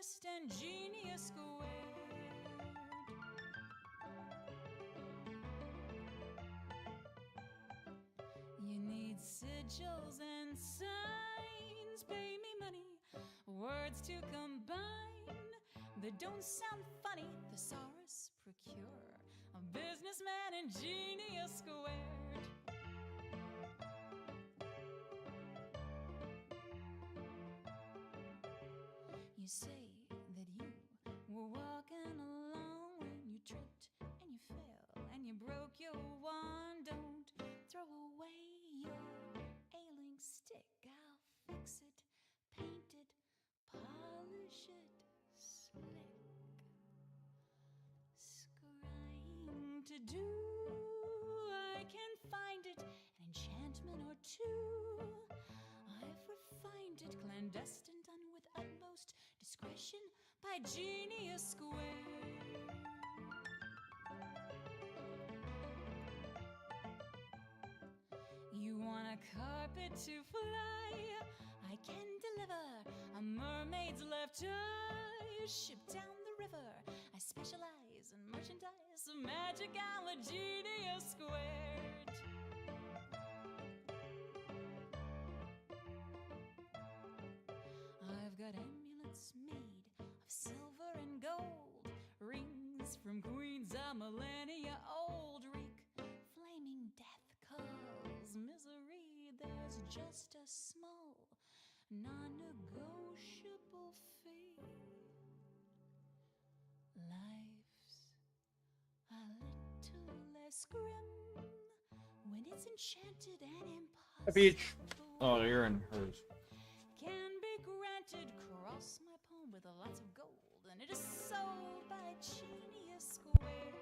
alchemist and genius squared. You need sigils and signs, pay me money, words to combine that don't sound funny, thesaurus procure, a businessman and genius squared. You say that you were walking along when you tripped and you fell and you broke your wand. Don't throw away your ailing stick. I'll fix it, paint it, polish it slick. Scrying to do, I can find it, an enchantment or two. I've refined it, clandestine, done with utmost discretion by genius squared. You want a carpet to fly, I can deliver a mermaid's left eye, shipped down the river. I specialize in merchandise of magic, I'm a genius squared. I've got amulets made of silver and gold, rings from queens a millennia old, wreak flaming death, cause misery. There's just a small, non-negotiable fee. Life's a little less grim when it's enchanted and impossible. A beach. Oh, you're in hers. Can be granted, cross my palm with lots of gold, and it is sold by genius squared.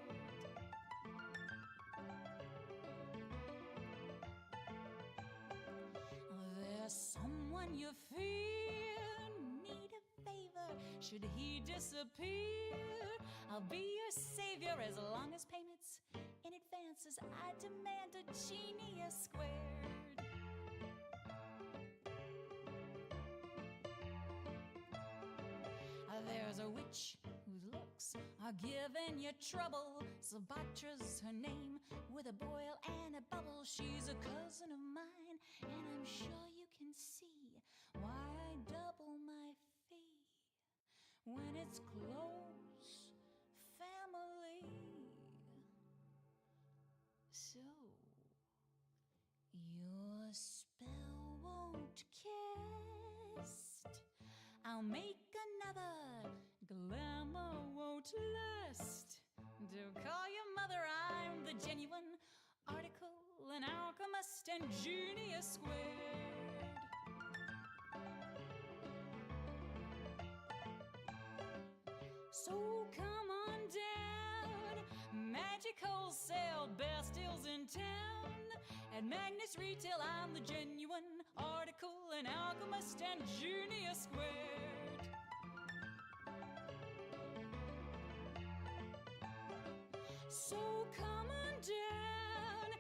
There's someone you fear, need a favor, should he disappear, I'll be your savior as long as payments in advances. I demand a genius squared. There's a witch whose looks are giving you trouble. Sabatra's her name, with a boil and a bubble. She's a cousin of mine, and I'm sure you can see why I double my fee when it's close family. So your spell won't cast, I'll make another, glamour won't last. Do call your mother, I'm the genuine article, an alchemist and genius squared. So come on down, magic wholesale, best deals in town. At Magnus Retail, I'm the genuine article, an alchemist and genius squared. So come on down,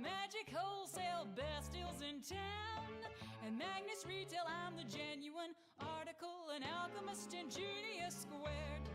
magic wholesale, best deals in town. At Magnus Retail, I'm the genuine article, an alchemist and genius squared.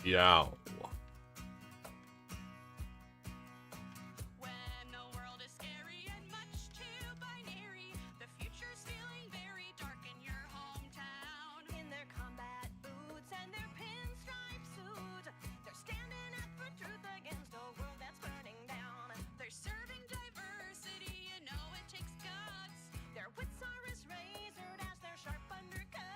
Yeah. When the world is scary and much too binary, the future's feeling very dark in your hometown. In their combat boots and their pinstripe suit, they're standing up for truth against a world that's burning down. They're serving diversity, you know it takes guts. Their wits are as razored as their sharp undercuts.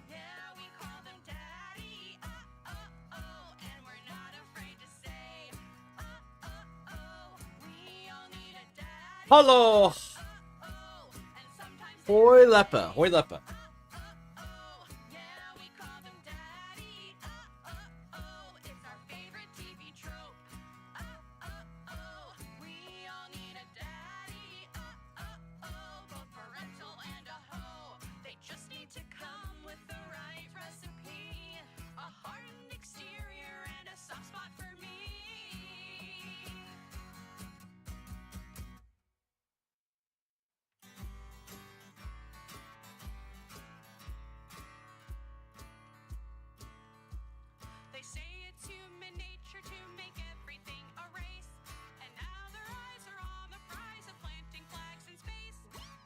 Yeah, we call them daddy. And we're not afraid to say, we all need a daddy. Hello. And sometimes Hoi lepa. Hoi lepa. yeah, we call them daddy. It's our favorite TV trope. We all need a daddy. Both parental and a hoe. They just need to come with the right recipe. A hardened exterior and a soft spot for me. They say it's human nature to make everything a race. And now their eyes are on the prize of planting flags in space.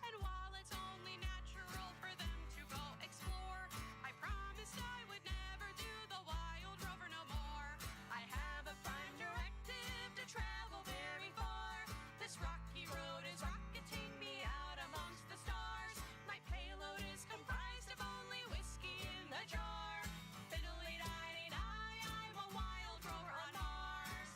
And while it's only natural for them to go explore, I promised I would never do the wild rover no more. I have a prime directive to travel very far. This rocky road is rocketing me out amongst the stars. My payload is comprised of only whiskey in the jar. Fiddly-di-di-di, I'm a wild rover on Mars.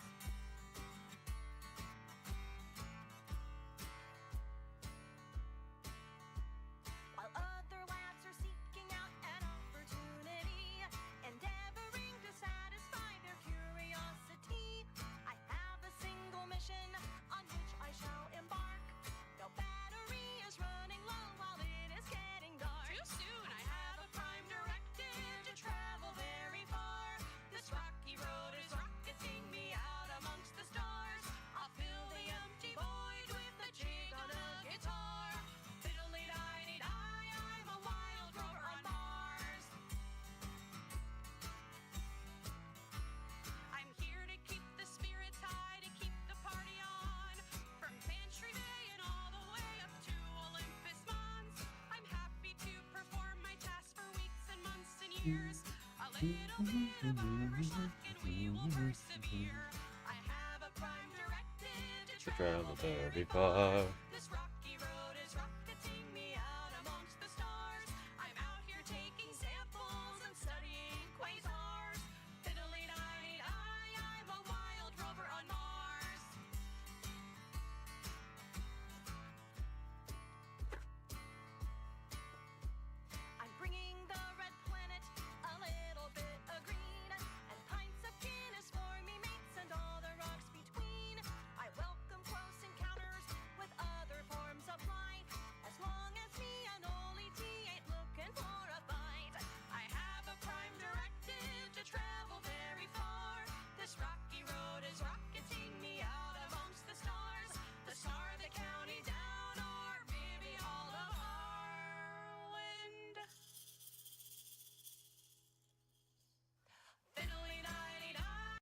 While other labs are seeking out an opportunity, endeavoring to satisfy their curiosity, I have a single mission on which I shall embark. No battery is running low while it is getting dark. Too soon, I have a prime directive to travel very far. This rocky road is rocketing me out amongst the stars. I'll fill the empty void with a jig on a guitar. Fiddly-di-di-di, I'm a wild rover on Mars. I'm here to keep the spirits high, to keep the party on. From Pantry Bay and all the way up to Olympus Mons. I'm happy to perform my tasks for weeks and months and years. A little bit of Irish luck and we will persevere. I have a prime directive to travel very far. This rocky road is rocketing me out amongst the stars. I'm out here taking samples and studying quasars. Fiddly-di-di-di, I'm a wild rover on Mars. I'm bringing the red planet a little bit of green, and pints of Guinness for me mates and all the rocks between. I welcome close encounters with other forms of life, as long as me and Oli T ain't looking for a fight. I have a prime directive to travel very far. This rocky road is rocketing me out amongst the stars. The star of the county down, or maybe all of Ireland. Fiddly-di-di-di.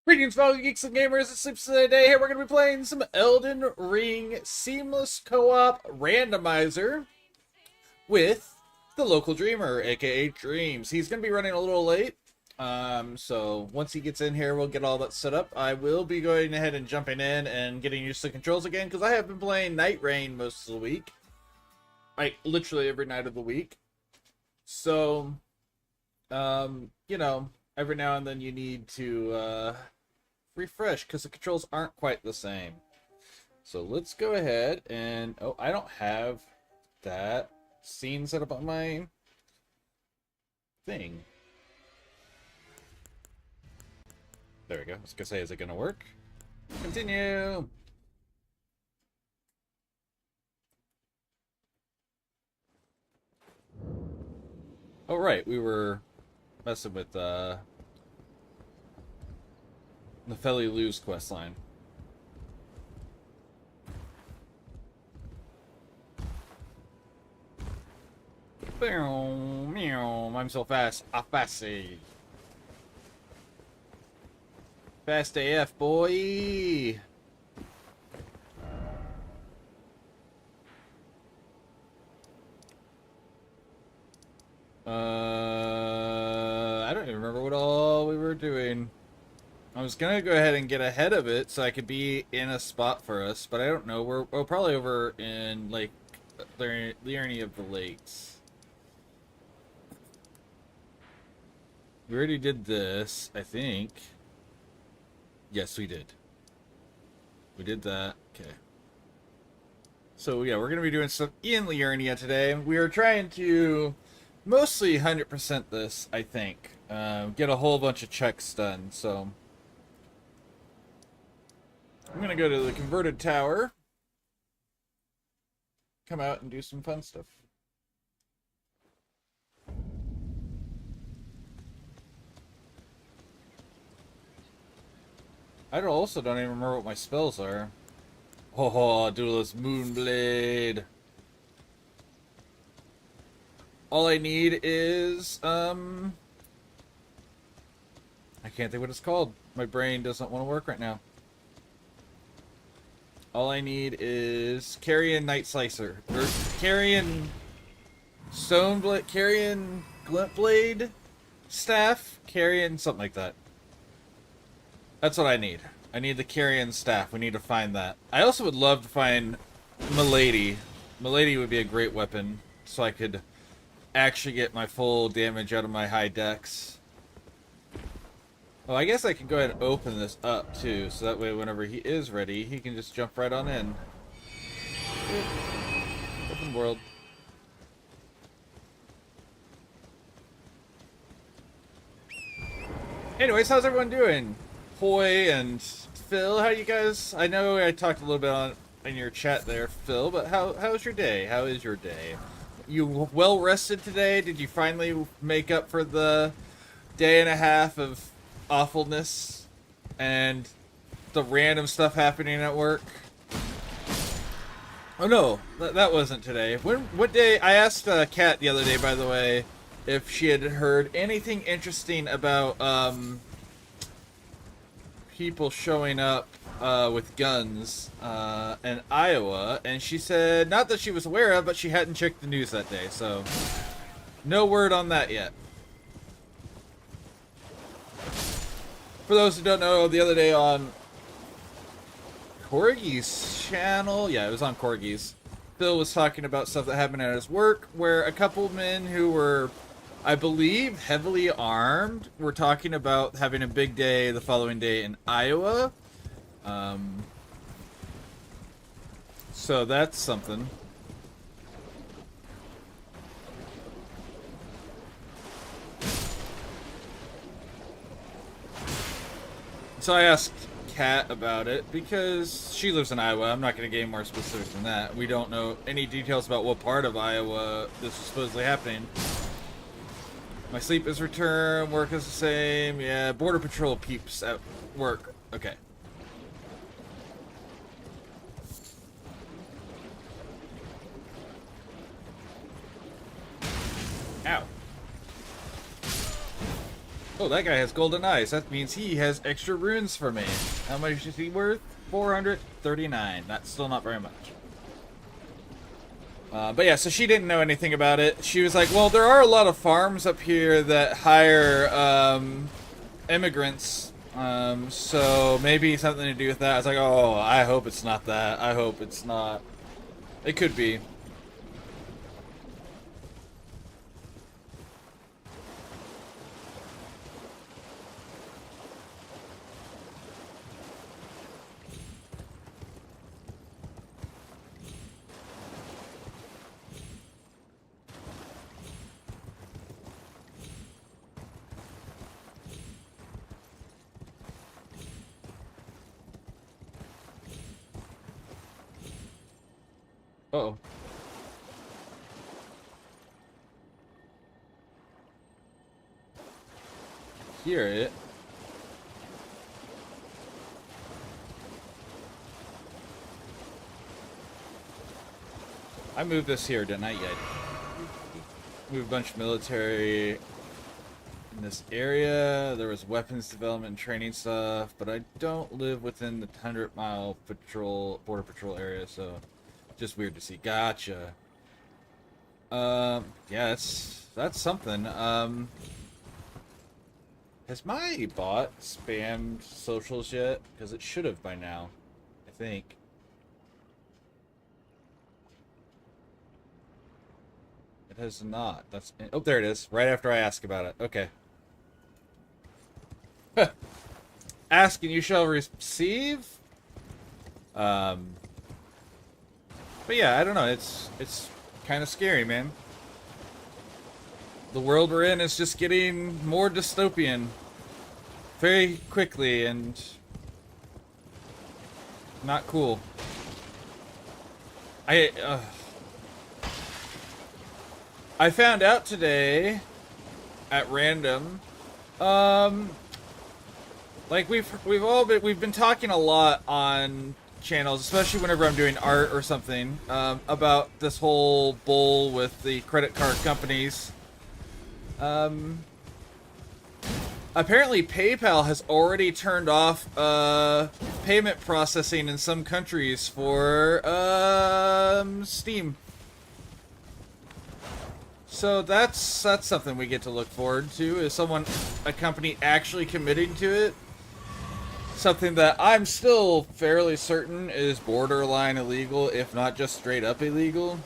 Greetings, fellow geeks and gamers. It's Sleeps today. Here we're going to be playing some Elden Ring Seamless Co-op Randomizer with the local dreamer, aka Dreams. He's going to be running a little late. So once he gets in here, we'll get all that set up. I will be going ahead and jumping in and getting used to the controls again, because I have been playing Night Rain most of the week. Like, literally every night of the week. So, you know, every now and then you need to, refresh, because the controls aren't quite the same. So let's go ahead and... Oh, I don't have that scene set up on my thing. There we go. I was gonna say, is it gonna work? Continue! Oh, right. We were messing with, the Felly Lou's questline. Boom, meow. I'm so fast. Fast AF, boy. I don't even remember what all we were doing. I was gonna go ahead and get ahead of it so I could be in a spot for us, but I don't know. We're probably over in Lake Liurny of the Lakes. We already did this, I think. Yes, we did. We did that. Okay. So yeah, we're gonna be doing stuff in Liurnia today. We are trying to mostly 100% this, I think. Get a whole bunch of checks done, so I'm gonna go to the converted tower, come out and do some fun stuff. I also don't even remember what my spells are. Oh, Duelist Moonblade. All I need is, I can't think what it's called. My brain doesn't want to work right now. All I need is Carrion Night Slicer. Or Carrion Stoneblade, Carrion Glintblade Staff? Carrion something like that. That's what I need. I need the Carrion Staff. We need to find that. I also would love to find Milady. Milady would be a great weapon, so I could actually get my full damage out of my high dex. Oh, I guess I can go ahead and open this up, too, so that way whenever he is ready, he can just jump right on in. Open world. Anyways, how's everyone doing? Hoy and Phil, how you guys? I know I talked a little bit in your chat there, Phil, but how's your day? How is your day? You well rested today? Did you finally make up for the day and a half of awfulness and the random stuff happening at work? Oh no, that wasn't today. What day? I asked Kat the other day, by the way, if she had heard anything interesting about people showing up with guns in Iowa, and she said not that she was aware of, but she hadn't checked the news that day, so no word on that yet. For those who don't know, the other day on Corgi's channel, yeah, it was on Corgi's, Phil was talking about stuff that happened at his work, where a couple men who were, I believe, heavily armed were talking about having a big day the following day in Iowa. So that's something. So I asked Kat about it because she lives in Iowa. I'm not going to get any more specific than that. We don't know any details about what part of Iowa this is supposedly happening. My sleep is returned, work is the same. Yeah, Border Patrol peeps at work. Okay. Ow. Oh, that guy has golden eyes. That means he has extra runes for me. How much is he worth? 439. That's still not very much. But yeah, so she didn't know anything about it. She was like, well, there are a lot of farms up here that hire immigrants. So maybe something to do with that. I was like, oh, I hope it's not that. I hope it's not. It could be. Uh-oh. Hear it. I moved this here, didn't I? Yeah. We have a bunch of military in this area. There was weapons development and training stuff, but I don't live within the 100-mile border patrol area, so just weird to see. Gotcha. Yeah, that's something. Has my bot spammed socials yet? Because it should have by now, I think. It has not. That's oh, there it is. Right after I ask about it. Okay. Ask and you shall receive. But yeah, I don't know. It's kind of scary, man. The world we're in is just getting more dystopian very quickly and not cool. I found out today at random, like we've been talking a lot on channels, especially whenever I'm doing art or something, about this whole bull with the credit card companies. Apparently PayPal has already turned off payment processing in some countries for Steam. So that's something we get to look forward to, is a company actually committing to it. Something that I'm still fairly certain is borderline illegal, if not just straight up illegal.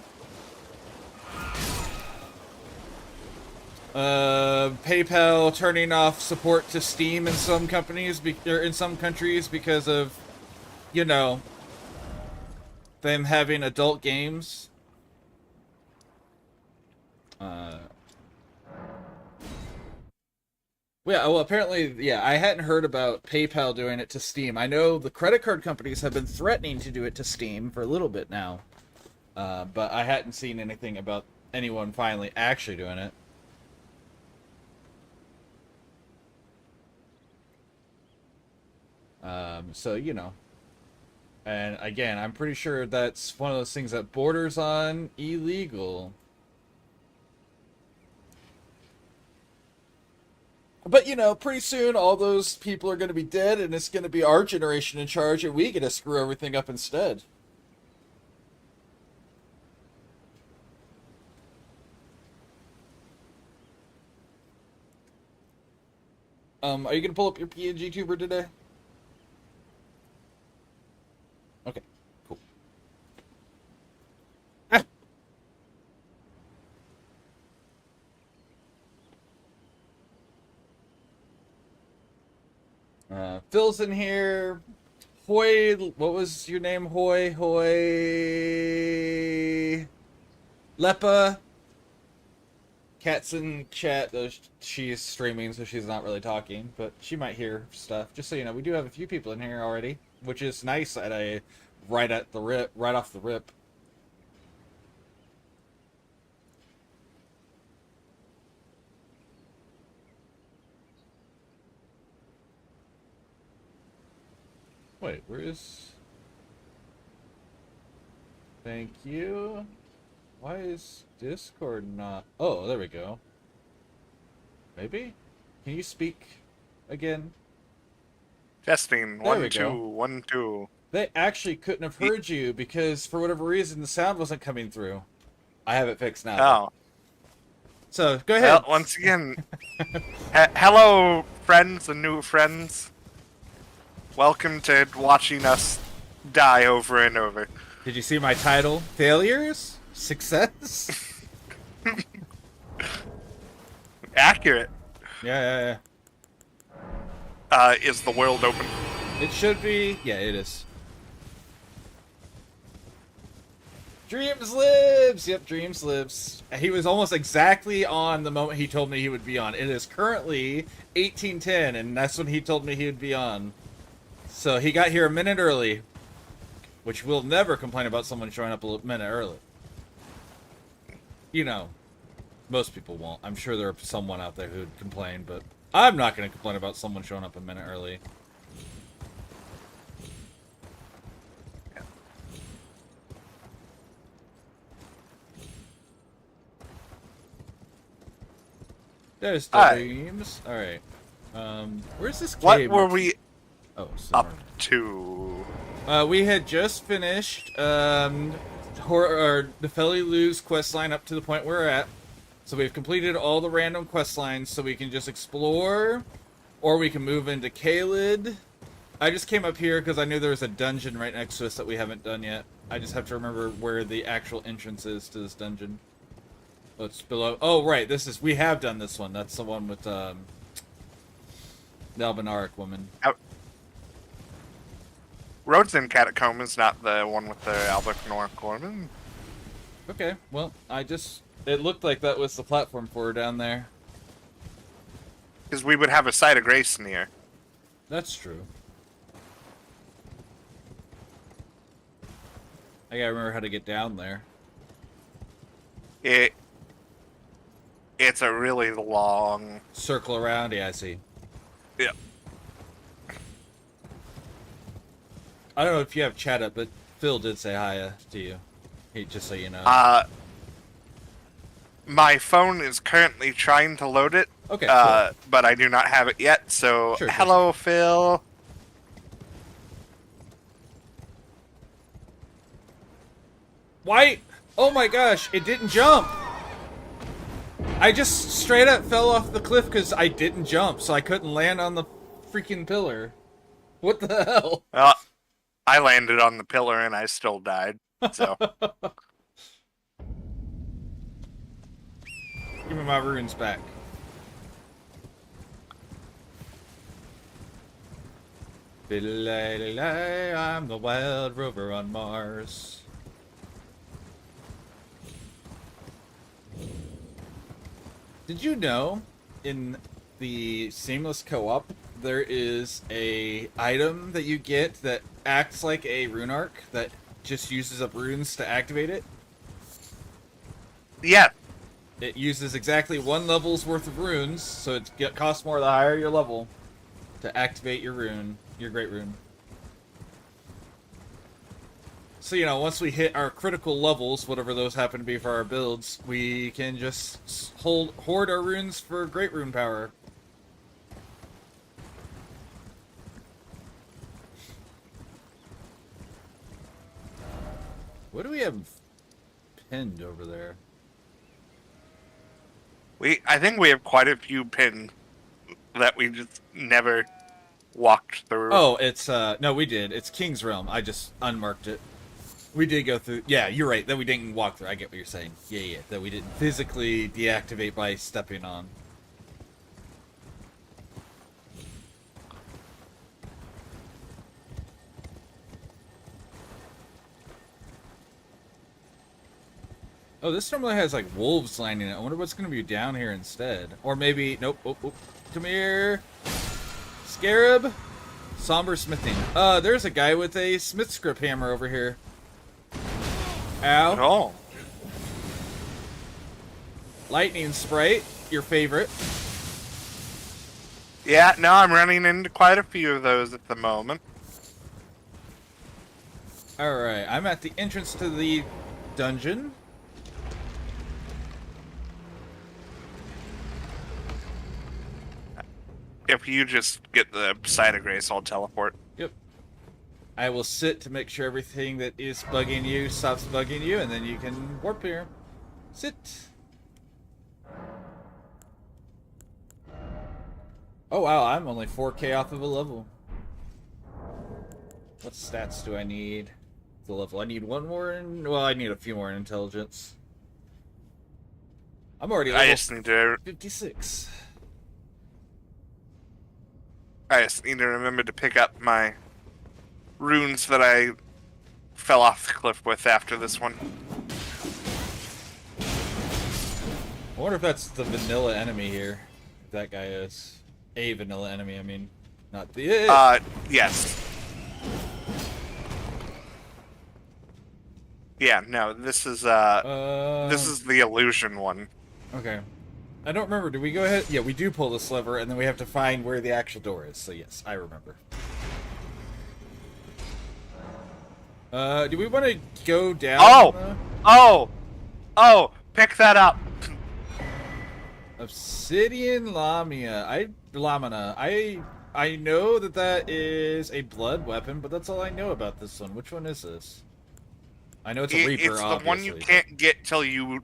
PayPal turning off support to Steam in some companies, or in some countries, because of, you know, them having adult games. Yeah, well, apparently, yeah, I hadn't heard about PayPal doing it to Steam. I know the credit card companies have been threatening to do it to Steam for a little bit now. But I hadn't seen anything about anyone finally actually doing it. So, you know. And again, I'm pretty sure that's one of those things that borders on illegal. But, you know, pretty soon all those people are going to be dead, and it's going to be our generation in charge, and we get to screw everything up instead. Are you going to pull up your PNG tuber today? Okay, cool. Phil's in here. Hoy, what was your name? Hoy. Lepa. Cat's in chat, though she's streaming, so she's not really talking, but she might hear stuff. Just so you know, we do have a few people in here already, which is nice right off the rip. Wait, where is... Thank you. Why is Discord not... Oh, there we go. Maybe? Can you speak again? Testing. There we 1 2 go. 1 2. They actually couldn't have heard you because, for whatever reason, the sound wasn't coming through. I have it fixed now. Oh. So, go ahead. Well, once again, hello, friends and new friends. Welcome to watching us die over and over. Did you see my title? Failures? Success? Accurate. Yeah. Is the world open? It should be. Yeah, it is. Dreams lives! Yep, Dreams lives. He was almost exactly on the moment he told me he would be on. It is currently 18:10, and that's when he told me he would be on. So he got here a minute early, which we'll never complain about someone showing up a minute early. You know, most people won't. I'm sure there's someone out there who'd complain, but I'm not going to complain about someone showing up a minute early. There's the Alright. beams. Alright. Where's this What cave? were we Oh, up sorry. to? We had just finished Nefeli Lou's quest line up to the point we're at. So we've completed all the random quest lines, so we can just explore, or we can move into Caelid. I just came up here because I knew there was a dungeon right next to us that we haven't done yet. I just have to remember where the actual entrance is to this dungeon. Oh, it's below. Oh, right. We have done this one. That's the one with the Albinaric woman. Roads in Catacomb is not the one with the Albinaric woman. Okay, well, it looked like that was the platform for her down there. Because we would have a site of grace near. That's true. I gotta remember how to get down there. It's a really long Circle around, yeah, I see. Yeah. I don't know if you have chat up, but Phil did say hi to you. Just so you know. My phone is currently trying to load it. Okay. Cool. But I do not have it yet, so Sure, hello, Phil. White! Oh my gosh, it didn't jump! I just straight up fell off the cliff because I didn't jump, so I couldn't land on the freaking pillar. What the hell? Well, I landed on the pillar and I still died, so. Give me my runes back. I'm the wild rover on Mars. Did you know in the Seamless Co-op there is a item that you get that acts like a rune arc that just uses up runes to activate it? Yeah. It uses exactly 1 level's worth of runes, so it costs more the higher your level to activate your rune, your great rune. So, you know, once we hit our critical levels, whatever those happen to be for our builds, we can just hoard our runes for great rune power. What do we have pinned over there? I think we have quite a few pins that we just never walked through. Oh, it's, no, we did. It's King's Realm. I just unmarked it. We did go through, yeah, you're right, that we didn't walk through. I get what you're saying. Yeah, that we didn't physically deactivate by stepping on. Oh, this normally has, like, wolves lining it. I wonder what's going to be down here instead. Or maybe, nope, oh, come here. Scarab. Somber smithing. There's a guy with a smith script hammer over here. Ow. Oh. Lightning Sprite, your favorite. Yeah, no, I'm running into quite a few of those at the moment. Alright, I'm at the entrance to the dungeon. If you just get the side of grace, I'll teleport. Yep. I will sit to make sure everything that is bugging you stops bugging you, and then you can warp here. Sit. Oh wow, I'm only 4K off of a level. What stats do I need? The level. I need one more well, I need a few more in intelligence. I'm already level I just need to 56. remember to pick up my runes that I fell off the cliff with after this one. I wonder if that's the vanilla enemy here. If that guy is. A vanilla enemy, I mean. Not the... Yes. Yeah, no, this is the illusion one. Okay. I don't remember. Do we go ahead? Yeah, we do pull this lever, and then we have to find where the actual door is. So yes, I remember. Do we want to go down? Oh! Pick that up! Obsidian Lamina. I know that is a blood weapon, but that's all I know about this one. Which one is this? I know it's a Reaper, It's the obviously. one you can't get till you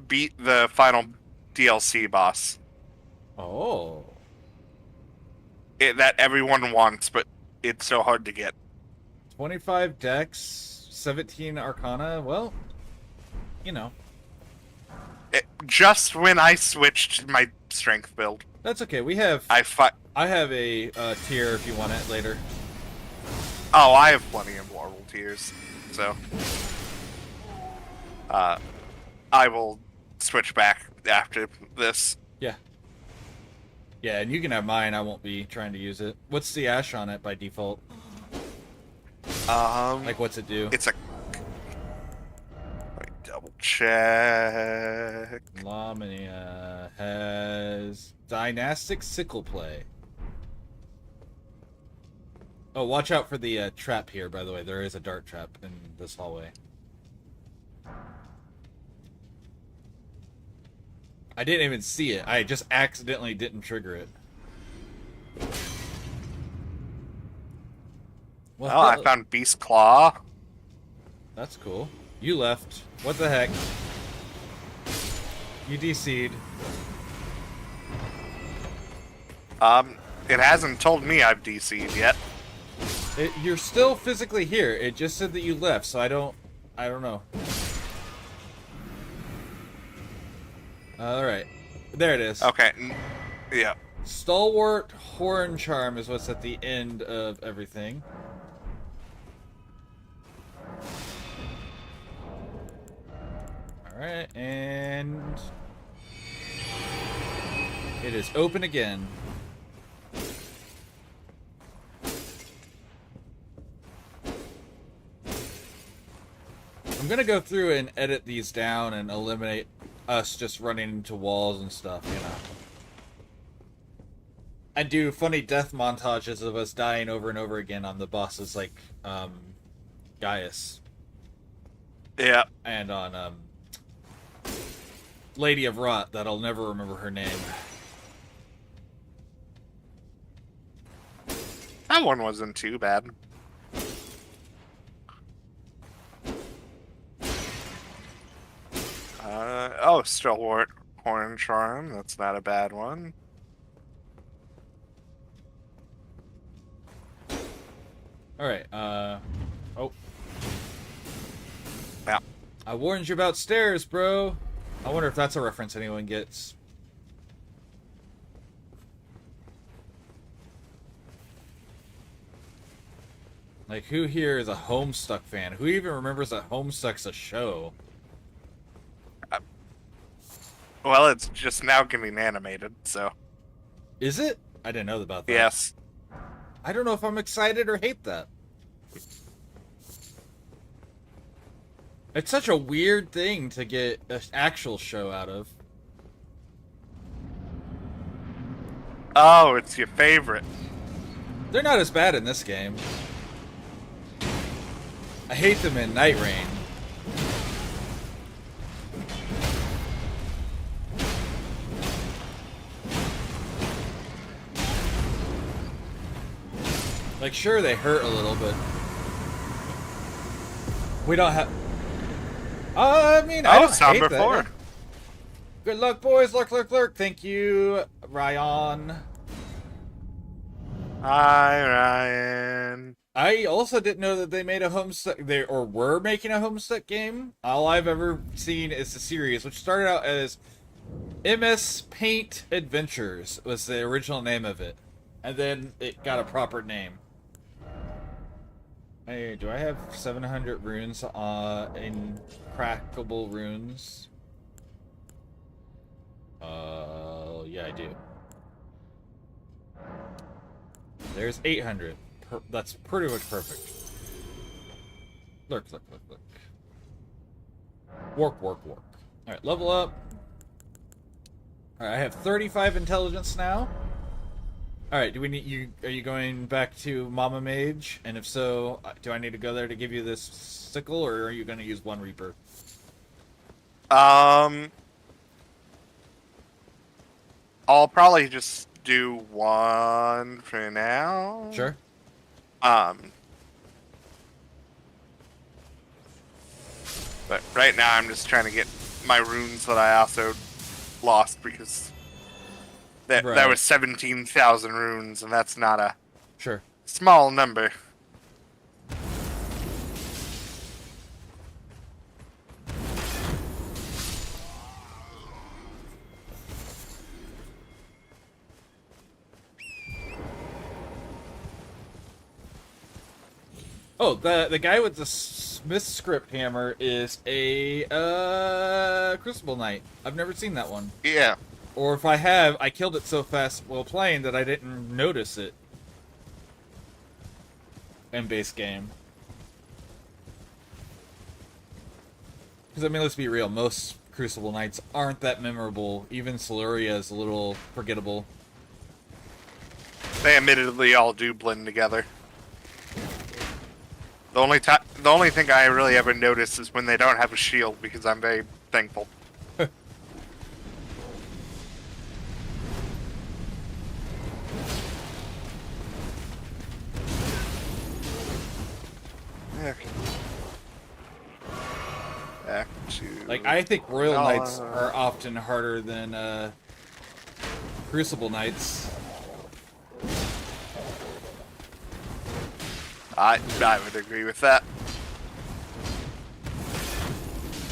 beat the final DLC boss. Oh. That everyone wants, but it's so hard to get. 25 Dex, 17 Arcana. Well, you know. Just when I switched my strength build. That's okay. We have... I have a tier if you want it later. Oh, I have plenty of Marvel tiers, so... I will switch back after this. Yeah. Yeah, and you can have mine. I won't be trying to use it. What's the ash on it by default? Like, what's it do? It's a... Let me double check. Lamina has dynastic sickle play. Oh, watch out for the trap here, by the way. There is a dart trap in this hallway. I didn't even see it. I just accidentally didn't trigger it. Well, I found Beast Claw. That's cool. You left. What the heck? You DC'd. It hasn't told me I've DC'd yet. You're still physically here. It just said that you left, so I don't know. Alright. There it is. Okay. Yeah. Stalwart Horn Charm is what's at the end of everything. Alright, and... it is open again. I'm gonna go through and edit these down and eliminate us just running into walls and stuff, you know. And do funny death montages of us dying over and over again on the bosses like Gaius. Yeah. And on Lady of Rot, that I'll never remember her name. That one wasn't too bad. Oh, Stalwart Horn Charm. That's not a bad one. Alright, oh. Yeah. I warned you about stairs, bro. I wonder if that's a reference anyone gets. Like, who here is a Homestuck fan? Who even remembers that Homestuck's a show? Well, it's just now getting animated, so... Is it? I didn't know about that. Yes. I don't know if I'm excited or hate that. It's such a weird thing to get an actual show out of. Oh, it's your favorite. They're not as bad in this game. I hate them in Night Rain. Like, sure, they hurt a little, but we don't have... I mean, I don't hate number that. 4. Good luck, boys. Lurk, lurk, lurk. Thank you, Ryan. Hi, Ryan. I also didn't know that they made a Homestuck... or were making a Homestuck game. All I've ever seen is the series, which started out as MS Paint Adventures, was the original name of it. And then it got a proper name. Hey, do I have 700 runes in crackable runes? Yeah, I do. There's 800. That's pretty much perfect. Lurk, lurk, lurk, lurk. Work, work, work. Alright, level up. Alright, I have 35 intelligence now. Alright, do we need you? Are you going back to Mama Mage? And if so, do I need to go there to give you this sickle, or are you going to use one Reaper? I'll probably just do one for now. Sure. But right now I'm just trying to get my runes that I also lost because that Right. was 17,000 runes, and that's not a Sure. small number. Oh, the guy with the Smith script hammer is a Crucible Knight. I've never seen that one. Yeah. Or if I have, I killed it so fast while playing that I didn't notice it in base game. Because, I mean, let's be real, most Crucible Knights aren't that memorable. Even Siluria is a little forgettable. They admittedly all do blend together. The only thing I really ever notice is when they don't have a shield, because I'm very thankful. Back to... Like, I think Royal Knights are often harder than Crucible Knights. I would agree with that.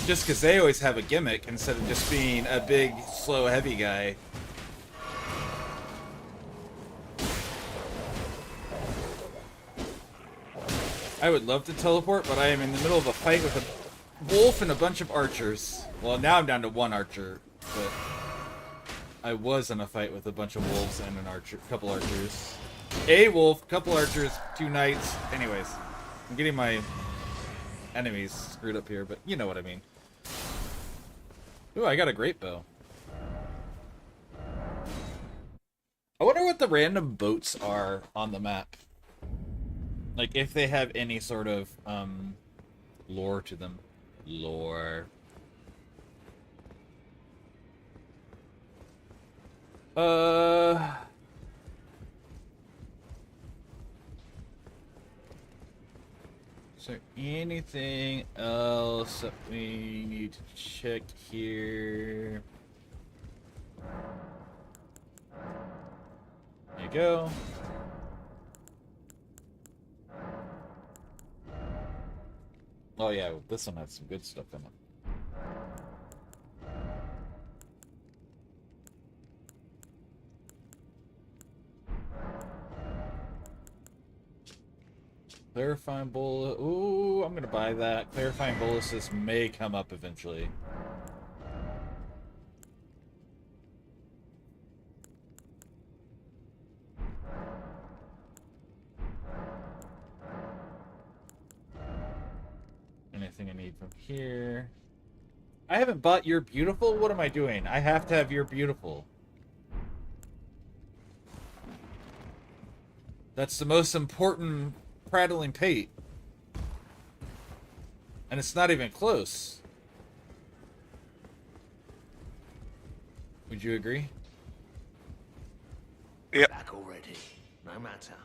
Just because they always have a gimmick instead of just being a big, slow, heavy guy. I would love to teleport, but I am in the middle of a fight with a wolf and a bunch of archers. Well, now I'm down to one archer, but I was in a fight with a bunch of wolves and an archer, couple archers. A wolf, couple archers, 2 knights. Anyways, I'm getting my enemies screwed up here, but you know what I mean. Ooh, I got a great bow. I wonder what the random boats are on the map. Like, if they have any sort of, lore to them. Lore. Is there anything else that we need to check here? There you go. Oh yeah, this one has some good stuff in it. Clarifying bolus. Ooh, I'm gonna buy that. Clarifying boluses may come up eventually. Anything I need from here? I haven't bought You're Beautiful? What am I doing? I have to have You're Beautiful. That's the most important prattling pate. And it's not even close. Would you agree? Yep. Back already, no matter.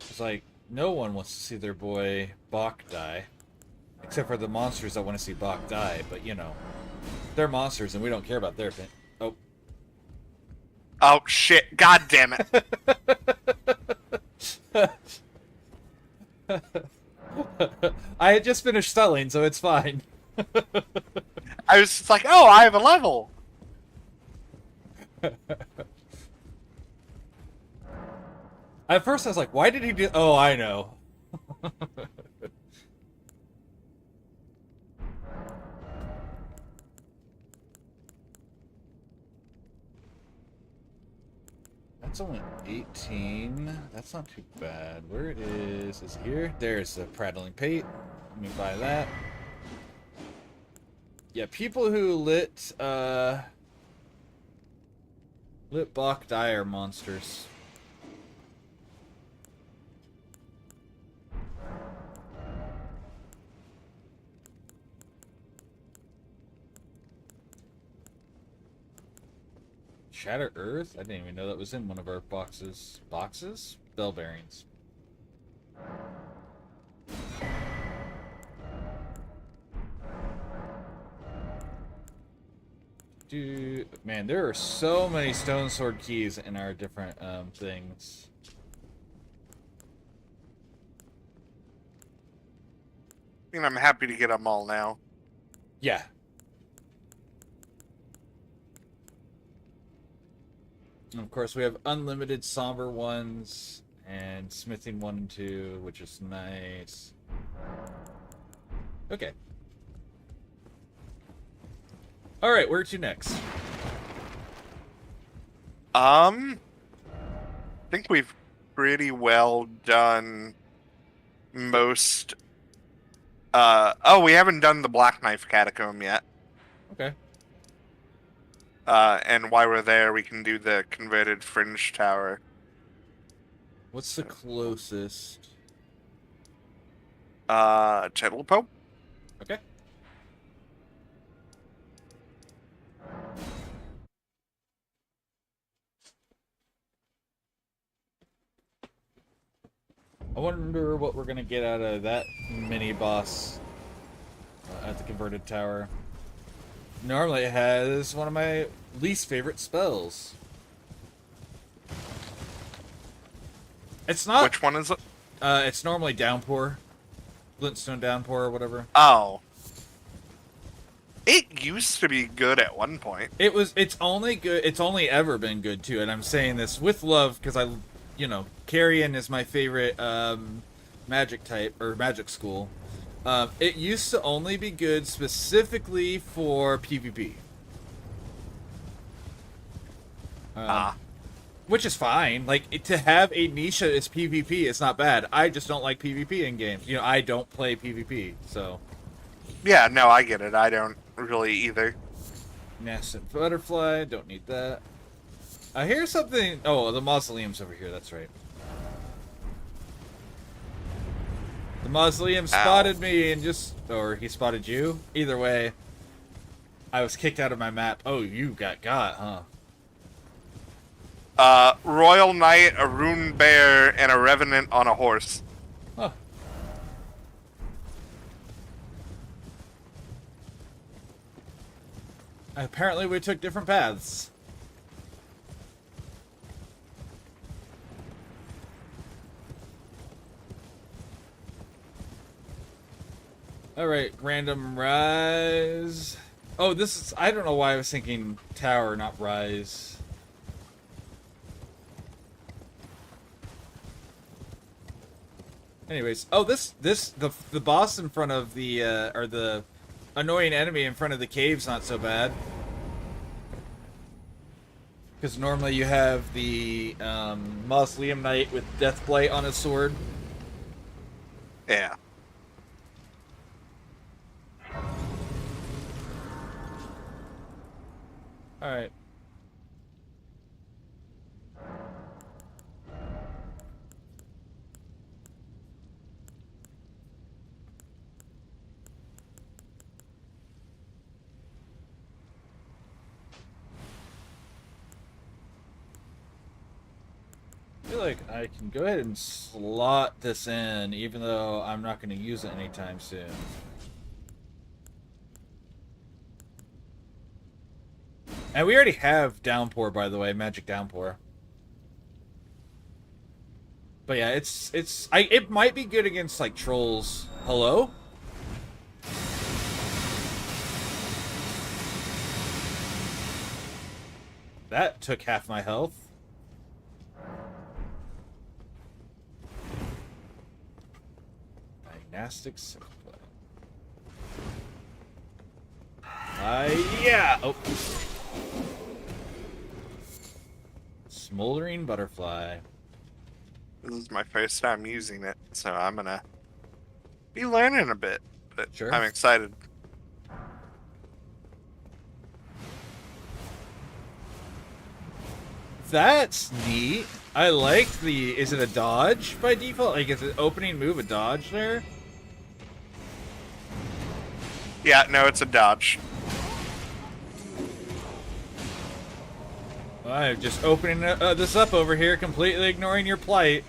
It's like, no one wants to see their boy Bach die. Except for the monsters that want to see Bach die, but you know. They're monsters and we don't care about their opinion. Oh. Oh shit, god damn it. I had just finished selling, so it's fine. I was just like, oh, I have a level. At first I was like, why did he do... Oh, I know. That's only 18. That's not too bad. Where it is it here? There's the prattling pate. Let me buy that. Yeah, people who lit Bach die are monsters. Shatter Earth? I didn't even know that was in one of our boxes. Boxes? Bell bearings. Dude, man, there are so many stone sword keys in our different things. I mean, I'm happy to get them all now. Yeah. And of course, we have unlimited somber ones and smithing 1 and 2, which is nice. Okay. All right, where to next? I think we've pretty well done most. Oh, we haven't done the Black Knife Catacomb yet. Okay. And while we're there, we can do the converted Fringe Tower. What's the closest? Chedlepope? Okay. I wonder what we're gonna get out of that mini boss at the converted tower. Normally it has one of my least favorite spells. It's not. Which one is it? It's normally Downpour, Glintstone Downpour or whatever. Oh. It used to be good at one point. It's only good. It's only ever been good too, and I'm saying this with love because Carrion is my favorite magic type or magic school. It used to only be good specifically for PvP. Which is fine. Like, to have a niche as PvP is not bad. I just don't like PvP in games. I don't play PvP, so. Yeah, no, I get it. I don't really either. Nascent Butterfly, don't need that. Here's something. Oh, the mausoleum's over here, that's right. The mausoleum spotted me and or he spotted you. Either way, I was kicked out of my map. Oh, you got, huh? Royal Knight, a Rune Bear, and a Revenant on a horse. Huh. Apparently we took different paths. Alright, random rise. Oh, I don't know why I was thinking tower, not rise. Anyways, the boss in front of the, or the annoying enemy in front of the cave's not so bad. Because normally you have the, Mausoleum Knight with Deathblight on his sword. Yeah. Alright. I feel like I can go ahead and slot this in, even though I'm not going to use it anytime soon. And we already have Downpour, by the way, Magic Downpour. But yeah, it might be good against, like, trolls. Hello? That took half my health. Gymnastics. Yeah! Oh. Smoldering Butterfly. This is my first time using it, so I'm gonna be learning a bit, but Sure. I'm excited. That's neat. I like the... Is it a dodge by default? Like, is it opening move a dodge there? Yeah, no, it's a dodge. I'm just opening this up over here, completely ignoring your plight.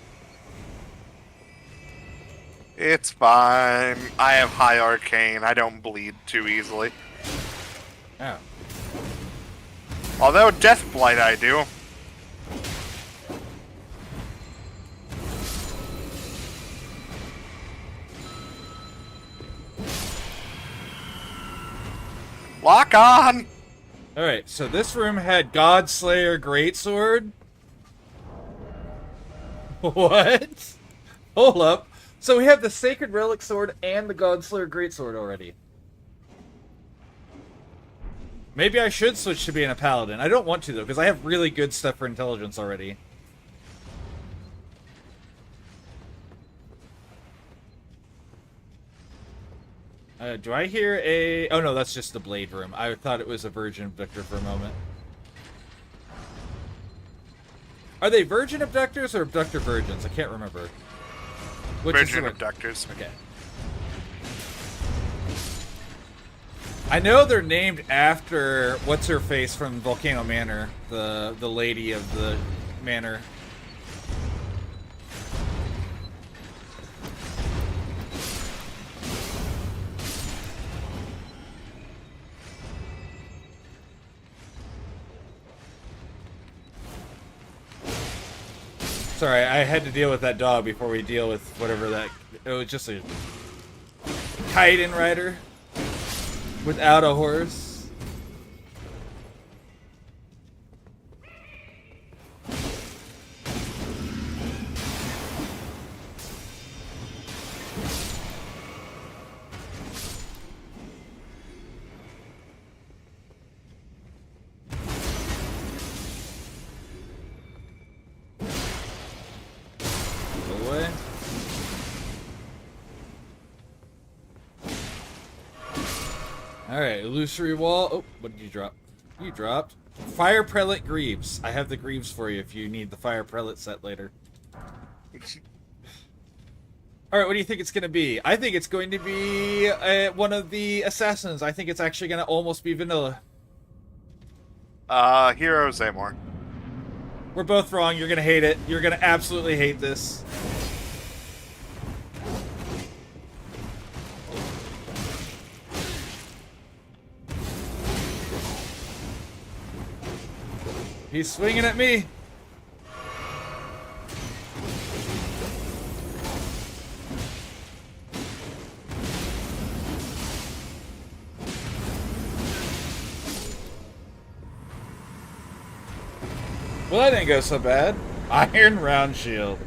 It's fine. I have high arcane. I don't bleed too easily. Oh. Although Death Blight I do. Lock on! Alright, so this room had Godslayer Greatsword. What? Hold up. So we have the Sacred Relic Sword and the Godslayer Greatsword already. Maybe I should switch to being a paladin. I don't want to, though, because I have really good stuff for intelligence already. Do I hear a... Oh, no, that's just the blade room. I thought it was a virgin abductor for a moment. Are they virgin abductors or abductor virgins? I can't remember. Which Virgin is abductors. Okay. I know they're named after what's-her-face from Volcano Manor, the lady of the manor. Sorry, I had to deal with that dog before we deal with whatever that... It was just a Kaiden rider without a horse. Alright, illusory wall. Oh, what did you drop? You dropped. Fire Prelate Greaves. I have the Greaves for you if you need the Fire Prelate set later. Alright, what do you think it's going to be? I think it's going to be one of the assassins. I think it's actually going to almost be vanilla. Hero Zamor. We're both wrong. You're going to hate it. You're going to absolutely hate this. He's swinging at me. Well, that didn't go so bad. Iron round shield.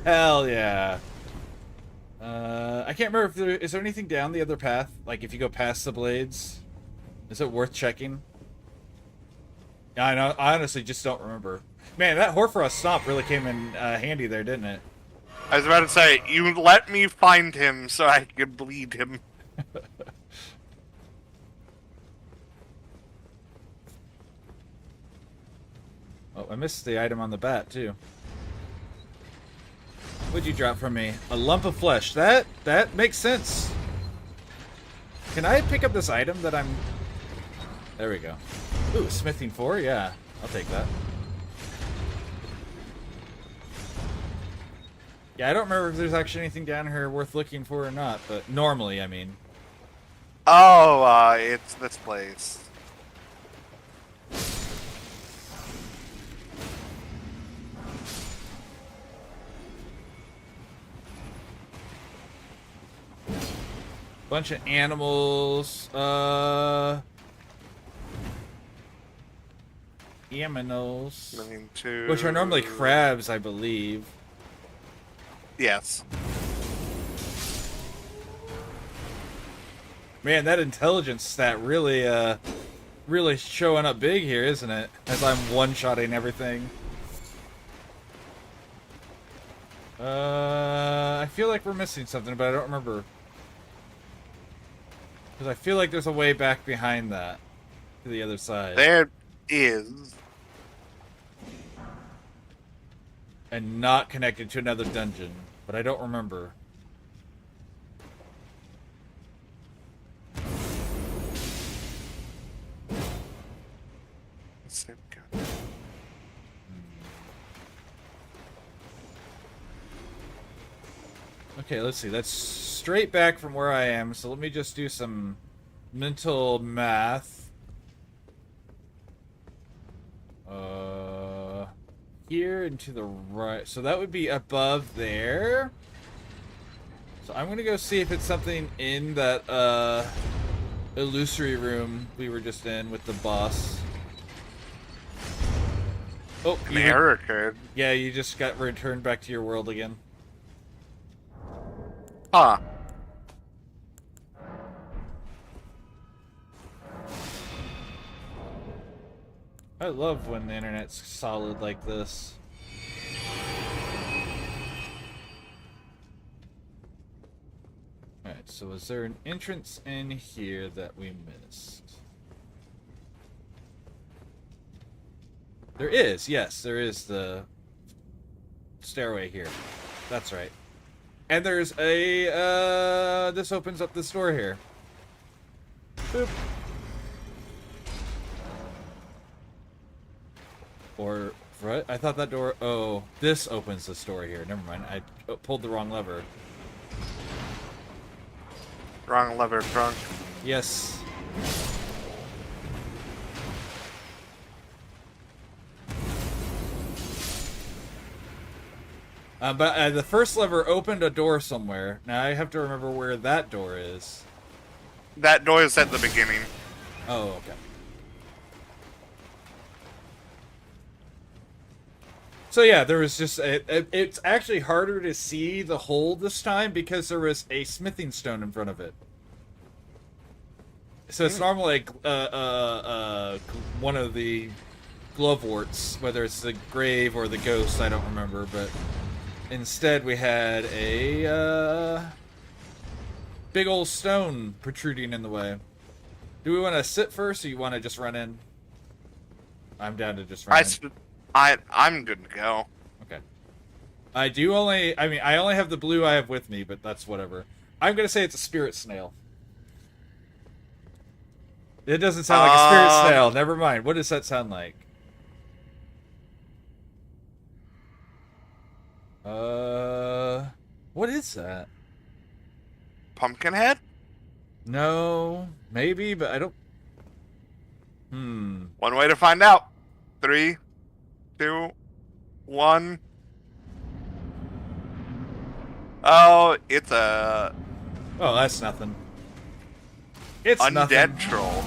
Hell yeah. I can't remember if there is there anything down the other path. Like if you go past the blades, is it worth checking? I know. I honestly just don't remember. Man, that Horfrost Stomp really came in handy there, didn't it? I was about to say, you let me find him so I could bleed him. Oh, I missed the item on the bat, too. What'd you drop from me? A lump of flesh. That makes sense. Can I pick up this item that I'm... There we go. Ooh, smithing 4? Yeah, I'll take that. Yeah, I don't remember if there's actually anything down here worth looking for or not, but normally, I mean. Oh, it's this place. Bunch of animals, aminals, which are normally crabs, I believe. Yes. Man, that intelligence stat really, really showing up big here, isn't it? As I'm one-shotting everything. I feel like we're missing something, but I don't remember. Because I feel like there's a way back behind that. To the other side. There is. And not connected to another dungeon. But I don't remember. Okay, let's see. That's straight back from where I am, so let me just do some mental math. Here and to the right. So that would be above there. So I'm gonna go see if it's something in that, illusory room we were just in with the boss. Oh, An error code. yeah, you just got returned back to your world again. Huh. I love when the internet's solid like this. Alright, so is there an entrance in here that we missed? There is, yes, there is the stairway here. That's right. And there's a, this opens up this door here. Boop. Or, right? I thought that door, oh, this opens this door here. Never mind, I pulled the wrong lever. Wrong lever trunk. Yes. But the first lever opened a door somewhere. Now I have to remember where that door is. That door is at the beginning. Oh, okay. So yeah, there was just it's actually harder to see the hole this time because there was a smithing stone in front of it. So it's normally one of the gloveworts, whether it's the grave or the ghost, I don't remember, but instead we had a big old stone protruding in the way. Do we want to sit first, or you want to just run in? I'm down to just run in. I'm good to go. Okay. I only have the blue I have with me, but that's whatever. I'm gonna say it's a spirit snail. It doesn't sound like a spirit snail. Never mind. What does that sound like? What is that? Pumpkinhead? No, maybe, but I don't. One way to find out. 3, 2, 1. Oh, it's a Oh, that's nothing. It's undead nothing. troll.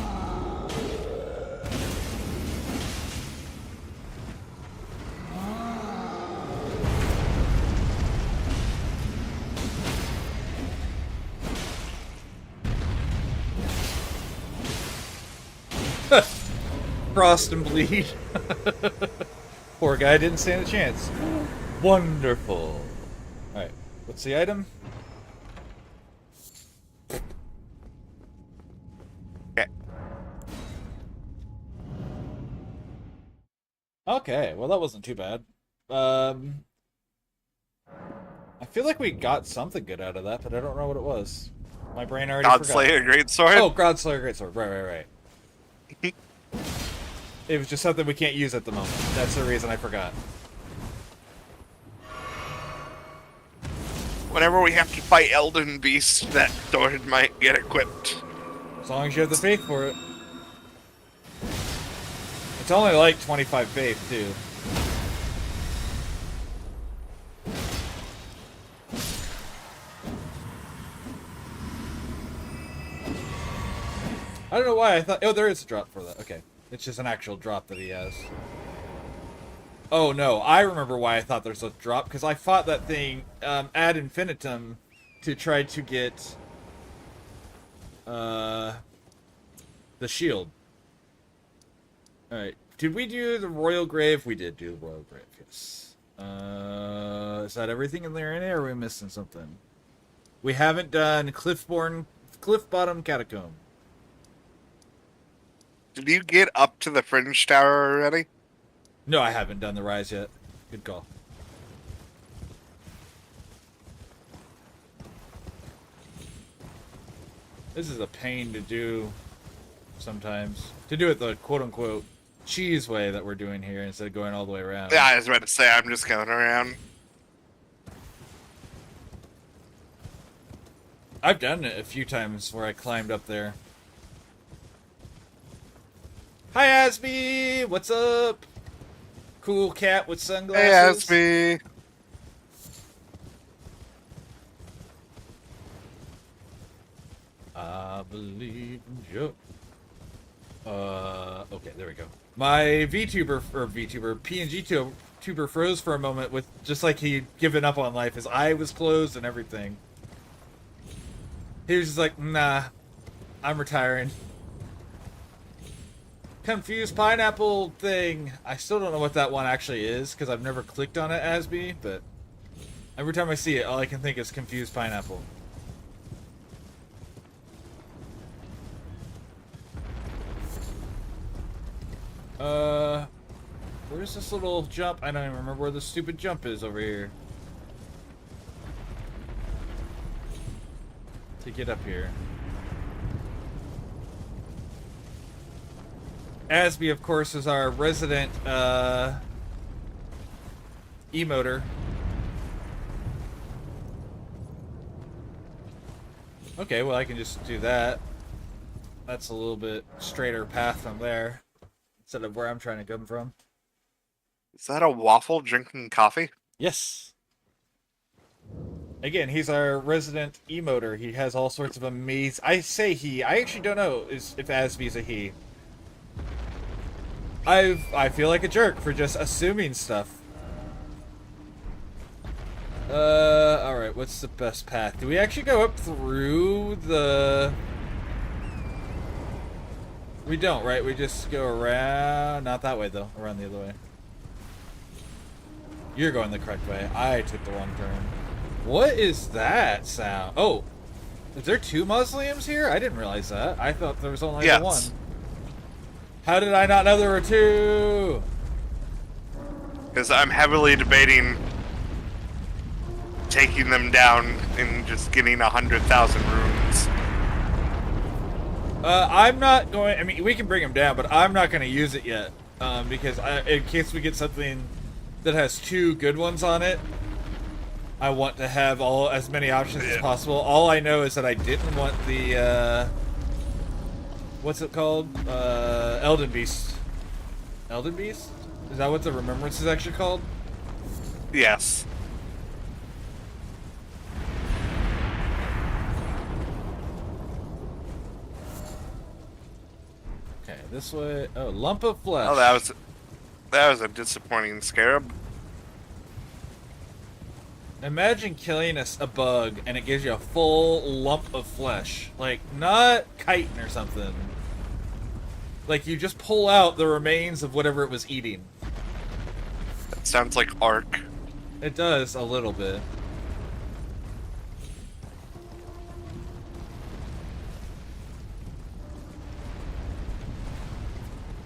Frost and bleed. Poor guy didn't stand a chance. Wonderful. Alright, what's the item? Okay. Okay, well that wasn't too bad. I feel like we got something good out of that, but I don't know what it was. My brain already forgot. Godslayer Greatsword? Oh, Godslayer Greatsword. Right. It was just something we can't use at the moment. That's the reason I forgot. Whenever we have to fight Elden beasts, that sword might get equipped. As long as you have the faith for it. It's only like 25 faith, too. I don't know why I thought... Oh, there is a drop for that. Okay. It's just an actual drop that he has. Oh, no. I remember why I thought there's a drop. Because I fought that thing ad infinitum to try to get the shield. Alright. Did we do the Royal Grave? We did do the Royal Grave, yes. Is that everything in there? Or are we missing something? We haven't done Cliff Bottom Catacomb. Did you get up to the Fringe Tower already? No, I haven't done the Rise yet. Good call. This is a pain to do sometimes. To do it the quote-unquote cheese way that we're doing here instead of going all the way around. Yeah, I was about to say, I'm just going around. I've done it a few times where I climbed up there. Hi, Asby! What's up? Cool cat with sunglasses. Hey, Asby. I believe in you. Okay, there we go. My PNG tuber froze for a moment with just like he'd given up on life. His eye was closed and everything. He was just like, nah, I'm retiring. Confused pineapple thing. I still don't know what that one actually is because I've never clicked on it, Asby, but every time I see it, all I can think is confused pineapple. Where's this little jump? I don't even remember where the stupid jump is over here. To get up here. Asby, of course, is our resident, emoter. Okay, well, I can just do that. That's a little bit straighter path from there, instead of where I'm trying to come from. Is that a waffle drinking coffee? Yes. Again, he's our resident emoter. He has all sorts of amazing... I say he. I actually don't know if Asby's a he. I feel like a jerk for just assuming stuff. Alright, what's the best path? Do we actually go up through the... We don't, right? We just go around... Not that way, though. Around the other way. You're going the correct way. I took the wrong turn. What is that sound? Oh! Is there two mausoleums here? I didn't realize that. I thought there was only the one. How did I not know there were two? Because I'm heavily debating taking them down and just getting 100,000 runes. I'm not going... I mean, we can bring them down, but I'm not going to use it yet. Because in case we get something that has two good ones on it, I want to have as many options as possible. All I know is that I didn't want the... what's it called? Elden Beast. Elden Beast? Is that what the Remembrance is actually called? Yes. Okay, this way. Oh, lump of flesh. Oh, that was a disappointing scarab. Imagine killing a bug and it gives you a full lump of flesh. Like, not chitin or something. Like, you just pull out the remains of whatever it was eating. That sounds like Ark. It does, a little bit.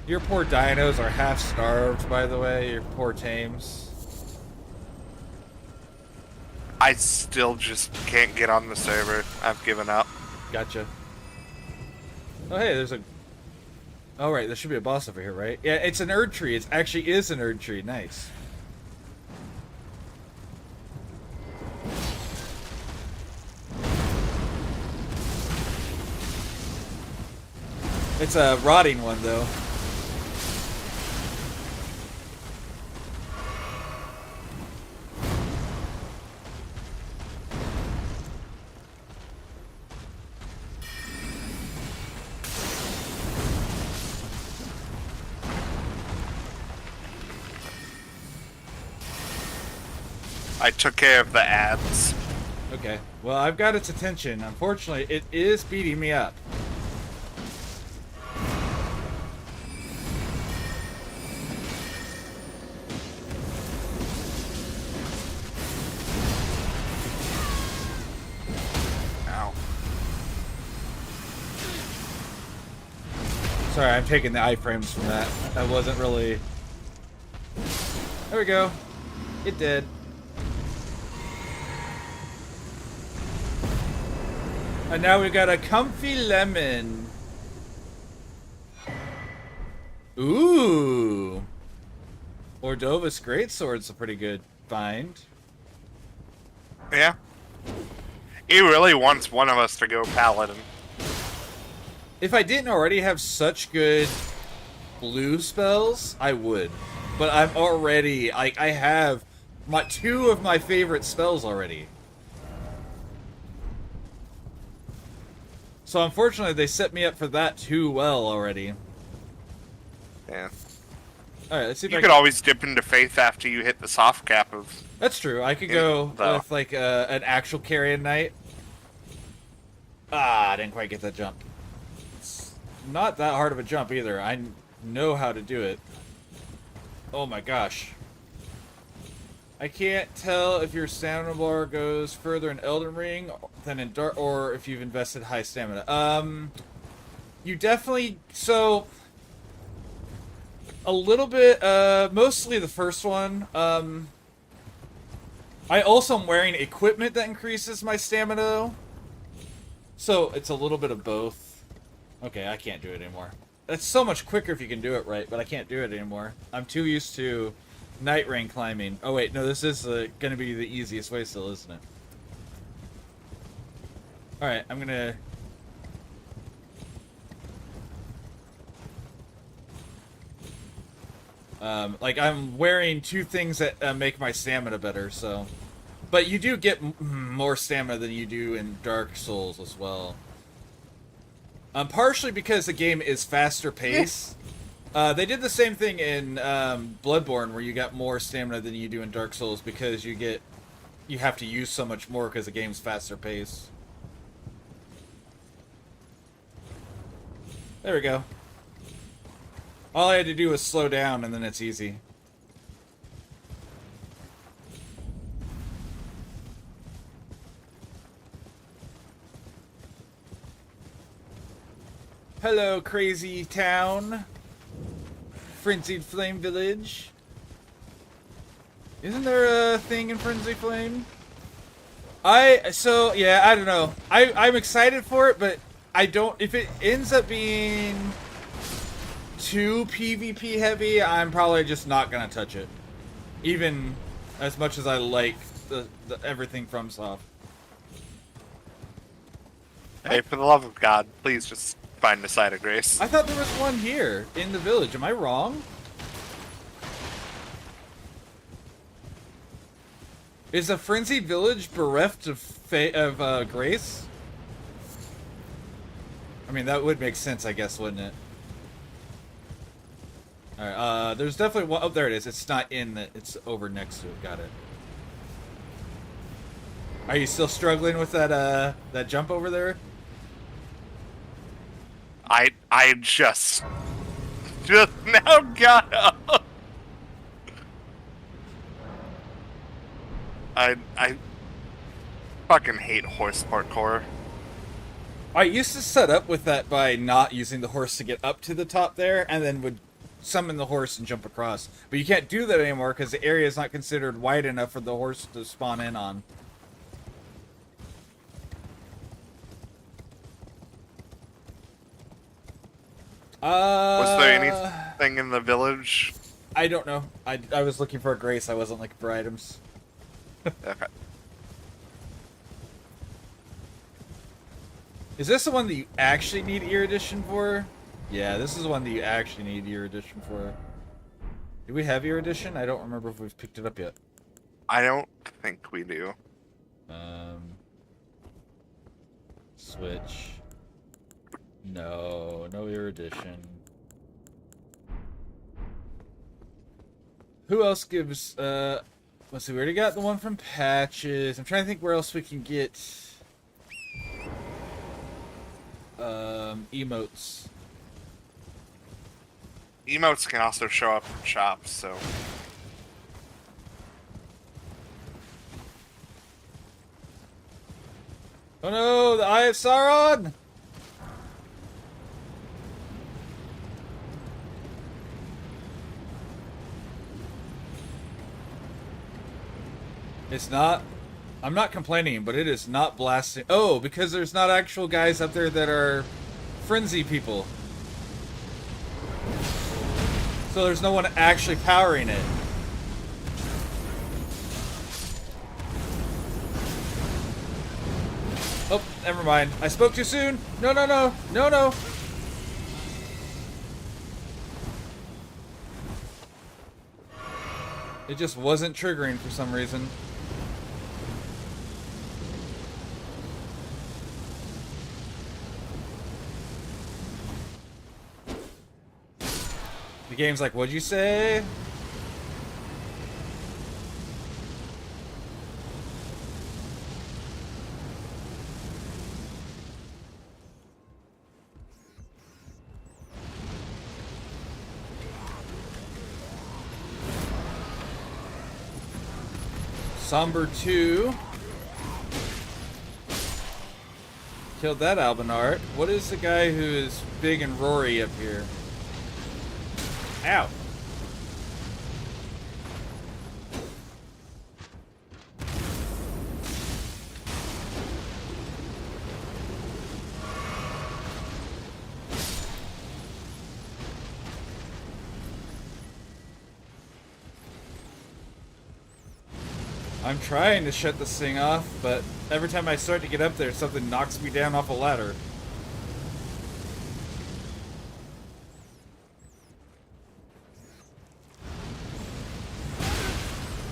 Your poor dinos are half starved, by the way. Your poor tames. I still just can't get on the server. I've given up. Gotcha. Oh, hey, there's a... Oh, right, there should be a boss over here, right? Yeah, it's an Erd tree. It actually is an Erd tree. Nice. It's a rotting one, though. I took care of the ads. Okay. Well, I've got its attention. Unfortunately, it is beating me up. Ow. Sorry, I'm taking the iframes from that. That wasn't really... There we go. It did. And now we got a comfy lemon. Ooh. Ordova's greatsword's a pretty good find. Yeah. He really wants one of us to go paladin. If I didn't already have such good blue spells, I would. But I'm already, like, I have two of my favorite spells already. So unfortunately, they set me up for that too well already. Yeah. Alright, let's see if You I could can... always dip into faith after you hit the soft cap of... That's true. I could go with, like, an actual carrion knight. Ah, I didn't quite get that jump. It's not that hard of a jump either. I know how to do it. Oh my gosh. I can't tell if your stamina bar goes further in Elden Ring than in Dark, or if you've invested high stamina. You definitely... So... A little bit, mostly the first one. I also am wearing equipment that increases my stamina, though. So, it's a little bit of both. Okay, I can't do it anymore. That's so much quicker if you can do it right, but I can't do it anymore. I'm too used to night rain climbing. Oh wait, no, this is gonna be the easiest way still, isn't it? Alright, I'm gonna... like, I'm wearing two things that make my stamina better, so... But you do get more stamina than you do in Dark Souls as well. Partially because the game is faster paced. They did the same thing in Bloodborne, where you got more stamina than you do in Dark Souls because you have to use so much more because the game's faster paced. There we go. All I had to do was slow down, and then it's easy. Hello, crazy town. Frenzied Flame Village. Isn't there a thing in Frenzied Flame? So, yeah, I don't know. I'm excited for it, but I don't... If it ends up being too PvP heavy, I'm probably just not gonna touch it. Even as much as I like the everything from Soft. Hey, for the love of God, please just find a side of grace. I thought there was one here in the village. Am I wrong? Is a frenzied village bereft of grace? I mean, that would make sense, I guess, wouldn't it? Alright, there's definitely one... Oh, there it is. It's not in the... It's over next to it. Got it. Are you still struggling with that jump over there? I just now got up. I fucking hate horse parkour. I used to set up with that by not using the horse to get up to the top there, and then would summon the horse and jump across. But you can't do that anymore because the area is not considered wide enough for the horse to spawn in on. Was there anything in the village? I don't know. I was looking for a grace. I wasn't looking for items. Okay. Is this the one that you actually need Erudition for? Yeah, this is the one that you actually need Erudition for. Do we have Erudition? I don't remember if we've picked it up yet. I don't think we do. Switch. No Erudition. Who else gives, let's see, we already got the one from Patches. I'm trying to think where else we can get, emotes. Emotes can also show up in shops, so... Oh no, the Eye of Sauron! It's not... I'm not complaining, but it is not blasting... Oh, because there's not actual guys up there that are frenzy people. So there's no one actually powering it. never mind. I spoke too soon. No, no, no. No, no. It just wasn't triggering for some reason. The game's like, what'd you say? Somber 2. Killed that Albinart. What is the guy who is big and roary up here? Ow. I'm trying to shut this thing off, but every time I start to get up there, something knocks me down off a ladder.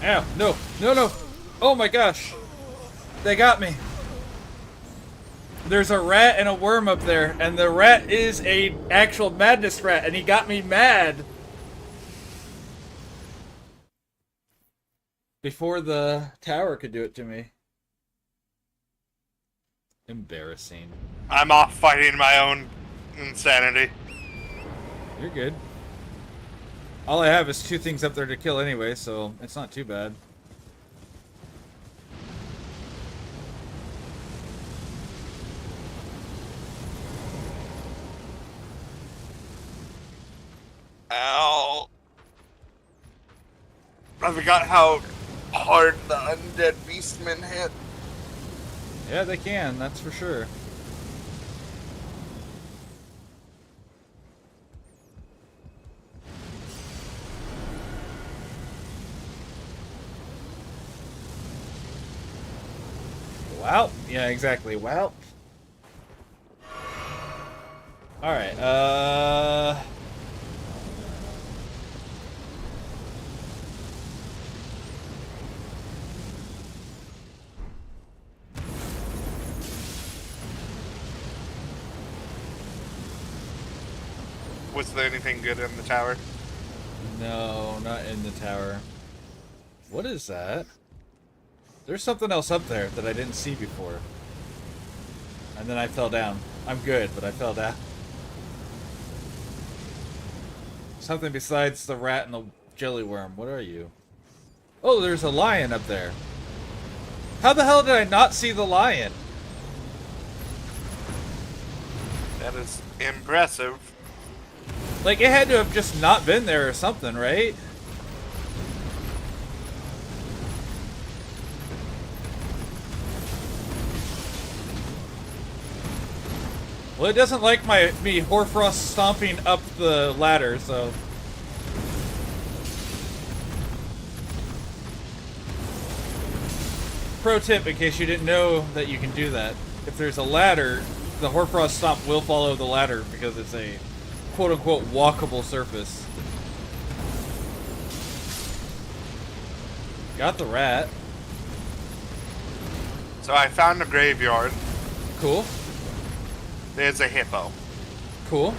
Ow, no, no, no. Oh my gosh. They got me. There's a rat and a worm up there, and the rat is a actual madness rat, and he got me mad. Before the tower could do it to me. Embarrassing. I'm off fighting my own insanity. You're good. All I have is 2 things up there to kill anyway, so it's not too bad. Ow. I forgot how hard the undead beastmen hit. Yeah, they can, that's for sure. Wow. Yeah, exactly. Wow. Alright, Was there anything good in the tower? no, not in the tower. What is that? There's something else up there that I didn't see before. And then I fell down. I'm good, but I fell down. Something besides the rat and the jelly worm. What are you? Oh, there's a lion up there. How the hell did I not see the lion? That is impressive. Like, it had to have just not been there or something, right? Well, it doesn't like me Hoarfrost stomping up the ladder, so... Pro tip, in case you didn't know that you can do that. If there's a ladder, the Hoarfrost stomp will follow the ladder because it's a quote-unquote walkable surface. Got the rat. So I found a graveyard. Cool. There's a hippo. Cool.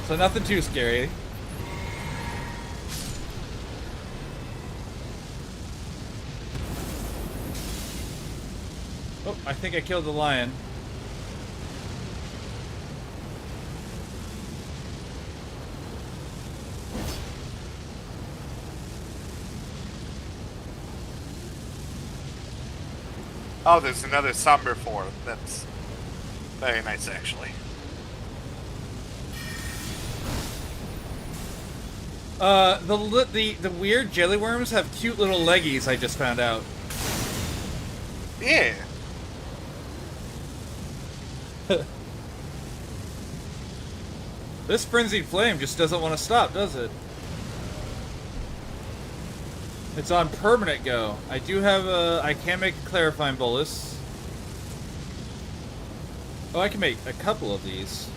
So nothing too scary. Oh, I think I killed the lion. Oh, there's another somber 4. That's very nice, actually. The weird jelly worms have cute little leggies, I just found out. Yeah. This frenzied flame just doesn't want to stop, does it? It's on permanent go. I do have a... I can make a clarifying bolus. Oh, I can make a couple of these.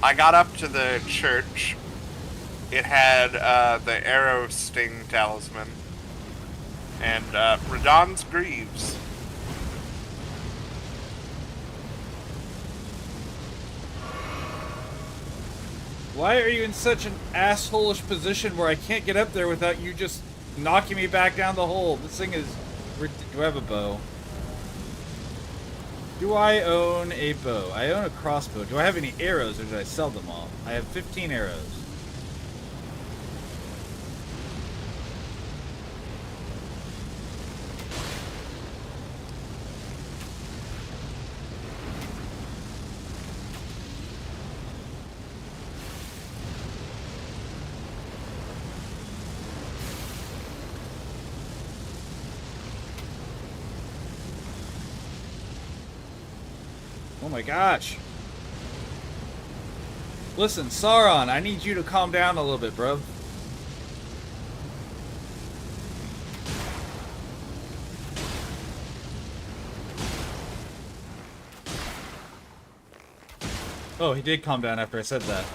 I got up to the church. It had the arrow sting talisman and Radon's greaves. Why are you in such an asshole-ish position where I can't get up there without you just knocking me back down the hole? This thing is... Do I have a bow? Do I own a bow? I own a crossbow. Do I have any arrows or did I sell them all? I have 15 arrows. Oh my gosh. Listen, Sauron, I need you to calm down a little bit, bro. Oh, he did calm down after I said that.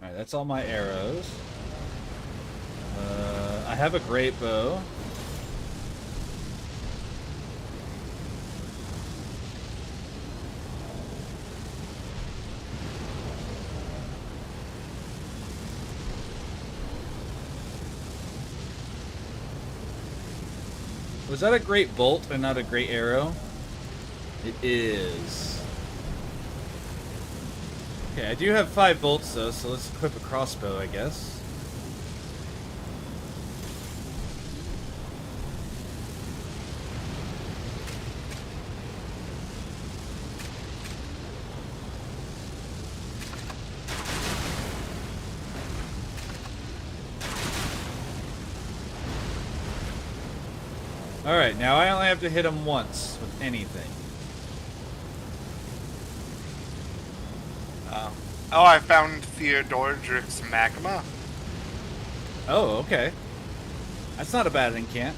Alright, that's all my arrows. I have a great bow. Was that a great bolt and not a great arrow? It is. Okay, I do have 5 bolts though, so let's equip a crossbow, I guess. Alright, now I only have to hit him once with anything. Oh, I found Theodoric's magma. Oh, okay. That's not a bad incant.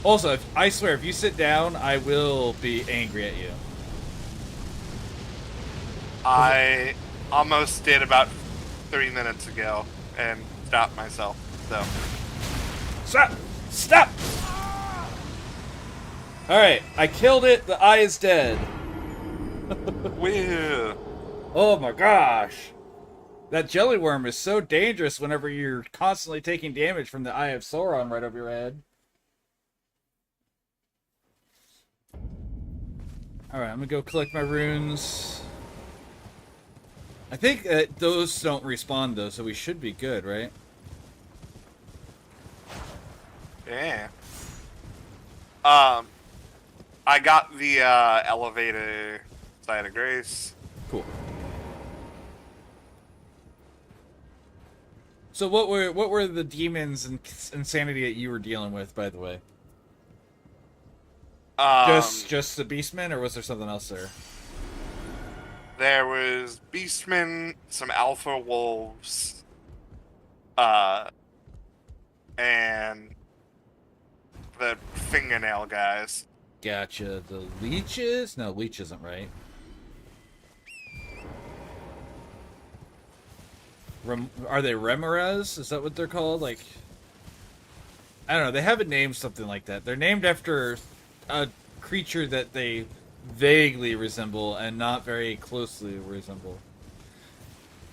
Also, I swear, if you sit down, I will be angry at you. I almost did about 3 minutes ago and stopped myself, so... Stop! Stop! Alright, I killed it. The eye is dead. Woo. Oh my gosh. That jelly worm is so dangerous whenever you're constantly taking damage from the Eye of Sauron right over your head. Alright, I'm gonna go collect my runes. I think those don't respawn though, so we should be good, right? Yeah. I got the elevator side of grace. Cool. So what were the demons and insanity that you were dealing with, by the way? Just the beastmen, or was there something else there? There was beastmen, some alpha wolves, and the fingernail guys. Gotcha. The leeches? No, leech isn't right. Are they Remoras? Is that what they're called? Like, I don't know. They have a name, something like that. They're named after a creature that they vaguely resemble and not very closely resemble.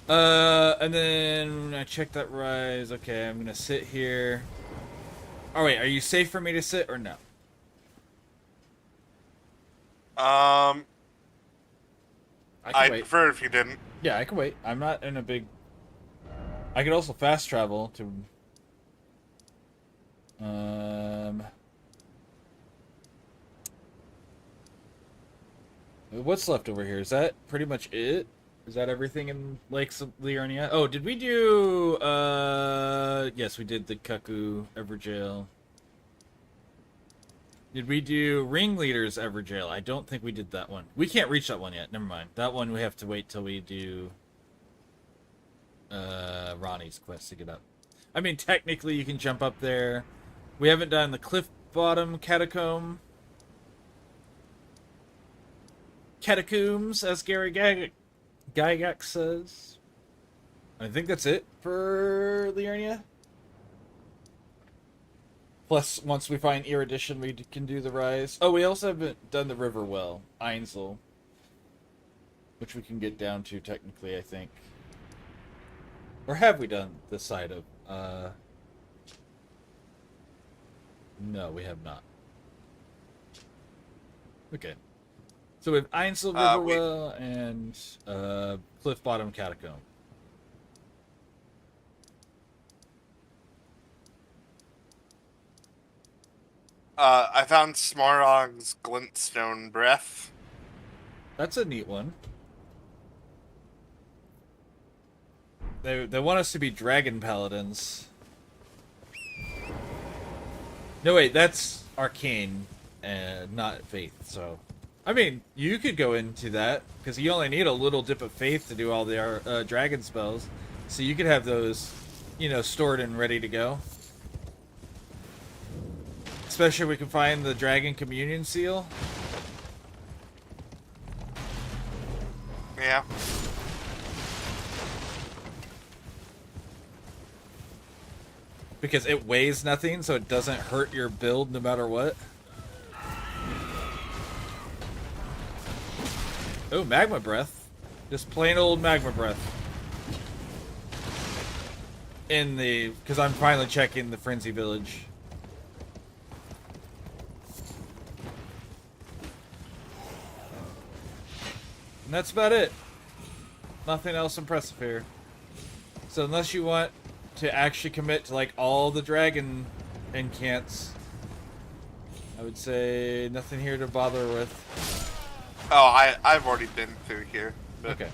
And then I checked that rise. Okay, I'm gonna sit here. Oh wait, are you safe for me to sit or no? I'd wait. prefer if you didn't. Yeah, I can wait. I'm not in a big... I could also fast travel to... What's left over here? Is that pretty much it? Is that everything in Lakes of Liurnia? Oh, did we do... Yes, we did the Cuckoo Everjail. Did we do Ringleader's Everjail? I don't think we did that one. We can't reach that one yet. Never mind. That one we have to wait till we do... Ronnie's quest to get up. I mean, technically you can jump up there. We haven't done the Cliff Bottom Catacomb. Catacombs, as Gary Gygax says. I think that's it for Liurnia. Plus, once we find Erudition, we can do the Rise. Oh, we also haven't done the Riverwell, Ainsel. Which we can get down to, technically, I think. Or have we done this side of... No, we have not. Okay. So we have Ainsel, Riverwell, and Cliff Bottom Catacomb. I found Smarog's Glintstone Breath. That's a neat one. They want us to be dragon paladins. No, wait, that's arcane and not faith, so... I mean, you could go into that, because you only need a little dip of faith to do all the dragon spells. So you could have those, you know, stored and ready to go. Especially if we can find the Dragon Communion Seal. Yeah. Because it weighs nothing, so it doesn't hurt your build no matter what. Oh, Magma Breath. Just plain old Magma Breath. Because I'm finally checking the Frenzy Village. And that's about it. Nothing else impressive here. So unless you want to actually commit to like all the dragon incants, I would say nothing here to bother with. Oh, I've already been through here. But... Okay.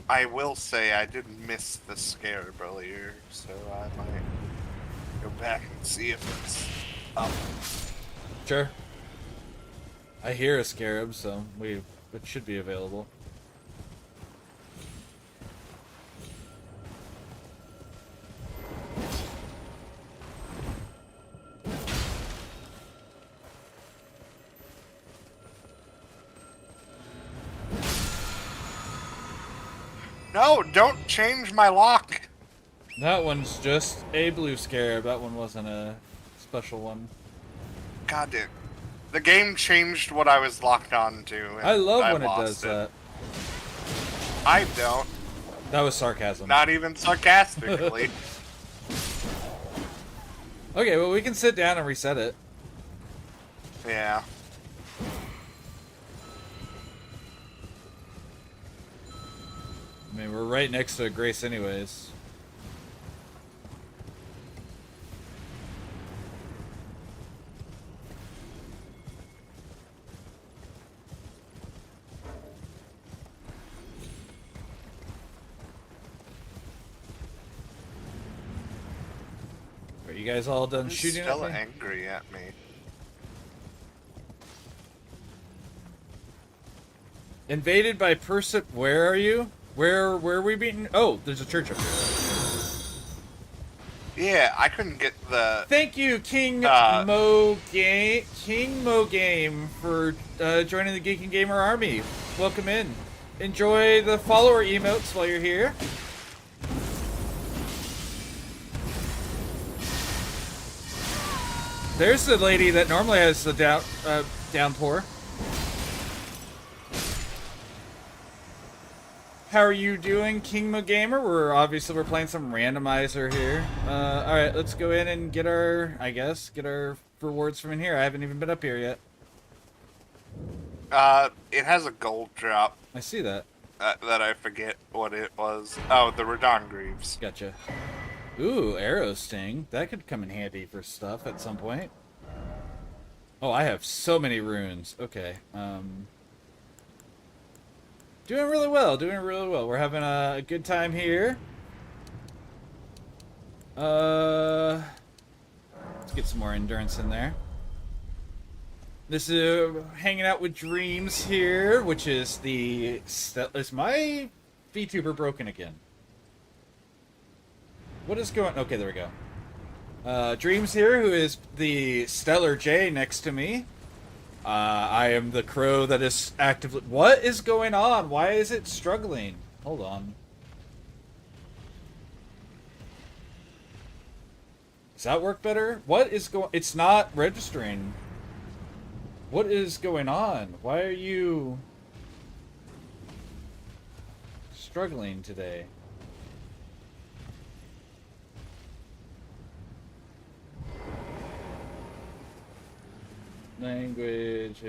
I will say I did miss the scarab earlier, so I might go back and see if it's up. Sure. I hear a scarab, so it should be available. No, don't change my lock! That one's just a blue scarab. That one wasn't a special one. God damn. The game changed what I was locked on to. I love when it does that. I don't. That was sarcasm. Not even sarcastically. Okay, well we can sit down and reset it. Yeah. I mean, we're right next to a Grace anyways. Are you guys all done Who's shooting still at me? angry at me? Invaded by Where are you? Where are we beaten? Oh, there's a church up here. Yeah, I couldn't get the... Thank you, King Mo Game, for joining the Geek and Gamer Army. Welcome in. Enjoy the follower emotes while you're here. There's the lady that normally has the downpour. How are you doing, King Mo Gamer? We're playing some randomizer here. All right, let's go in and get our rewards from in here. I haven't even been up here yet. It has a gold drop. I see that. That I forget what it was. Oh, the Radon Greaves. Gotcha. Ooh, arrow sting. That could come in handy for stuff at some point. Oh, I have so many runes. Okay. Doing really well. Doing really well. We're having a good time here. Let's get some more endurance in there. This is hanging out with Dreams here, which is the... Is my VTuber broken again? What is going... Okay, there we go. Dreams here, who is the Stellar J next to me. I am the crow that is actively... What is going on? Why is it struggling? Hold on. Does that work better? What is going... It's not registering. What is going on? Why are you struggling today? Language,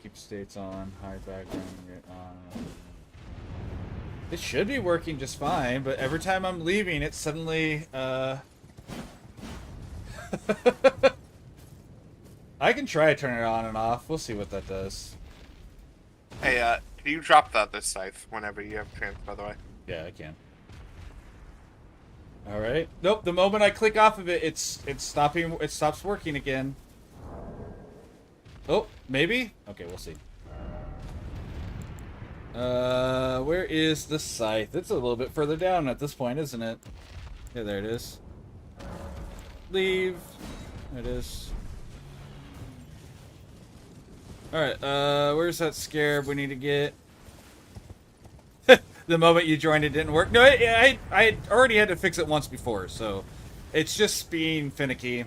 keep states on, hide background, on. It should be working just fine, but every time I'm leaving, it suddenly, I can try to turn it on and off. We'll see what that does. Hey, can you drop this scythe whenever you have a chance, by the way? Yeah, I can. Alright. Nope, the moment I click off of it, it stops working again. Oh, maybe? Okay, we'll see. Where is the scythe? It's a little bit further down at this point, isn't it? Yeah, there it is. Leave. There it is. Alright, where's that scarab we need to get? The moment you joined, it didn't work. No, I already had to fix it once before, so it's just being finicky.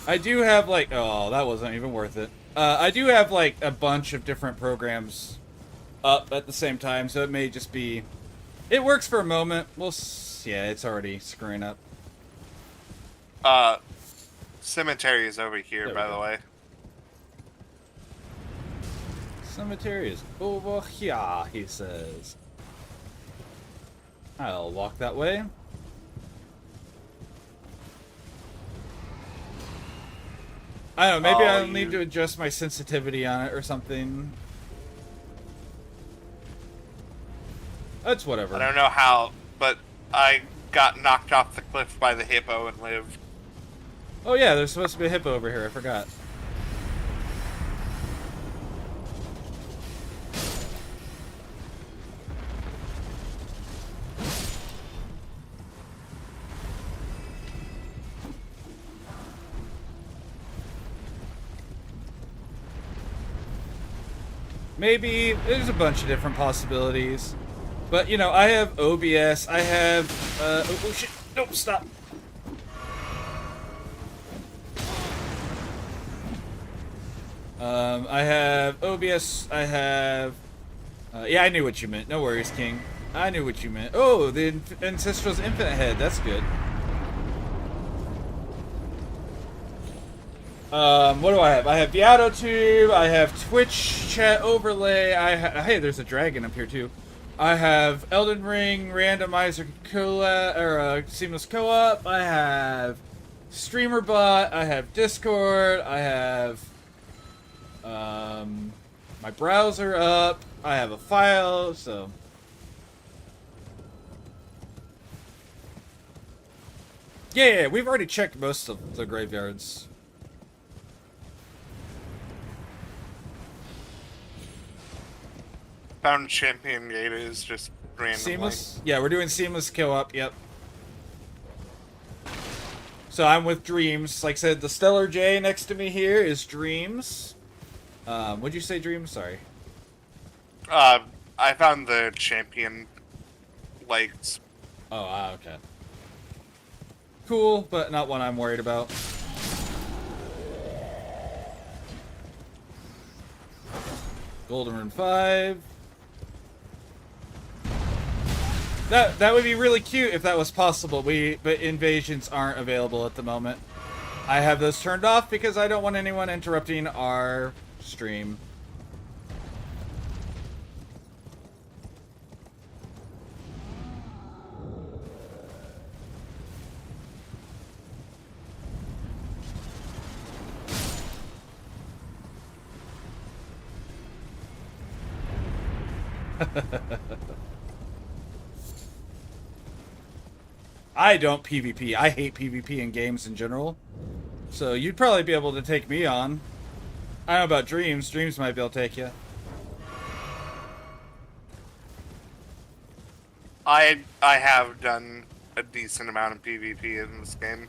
I do have, like... Oh, that wasn't even worth it. I do have, like, a bunch of different programs up at the same time, so it may just be... It works for a moment. Yeah, it's already screwing up. Cemetery is over here, by the way. Cemetery is over here, he says. I'll walk that way. I don't know, maybe I'll need to adjust my sensitivity on it or something. That's whatever. I don't know how, but I got knocked off the cliff by the hippo and lived. Oh yeah, there's supposed to be a hippo over here, I forgot. Maybe. There's a bunch of different possibilities. But, you know, I have OBS. I have... oh, shit. Nope, stop. I have OBS. I have... yeah, I knew what you meant. No worries, King. I knew what you meant. Oh, the Ancestral's Infinite Head. That's good. What do I have? I have the AutoTube, I have Twitch chat overlay, hey, there's a dragon up here too. I have Elden Ring, Randomizer Seamless Co-op, I have StreamerBot, I have Discord, I have, my browser up, I have a file, so... Yeah, we've already checked most of the graveyards. Found Champion Gate is just randomly. Seamless? Yeah, we're doing Seamless Co-op, yep. So I'm with Dreams. Like I said, the Stellar J next to me here is Dreams. What'd you say, Dreams? Sorry. I found the Champion Lakes. Oh, okay. Cool, but not one I'm worried about. Golden Rune 5. That would be really cute if that was possible. But invasions aren't available at the moment. I have those turned off because I don't want anyone interrupting our stream. I don't PvP. I hate PvP in games in general. So you'd probably be able to take me on. I don't know about Dreams. Dreams might be able to take you. I have done a decent amount of PvP in this game.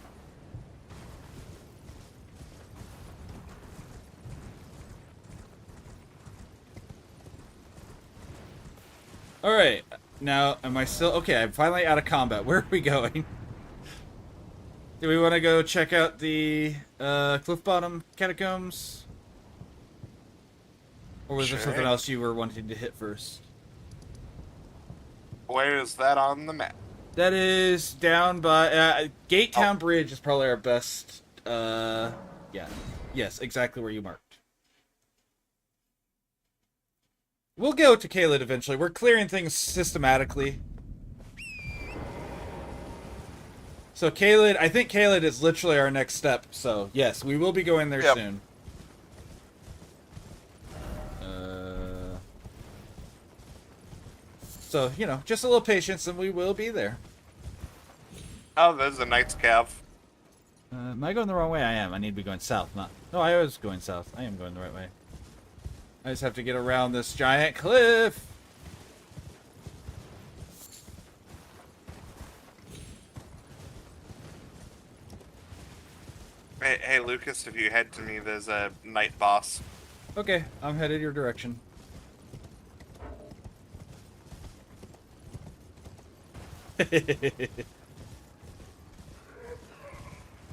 Alright. Now, am I still... Okay, I'm finally out of combat. Where are we going? Do we want to go check out the Cliff Bottom Catacombs? Or was there something else you were wanting to hit first? Where is that on the map? That is down by... Gate Town Bridge is probably our best... yeah. Yes, exactly where you marked. We'll go to Caelid eventually. We're clearing things systematically. So Caelid, I think Caelid is literally our next step. So yes, we will be going there soon. So, you know, just a little patience and we will be there. Oh, there's a Knight's Cav. Am I going the wrong way? I am. I need to be going south, not... No, I was going south. I am going the right way. I just have to get around this giant cliff. Hey, Lucas, if you head to me, there's a night boss. Okay, I'm headed your direction.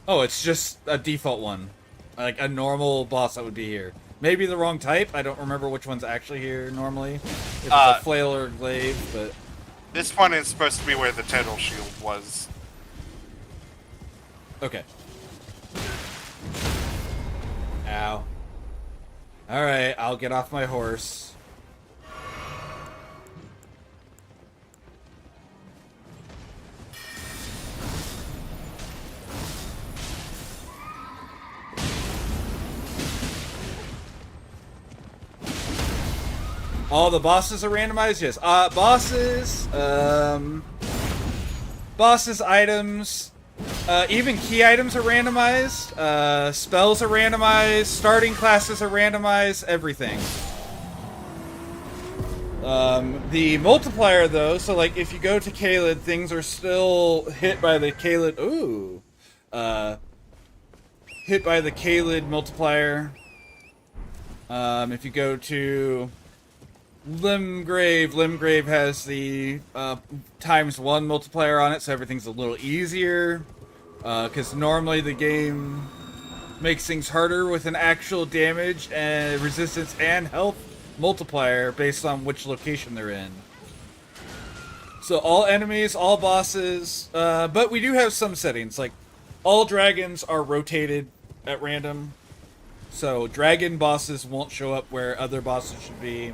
Oh, it's just a default one. Like a normal boss that would be here. Maybe the wrong type. I don't remember which one's actually here normally. If it's a flail or a glaive, but... This one is supposed to be where the turtle shield was. Okay. Ow. Alright, I'll get off my horse. All the bosses are randomized? Yes. Bosses, items, even key items are randomized. Spells are randomized. Starting classes are randomized. Everything. The multiplier, though, so like if you go to Caelid, things are still hit by the Caelid. Ooh. Hit by the Caelid multiplier. If you go to Limgrave has the ×1 multiplier on it, so everything's a little easier. Because normally the game makes things harder with an actual damage and resistance and health multiplier based on which location they're in. So all enemies, all bosses, but we do have some settings, like all dragons are rotated at random. So dragon bosses won't show up where other bosses should be.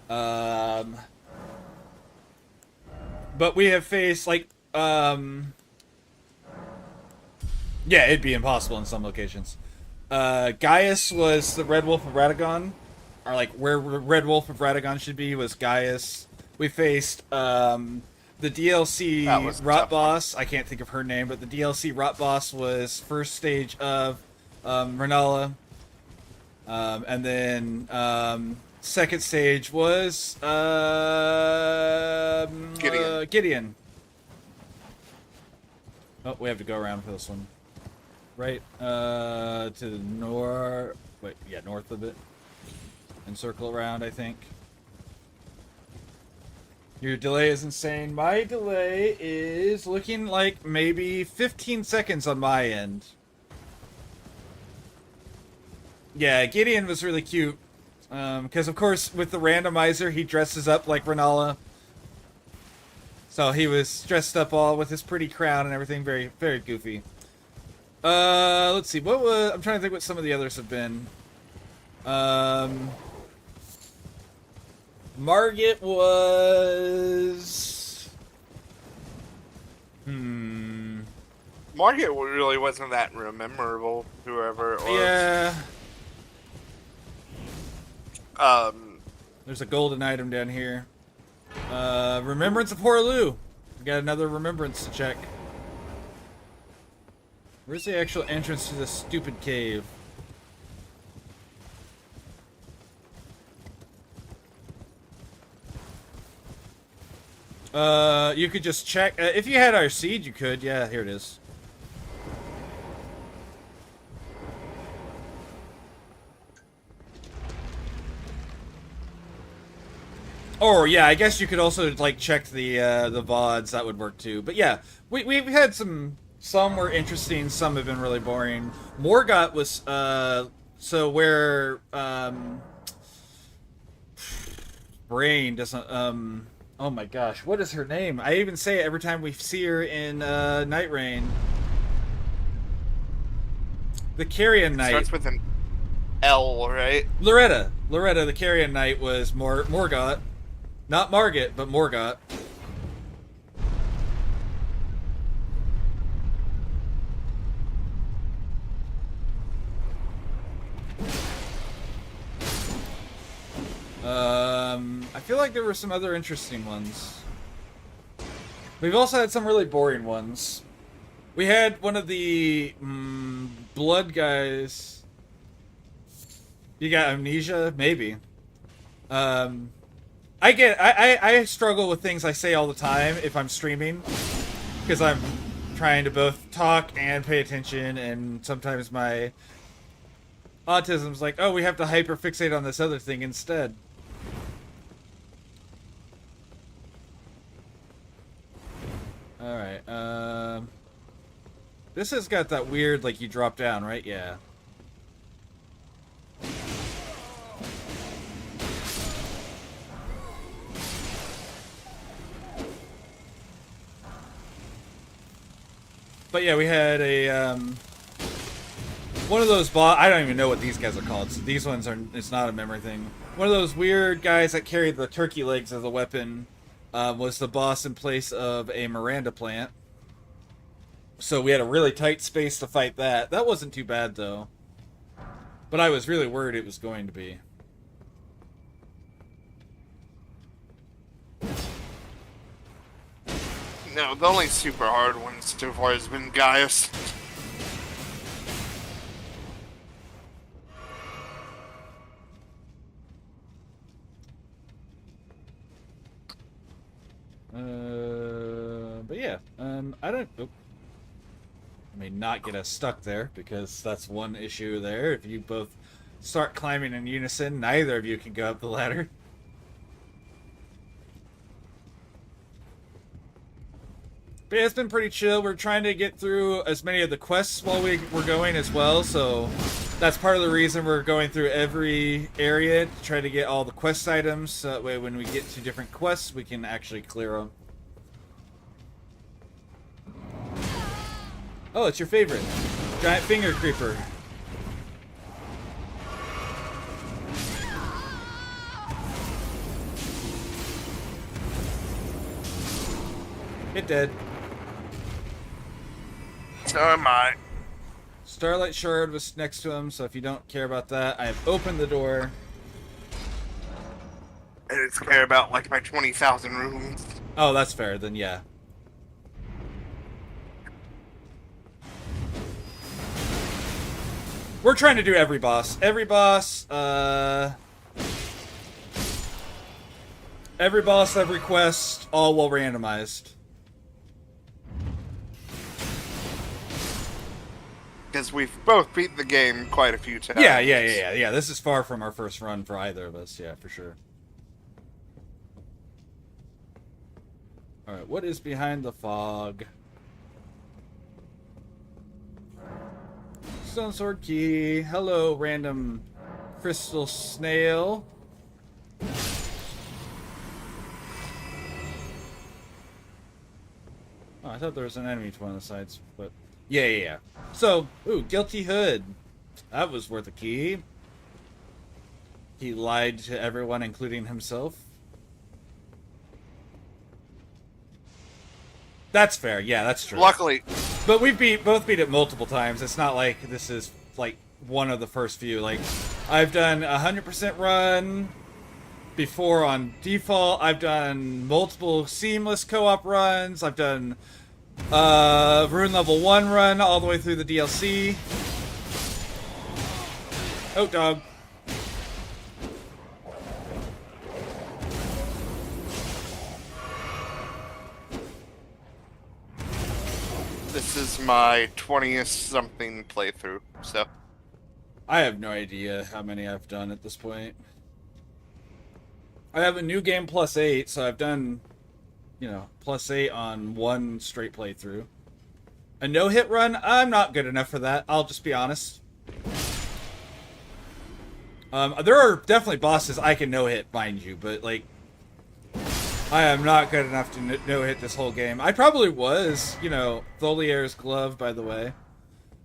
But we have faced, like, yeah, it'd be impossible in some locations. Gaius was the Red Wolf of Radagon, or, like, where Red Wolf of Radagon should be was Gaius. We faced, the DLC Rot Boss, I can't think of her name, but the DLC Rot Boss was first stage of, Renala. And then, second stage was Gideon. Oh, we have to go around for this one. Right to the north. Wait, yeah, north of it. And circle around, I think. Your delay is insane. My delay is looking like maybe 15 seconds on my end. Yeah, Gideon was really cute. Because, of course, with the randomizer, he dresses up like Renala. So he was dressed up all with his pretty crown and everything, very, very goofy. Let's see, what was... I'm trying to think what some of the others have been. Margit was... Margit really wasn't that memorable, whoever it was. Yeah. Um, There's a golden item down here. Remembrance of Horaloo. We got another remembrance to check. Where's the actual entrance to this stupid cave? You could just check. If you had our seed, you could. Yeah, here it is. Or yeah, I guess you could also like check the VODs. That would work too. But yeah, we've had some were interesting, some have been really boring. Morgott was so where Brain doesn't oh my gosh, what is her name? I even say it every time we see her in Night Rain. The Carrion Knight. Starts with an L, right? Loretta, the Carrion Knight was Morgott. Not Margit, but Morgott. I feel like there were some other interesting ones. We've also had some really boring ones. We had one of the blood guys. You got amnesia? Maybe. I struggle with things I say all the time if I'm streaming, because I'm trying to both talk and pay attention, and sometimes my autism's like, oh, we have to hyperfixate on this other thing instead. Alright, this has got that weird, like, you drop down, right? Yeah. But yeah, we had a, one of those I don't even know what these guys are called. So these ones are, it's not a memory thing. One of those weird guys that carried the turkey legs as a weapon was the boss in place of a Miranda plant. So we had a really tight space to fight that. That wasn't too bad, though. But I was really worried it was going to be. No, the only super hard one so far has been Gaius. But yeah, I don't... Oh. I may not get us stuck there, because that's one issue there. If you both start climbing in unison, neither of you can go up the ladder. But yeah, it's been pretty chill. We're trying to get through as many of the quests while we're going as well, so that's part of the reason we're going through every area, to try to get all the quest items, so that way when we get to different quests, we can actually clear them. Oh, it's your favorite. Giant finger creeper. It dead. So am I. Starlight Shard was next to him, so if you don't care about that, I have opened the door. I didn't care about like my 20,000 rooms. Oh, that's fair, then yeah. We're trying to do every boss. Every boss, every quest, all well randomized. Because we've both beat the game quite a few times. Yeah. This is far from our first run for either of us. Yeah, for sure. Alright, what is behind the fog? Stone Sword Key. Hello, random crystal snail. I thought there was an enemy to one of the sides, but yeah. So, ooh, Guilty Hood. That was worth a key. He lied to everyone, including himself. That's fair. Yeah, that's true. Luckily, But we've both beat it multiple times. It's not like this is like one of the first few. Like, I've done 100% run before on default. I've done multiple seamless co-op runs. I've done Rune level 1 run all the way through the DLC. Oh, dog. this is my 20th something playthrough, so. I have no idea how many I've done at this point. I have a new game +8, so I've done, you know, +8 on one straight playthrough. A no-hit run? I'm not good enough for that. I'll just be honest. There are definitely bosses I can no-hit, mind you, but, like, I am not good enough to no-hit this whole game. I probably was, you know, Tholier's Glove, by the way.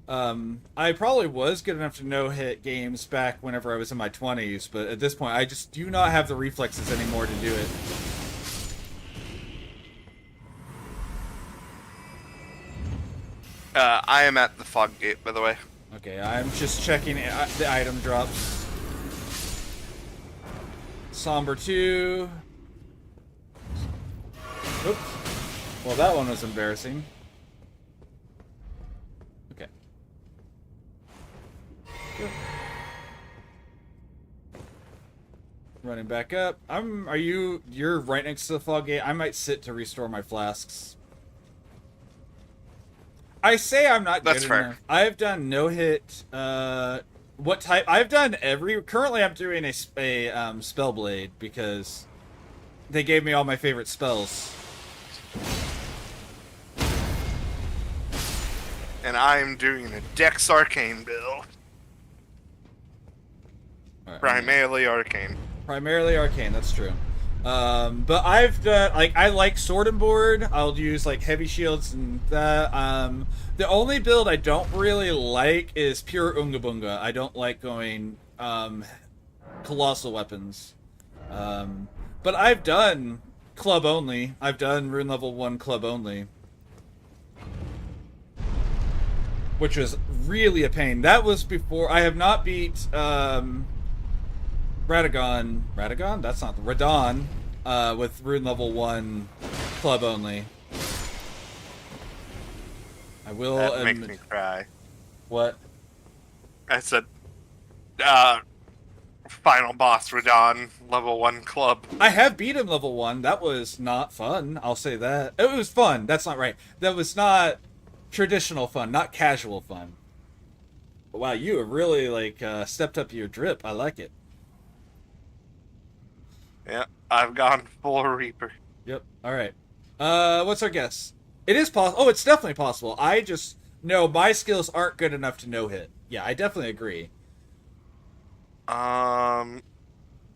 I probably was good enough to no-hit games back whenever I was in my 20s, but at this point, I just do not have the reflexes anymore to do it. I am at the fog gate, by the way. Okay, I'm just checking the item drops. Somber 2. Oops. Well, that one was embarrassing. Okay. Good. Running back up. You're right next to the fog gate. I might sit to restore my flasks. I say I'm not good That's fair. enough. I've done no-hit, what type? I've done currently I'm doing a Spellblade because they gave me all my favorite spells. And I'm doing a Dex Arcane build. All right, Primarily Arcane. Primarily Arcane, that's true. But I've done, like, I like Sword and Board. I'll use, like, heavy shields and that. The only build I don't really like is pure Unga Bunga. I don't like going, colossal weapons. But I've done club only. I've done Rune level 1 club only. Which was really a pain. That was before, I have not beat, Radagon? That's not the Radon, with Rune level 1 club only. I will. That makes me cry. What? I said, final boss Radon, level 1 club. I have beat him level 1. That was not fun. I'll say that. It was fun. That's not right. That was not traditional fun, not casual fun. But wow, you have really, like, stepped up your drip. I like it. Yeah, I've gone full Reaper. Yep. All right. What's our guess? It is possible. Oh, it's definitely possible. I just know my skills aren't good enough to no-hit. Yeah, I definitely agree. I'm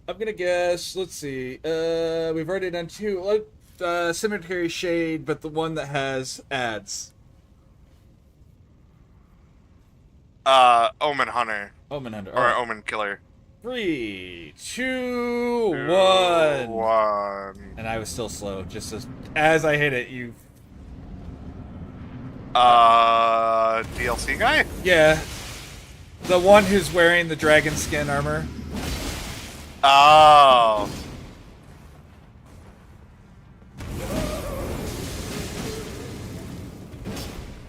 gonna guess. Let's see. We've already done 2. Cemetery Shade, but the one that has ads. Omen Hunter. Omen Hunter. Or Omen Killer. 3, 2, 1. 1. And I was still slow. Just as I hit it, you. DLC guy? Yeah. The one who's wearing the dragon skin armor. Oh.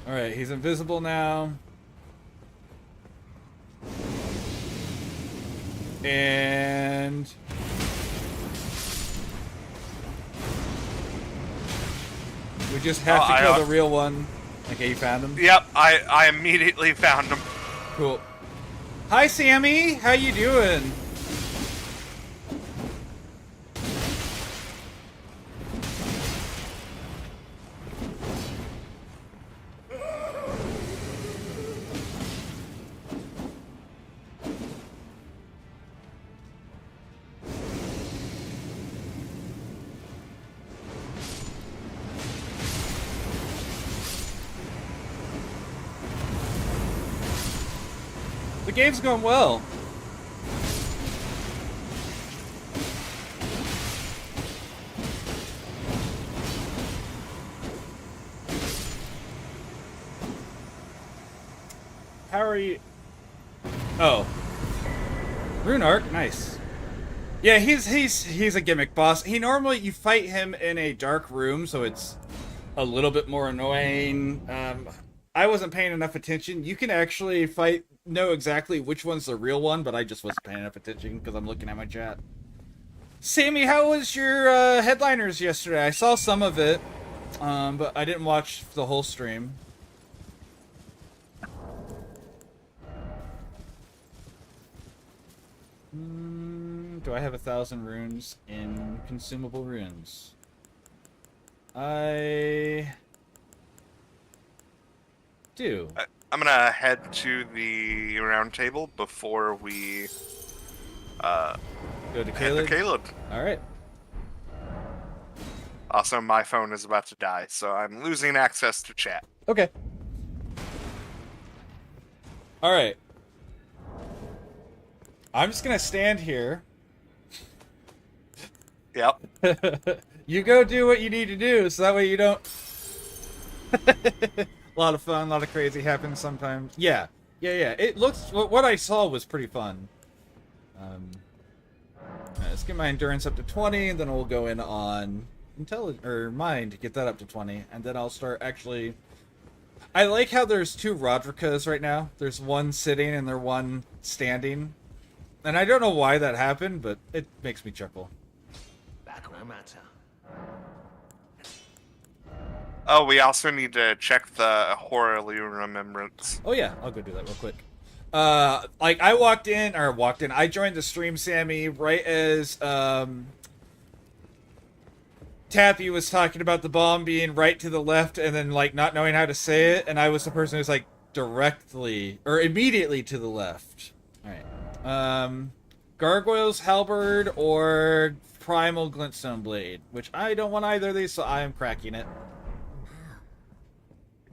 Alright, he's invisible now. And we just have to kill the real one. Okay, you found him? Yep, I immediately found him. Cool. Hi, Sammy. How you doing? game's going well. How are you? Oh. Rune Arc, nice. Yeah, he's a gimmick boss. He normally, you fight him in a dark room, so it's a little bit more annoying. I wasn't paying enough attention. You can actually know exactly which one's the real one, but I just wasn't paying enough attention because I'm looking at my chat. Sammy, how was your headliners yesterday? I saw some of it, but I didn't watch the whole stream. Do I have 1,000 runes in consumable runes? I do. I'm gonna head to the round table before we Go to head to Caleb. Alright. Also, my phone is about to die, so I'm losing access to chat. Okay. Alright. I'm just gonna stand here. Yep. You go do what you need to do, so that way you don't... A lot of fun, a lot of crazy happens sometimes. Yeah. It looks... What I saw was pretty fun. Let's get my endurance up to 20, and then we'll go in on mind to get that up to 20, and then I'll start actually... I like how there's two Rodrikas right now. There's one sitting and there's one standing. And I don't know why that happened, but it makes me chuckle. Back no matter. Oh, we also need to check the Horrorly Remembrance. Oh yeah, I'll go do that real quick. I joined the stream, Sammy, right as Tappy was talking about the bomb being right to the left and then like not knowing how to say it, and I was the person who's like directly or immediately to the left. Alright. Gargoyle's Halberd or Primal Glintstone Blade, which I don't want either of these, so I am cracking it.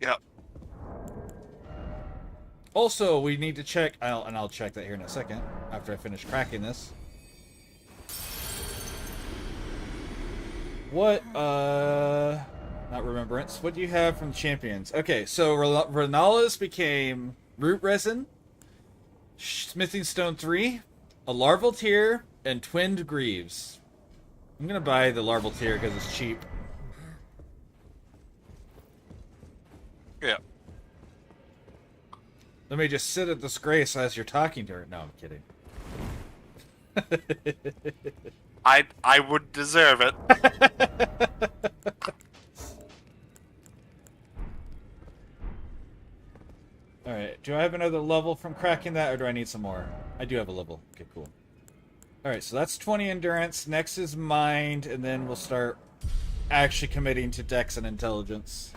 Yep. Also, we need to check, I'll check that here in a second, after I finish cracking this. What, not Remembrance, what do you have from Champions? Okay, so Renala's became Root Resin, Smithing Stone 3, a Larval Tear, and Twinned Greaves. I'm gonna buy the Larval Tear because it's cheap. Yeah. Let me just sit at disgrace as you're talking to her. No, I'm kidding. I would deserve it. Alright, do I have another level from cracking that, or do I need some more? I do have a level. Okay, cool. Alright, so that's 20 endurance. Next is mind, and then we'll start actually committing to dex and intelligence.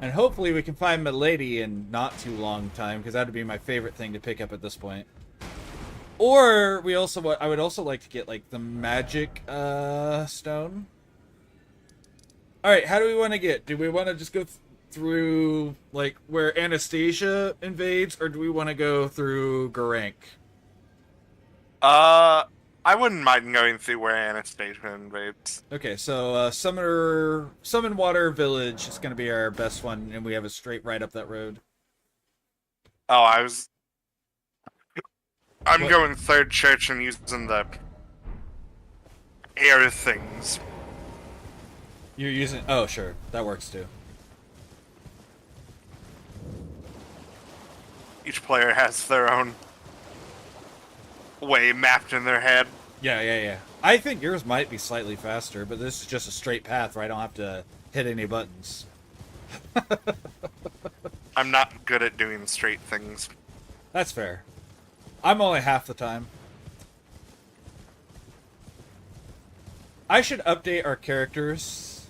And hopefully we can find Milady in not too long time, because that would be my favorite thing to pick up at this point. Or I would also like to get like the magic stone. All right, how do we want to get? Do we want to just go through like where Anastasia invades, or do we want to go through Garank? I wouldn't mind going through where Anastasia invades. Okay, so Summon Water Village is going to be our best one, and we have a straight right up that road. Oh, I'm going Third Church and using the air things. You're using... Oh, sure. That works, too. Each player has their own way mapped in their head. Yeah. I think yours might be slightly faster, but this is just a straight path where I don't have to hit any buttons. I'm not good at doing straight things. That's fair. I'm only half the time. I should update our characters,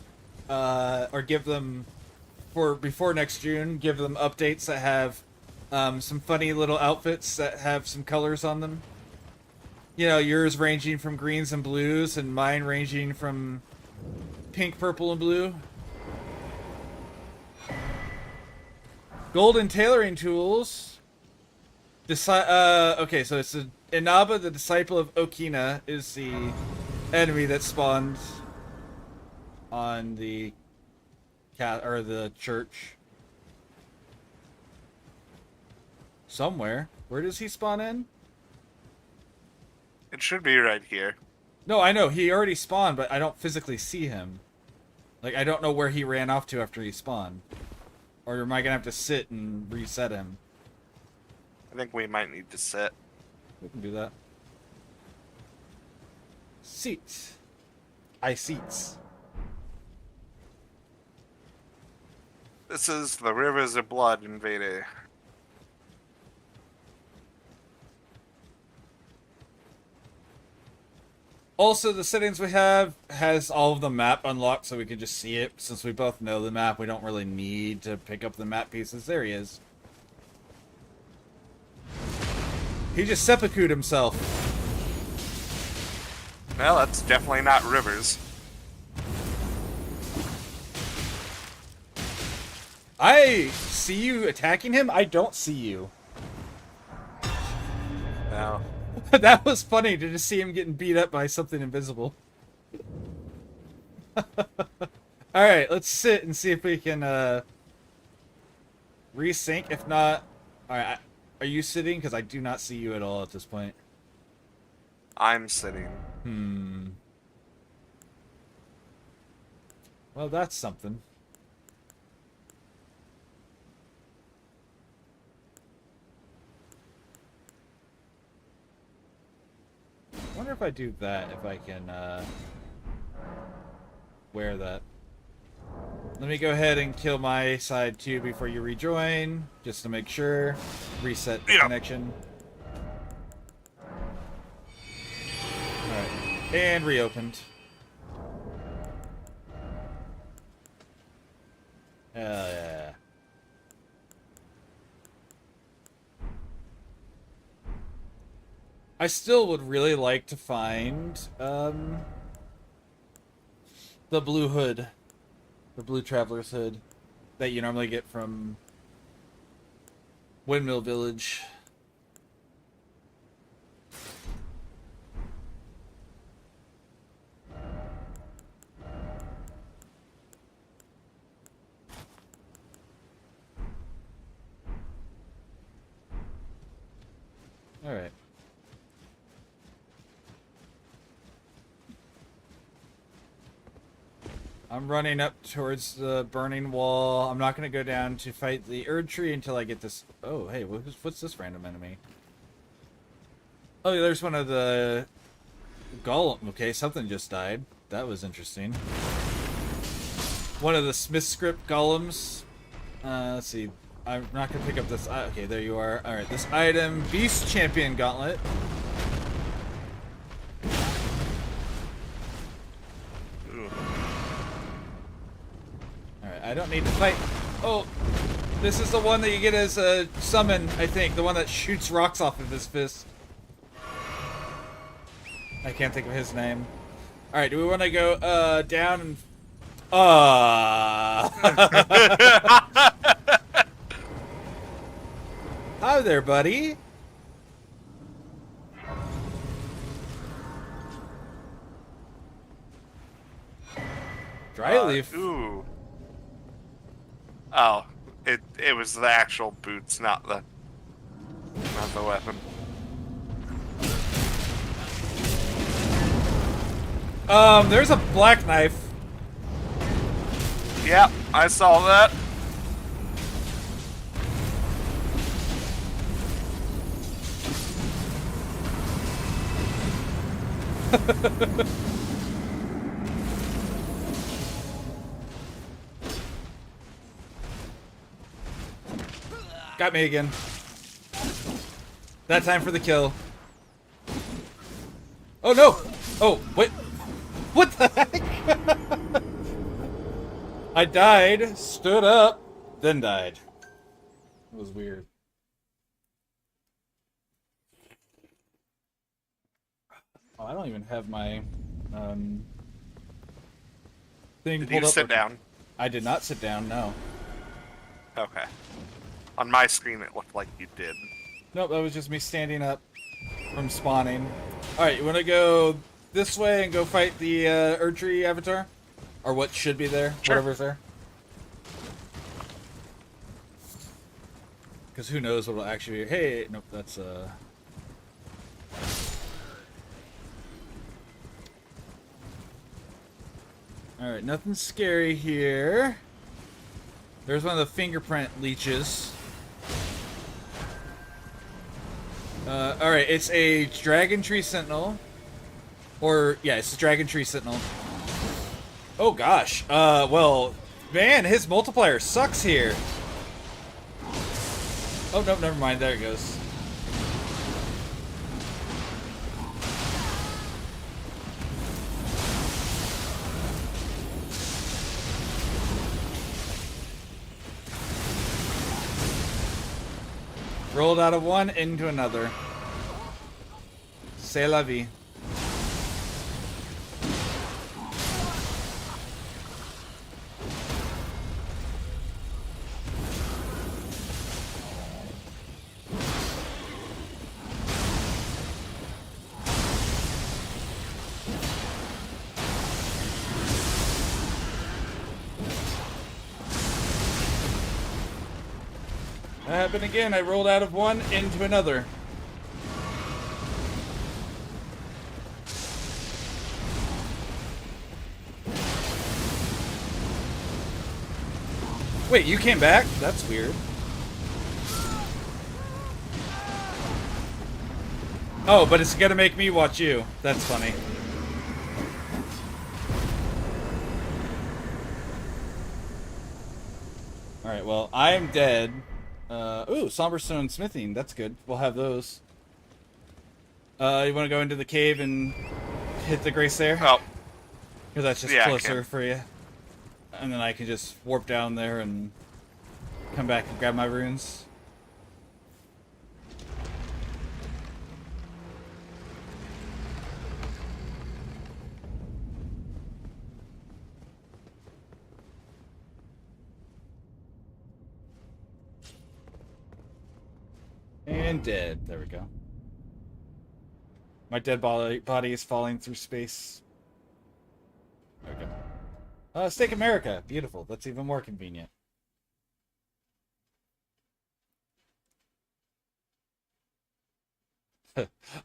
or give them, before next June, give them updates that have some funny little outfits that have some colors on them. You know, yours ranging from greens and blues, and mine ranging from pink, purple, and blue. Golden tailoring tools. Okay, so it's Inaba, the disciple of Okina, is the enemy that spawned on the or the church. Somewhere. Where does he spawn in? It should be right here. No, I know. He already spawned, but I don't physically see him. Like, I don't know where he ran off to after he spawned. Or am I gonna have to sit and reset him? I think we might need to sit. We can do that. Seats. I seats. This is the Rivers of Blood invaded. Also, the settings we have has all of the map unlocked so we can just see it. Since we both know the map, we don't really need to pick up the map pieces. There he is. He just seppuku'd himself. Well, that's definitely not Rivers. I see you attacking him. I don't see you. No. That was funny to just see him getting beat up by something invisible. Alright, let's sit and see if we can resync. If not, alright, are you sitting? Because I do not see you at all at this point. I'm sitting. Well, that's something. I wonder if I do that, if I can wear that. Let me go ahead and kill my side too before you rejoin, just to make sure. Reset the connection. Alright, and reopened. Hell yeah. I still would really like to find the blue hood, the blue traveler's hood that you normally get from Windmill Village. All right. I'm running up towards the burning wall. I'm not going to go down to fight the Erd Tree until I get this... Oh, hey, what's this random enemy? Oh, there's one of the... Golem. Okay, something just died. That was interesting. One of the Smith script golems. Let's see. I'm not going to pick up this... okay, there you are. Alright, this item. Beast Champion Gauntlet. I don't need to fight. Oh, this is the one that you get as a summon, I think. The one that shoots rocks off of his fist. I can't think of his name. Alright, do we want to go down and... Hi there, buddy. Dry leaf. Ooh. Oh, it was the actual boots, not the weapon. There's a black knife. Yeah, I saw that. Got me again. That time for the kill. Oh no! Oh, wait. What the heck? I died, stood up, then died. It was weird. Oh, I don't even have my thing Did pulled you up. sit down? I did not sit down, no. Okay. On my screen, it looked like you did. Nope, that was just me standing up from spawning. Alright, you want to go this way and go fight the Erdtree avatar? Or what should be there? Sure. Whatever's there. Because who knows what'll actually be. Hey, nope, that's Alright, nothing scary here. There's one of the fingerprint leeches. Alright, it's a Dragon Tree Sentinel. Or, yeah, it's a Dragon Tree Sentinel. Oh gosh. Well, man, his multiplier sucks here. Oh, no, never mind. There it goes. Rolled out of one into another. C'est la vie. That happened again. I rolled out of one into another. Wait, you came back? That's weird. Oh, but it's gonna make me watch you. That's funny. Alright, well, I'm dead. Ooh, Somberstone Smithing. That's good. We'll have those. You want to go into the cave and hit the Grace there? Oh. Because that's just Yeah, I closer can. for you. And then I can just warp down there and come back and grab my runes. And dead. There we go. My dead body is falling through space. There we go. Steak America. Beautiful. That's even more convenient.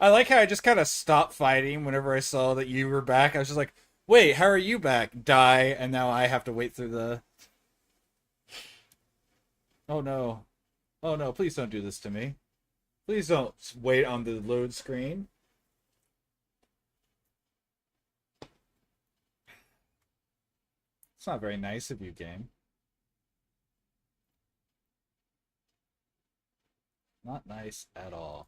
I like how I just kind of stopped fighting whenever I saw that you were back. I was just like, wait, how are you back? Die, and now I have to wait through the... Oh no. Oh no, please don't do this to me. Please don't wait on the load screen. It's not very nice of you, game. Not nice at all.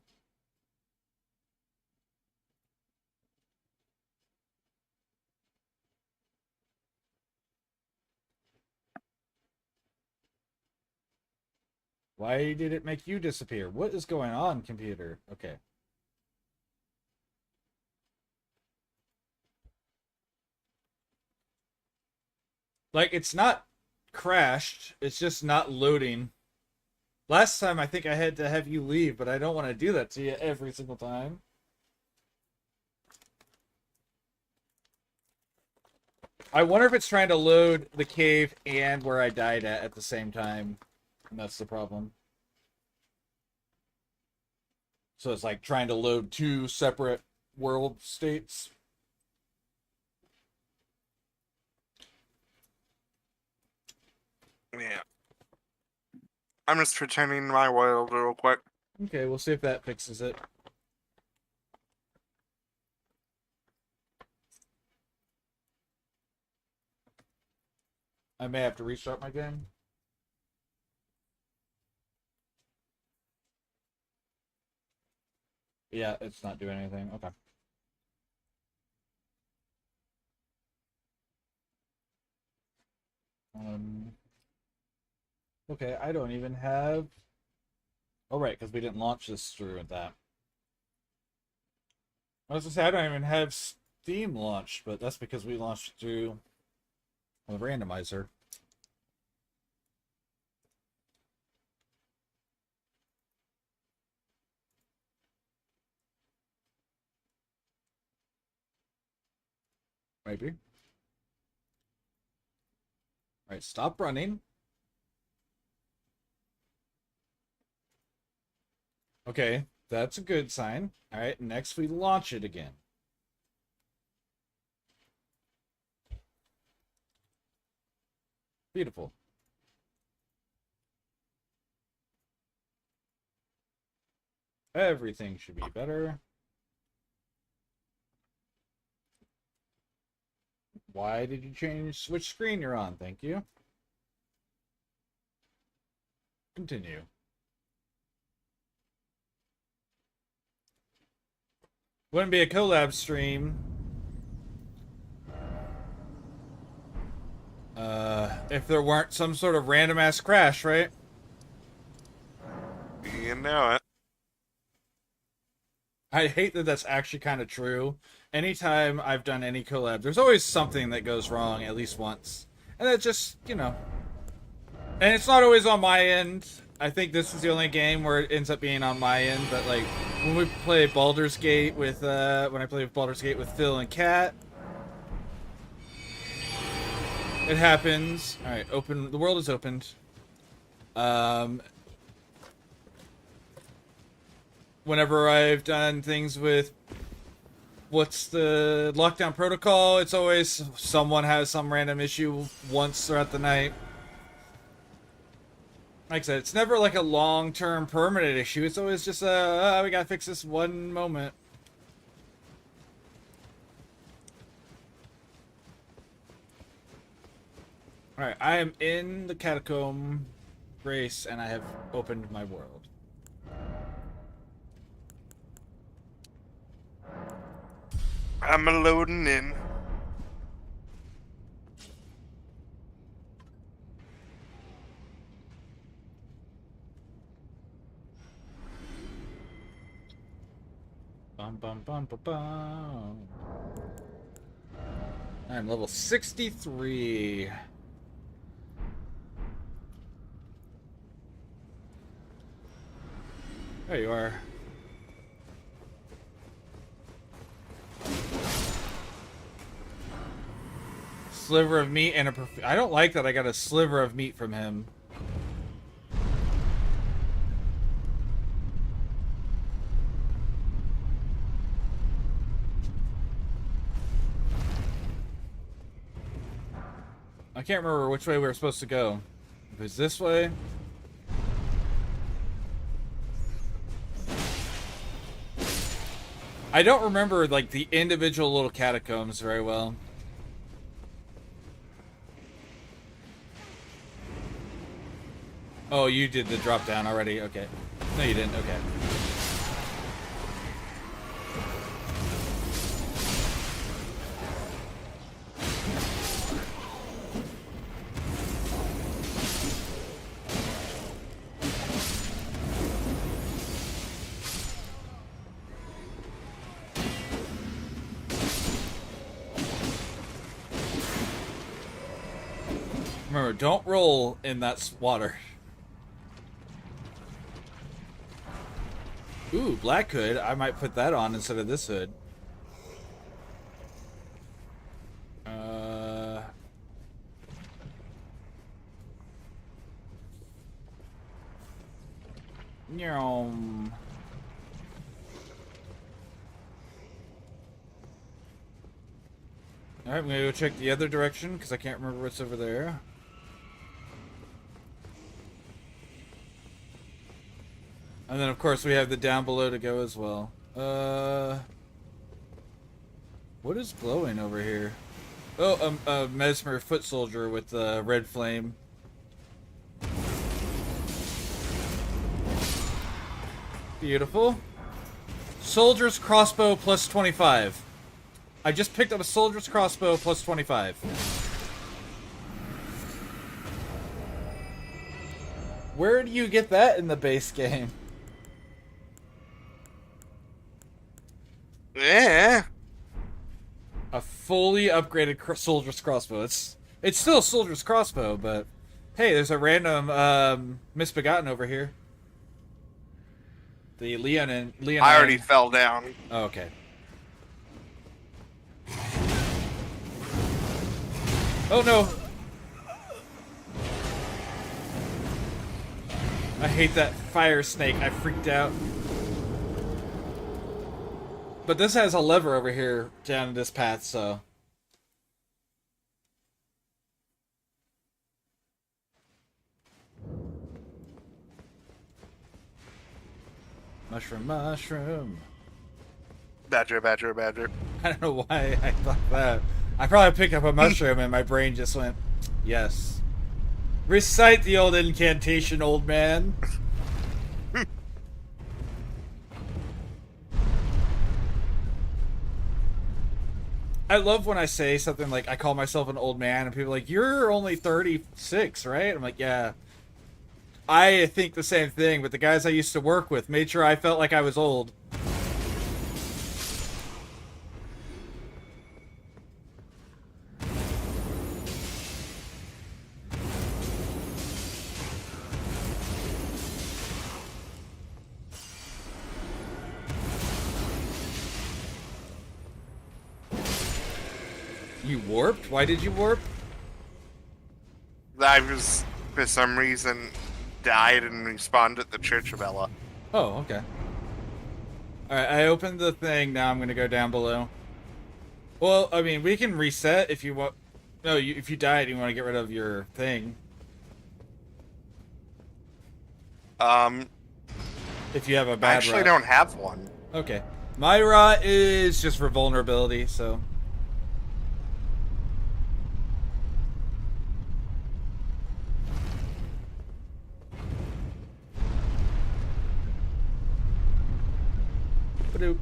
Why did it make you disappear? What is going on, computer? Okay. Like, it's not crashed. It's just not loading. Last time, I think I had to have you leave, but I don't want to do that to you every single time. I wonder if it's trying to load the cave and where I died at the same time. And that's the problem. So it's like trying to load two separate world states. Yeah. I'm just pretending my world real quick. Okay, we'll see if that fixes it. I may have to restart my game. Yeah, it's not doing anything. Okay. Okay, I don't even have... Oh, right, because we didn't launch this through with that. I was going to say, I don't even have Steam launched, but that's because we launched through the randomizer. Maybe. Alright, stop running. Okay, that's a good sign. Alright, next we launch it again. Beautiful. Everything should be better. Why did you change which screen you're on? Thank you. Continue. Wouldn't be a collab stream if there weren't some sort of random ass crash, right? You know it. I hate that that's actually kind of true. Anytime I've done any collab, there's always something that goes wrong at least once. And that just, you know. And it's not always on my end. I think this is the only game where it ends up being on my end. But, like, when we play Baldur's Gate with, when I play Baldur's Gate with Phil and Kat, it happens. Alright, open. The world is opened. Whenever I've done things with what's the lockdown protocol, it's always someone has some random issue once throughout the night. Like I said, it's never like a long-term permanent issue. It's always just we gotta fix this one moment. Alright, I am in the catacomb race and I have opened my world. I'm loading in. Bum bum bum bum bum. I'm level 63. There you are. Sliver of meat and a I don't like that I got a sliver of meat from him. I can't remember which way we were supposed to go. If it's this way. I don't remember like the individual little catacombs very well. Oh, you did the drop down already. Okay. No, you didn't. Okay. Remember, don't roll in that water. Ooh, black hood. I might put that on instead of this hood. Nyom. Alright, I'm gonna go check the other direction because I can't remember what's over there. And then, of course, we have the down below to go as well. What is glowing over here? Oh, a Mesmer foot soldier with the red flame. Beautiful. Soldier's crossbow plus 25. I just picked up a soldier's crossbow plus 25. Where do you get that in the base game? Yeah. A fully upgraded soldier's crossbow. It's still a soldier's crossbow, but hey, there's a random misbegotten over here. The Leon. I already fell down. Oh, okay. Oh no! I hate that fire snake. I freaked out. But this has a lever over here down this path, so... Mushroom, mushroom. Badger, badger, badger. I don't know why I thought that. I probably picked up a mushroom and my brain just went, yes. Recite the old incantation, old man. I love when I say something like, I call myself an old man, and people are like, you're only 36, right? I'm like, yeah. I think the same thing, but the guys I used to work with made sure I felt like I was old. You warped? Why did you warp? I was, for some reason, died and respawned at the Church of Ella. Oh, okay. Alright, I opened the thing, now I'm gonna go down below. Well, I mean, we can reset if you want... No, if you died and you want to get rid of your thing. If you have a bad I actually rot. don't have one. Okay. My rot is just for vulnerability, so... Ba-doop.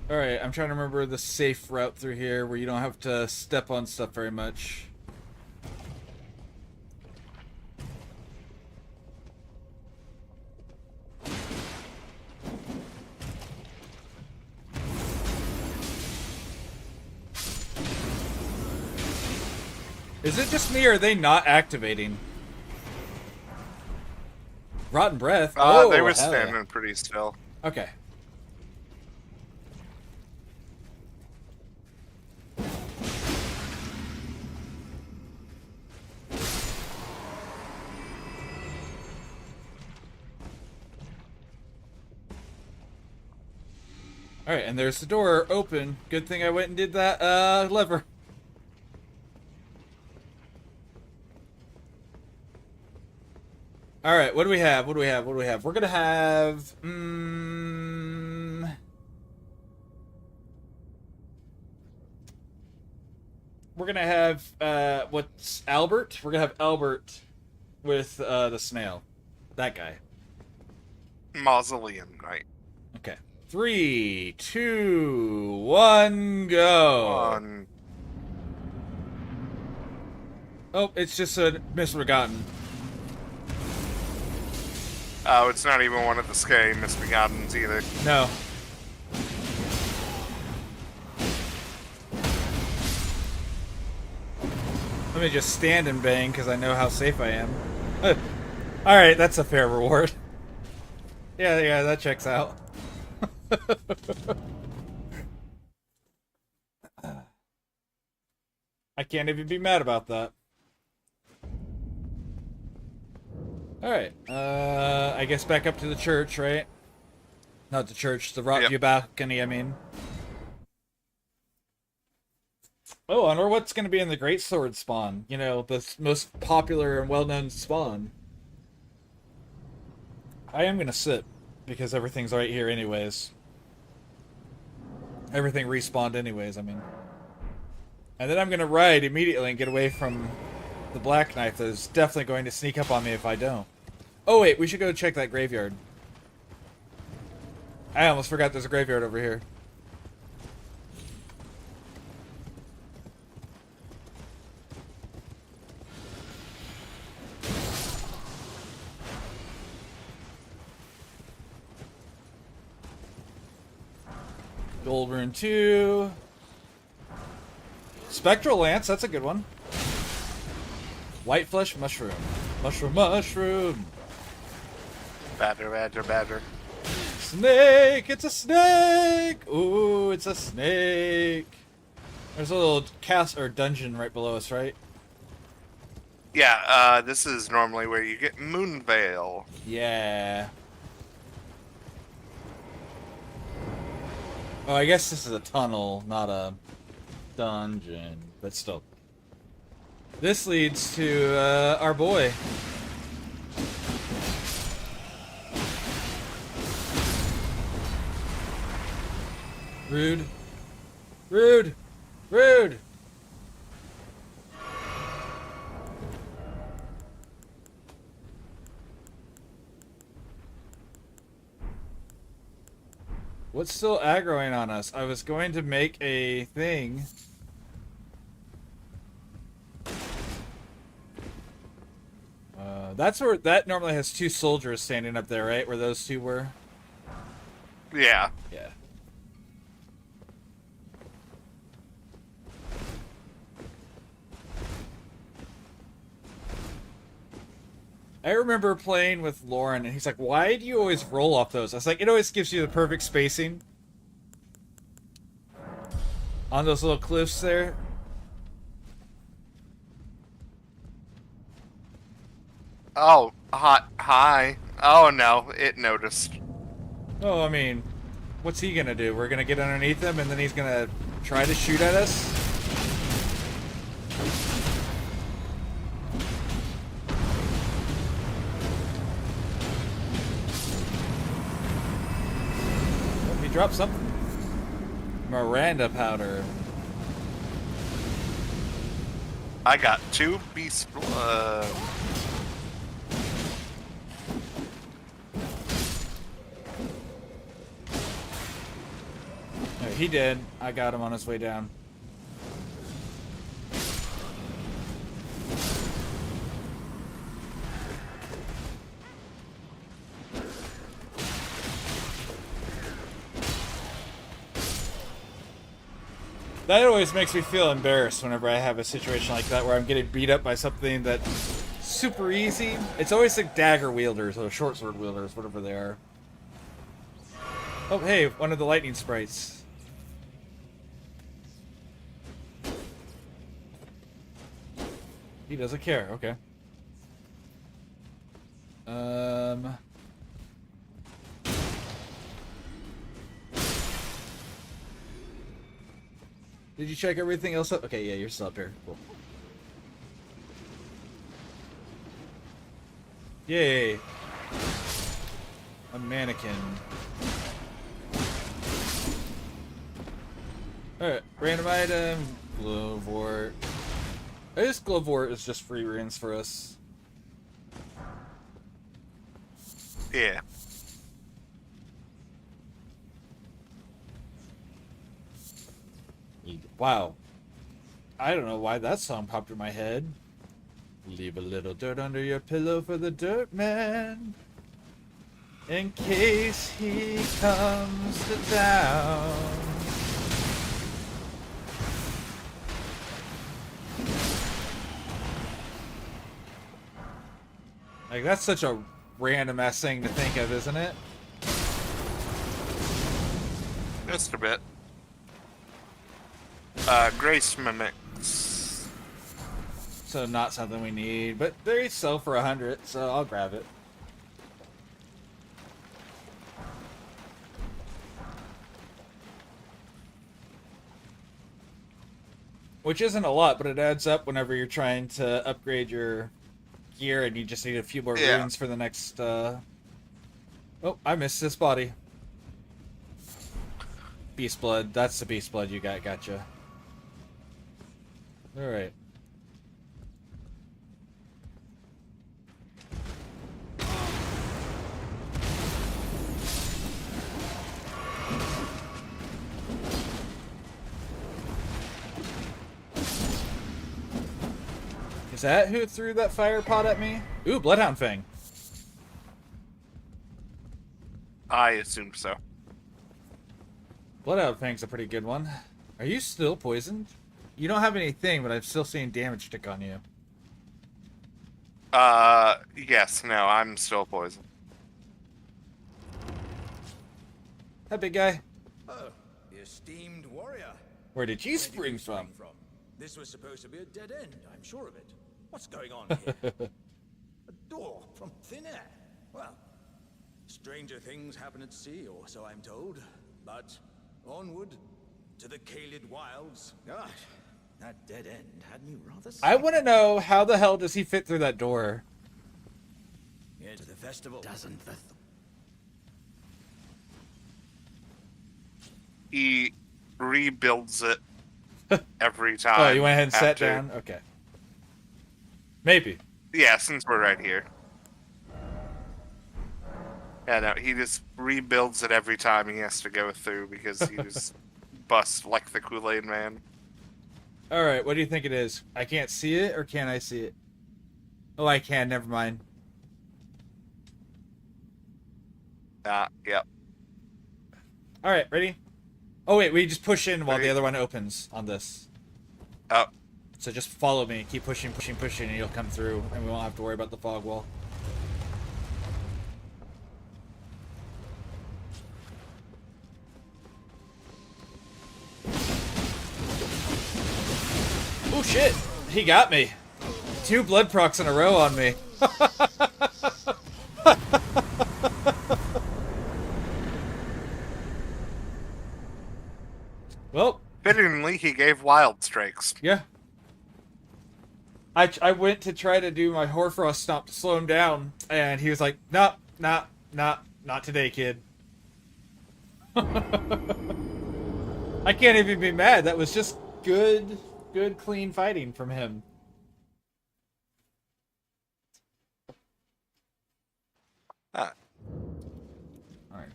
Alright, I'm trying to remember the safe route through here where you don't have to step on stuff very much. Is it just me or are they not activating? Rotten breath? Oh, they were hell standing yeah. pretty still. Okay. Alright, and there's the door open. Good thing I went and did that lever. Alright, what do we have? What do we have? What do we have? We're gonna have... we're gonna have, what's Albert? We're gonna have Albert with, the snail. That guy. Mausoleum, right? Okay. 3, 2, 1, go! One. Oh, it's just a misforgotten. Oh, it's not even one of the scary misbegottens either. No. Let me just stand and bang, because I know how safe I am. Alright, that's a fair reward. Yeah, that checks out. I can't even be mad about that. Alright, I guess back up to the church, right? Not the church, the Rockview balcony, I mean. Oh, I wonder what's going to be in the Greatsword spawn. You know, the most popular and well-known spawn. I am going to sit, because everything's right here anyways. Everything respawned anyways, I mean. And then I'm going to ride immediately and get away from the Black Knife that is definitely going to sneak up on me if I don't. Oh wait, we should go check that graveyard. I almost forgot there's a graveyard over here. Gold Rune 2. Spectral Lance, that's a good one. White Flesh Mushroom. Mushroom, mushroom. Badger, badger, badger. Snake! It's a snake! Ooh, it's a snake. There's a little cast or dungeon right below us, right? Yeah, this is normally where you get Moonveil. Yeah. Oh, I guess this is a tunnel, not a dungeon, but still. This leads to our boy. Rude. Rude. Rude. What's still aggroing on us? I was going to make a thing. That's where that normally has two soldiers standing up there, right? Where those two were. Yeah. Yeah. I remember playing with Lauren, and he's like, "Why do you always roll off those?" I was like, "It always gives you the perfect spacing on those little cliffs there." Oh, hi. Oh no, it noticed. Oh, I mean, what's he gonna do? We're gonna get underneath him, and then he's gonna try to shoot at us? Oh, he dropped something. Miranda powder. I got 2 beast blood. No, he did. I got him on his way down. That always makes me feel embarrassed whenever I have a situation like that where I'm getting beat up by something that's super easy. It's always like dagger wielders or short sword wielders, whatever they are. Oh, hey, one of the lightning sprites. He doesn't care, okay. Did you check everything else up? Okay, yeah, you're still up here. Cool. Yay. A mannequin. Alright, random item, Glowvort. I guess Glowvort is just free runes for us. Yeah. Wow. I don't know why that song popped in my head. Leave a little dirt under your pillow for the dirt man, in case he comes to town. Like, that's such a random ass thing to think of, isn't it? Just a bit. Grace Mimics. So not something we need, but they sell for 100, so I'll grab it. Which isn't a lot, but it adds up whenever you're trying to upgrade your gear and you just need a few more runes for the next, Oh, I missed this body. Beast blood. That's the beast blood you got. Gotcha. Alright. Is that who threw that fire pot at me? Ooh, Bloodhound Fang. I assume so. Bloodhound Fang's a pretty good one. Are you still poisoned? You don't have anything, but I'm still seeing damage tick on you. Yes, no, I'm still poisoned. Hi, big guy. Oh, the esteemed warrior. Where did you Where spring did you from? This was supposed to be a dead end, I'm sure of it. What's going on here? A door from thin air. Well, stranger things happen at sea, or so I'm told. But onward to the Kaled Wilds. Gosh, that dead end had me rather sick. I want to know how the hell does he fit through that door? Into the festival. Doesn't the He rebuilds it every time. Oh, you went ahead and sat after- down? Okay. Maybe. Yeah, since we're right here. Yeah, no, he just rebuilds it every time he has to go through because he just busts like the Kool-Aid Man. Alright, what do you think it is? I can't see it, or can I see it? Oh, I can. Never mind. Yep. Alright, ready? Oh, wait, we just push in while the Ready. other one opens on this. Oh, So just follow me. Keep pushing, pushing, pushing, and you'll come through, and we won't have to worry about the fog wall. Oh, shit! He got me. 2 blood procs in a row on me. Well, fittingly, he gave wild strikes. yeah. I went to try to do my Hoarfrost stomp to slow him down, and he was like, "No, not today, kid." I can't even be mad. That was just good, clean fighting from him. Ah. All right,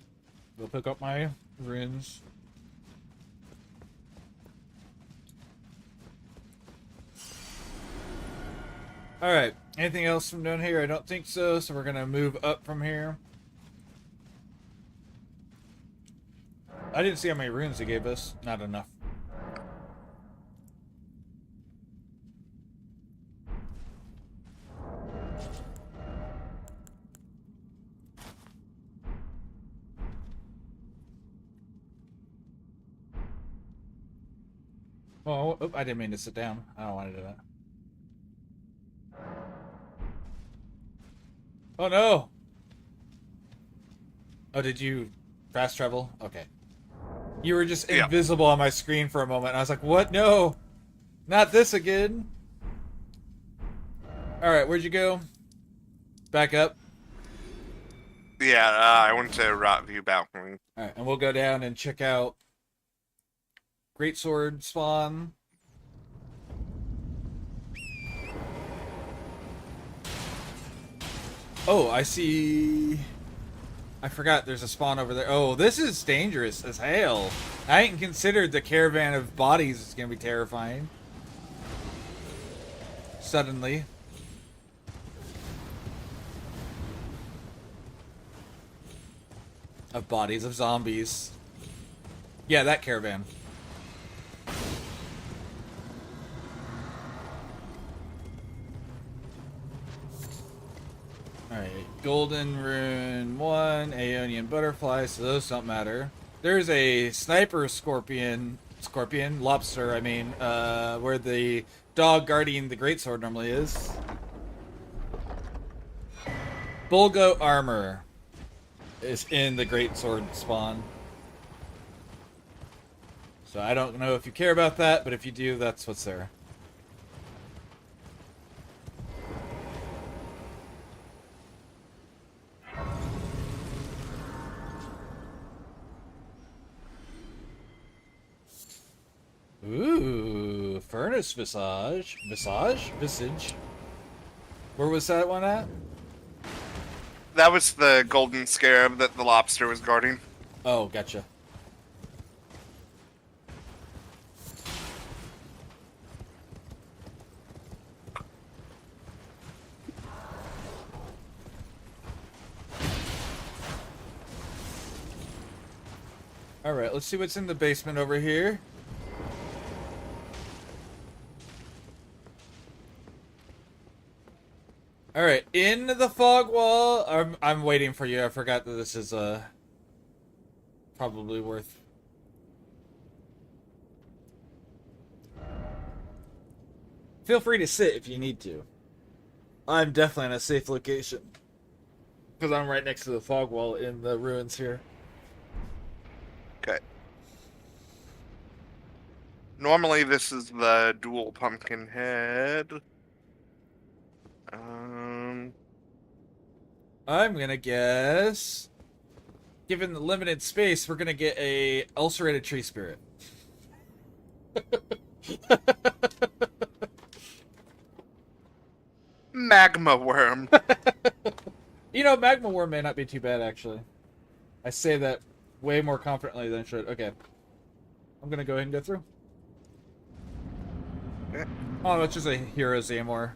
we'll pick up my runes. Alright, anything else from down here? I don't think so, so we're gonna move up from here. I didn't see how many runes they gave us. Not enough. Oh, I didn't mean to sit down. I don't want to do that. Oh no! Oh, did you fast travel? Okay. You were just Yeah. invisible on my screen for a moment. And I was like, what? No! Not this again! Alright, where'd you go? Back up. Yeah, I went to Rotview Balcony. Alright, and we'll go down and check out Greatsword spawn. Oh, I see. I forgot there's a spawn over there. Oh, this is dangerous as hell. I hadn't considered the caravan of bodies is going to be terrifying. Suddenly. Of bodies of zombies. Yeah, that caravan. Alright, Golden Rune 1, Aeonian Butterfly, so those don't matter. There's a Sniper Lobster, I mean, where the dog guarding the Greatsword normally is. Bulgo Armor is in the Greatsword spawn. So I don't know if you care about that, but if you do, that's what's there. Ooh, Furnace Visage. Visage? Where was that one at? That was the golden scarab that the lobster was guarding. Oh, gotcha. Alright, let's see what's in the basement over here. Alright, in the fog wall. I'm waiting for you. I forgot that this is probably worth. Feel free to sit if you need to. I'm definitely in a safe location. Because I'm right next to the fog wall in the ruins here. Okay. Normally this is the dual pumpkin head. I'm gonna guess, given the limited space, we're gonna get a ulcerated tree spirit. Magma worm. You know, magma worm may not be too bad, actually. I say that way more confidently than I should. Okay. I'm gonna go ahead and go through. Okay. Oh, it's just a hero Zamor.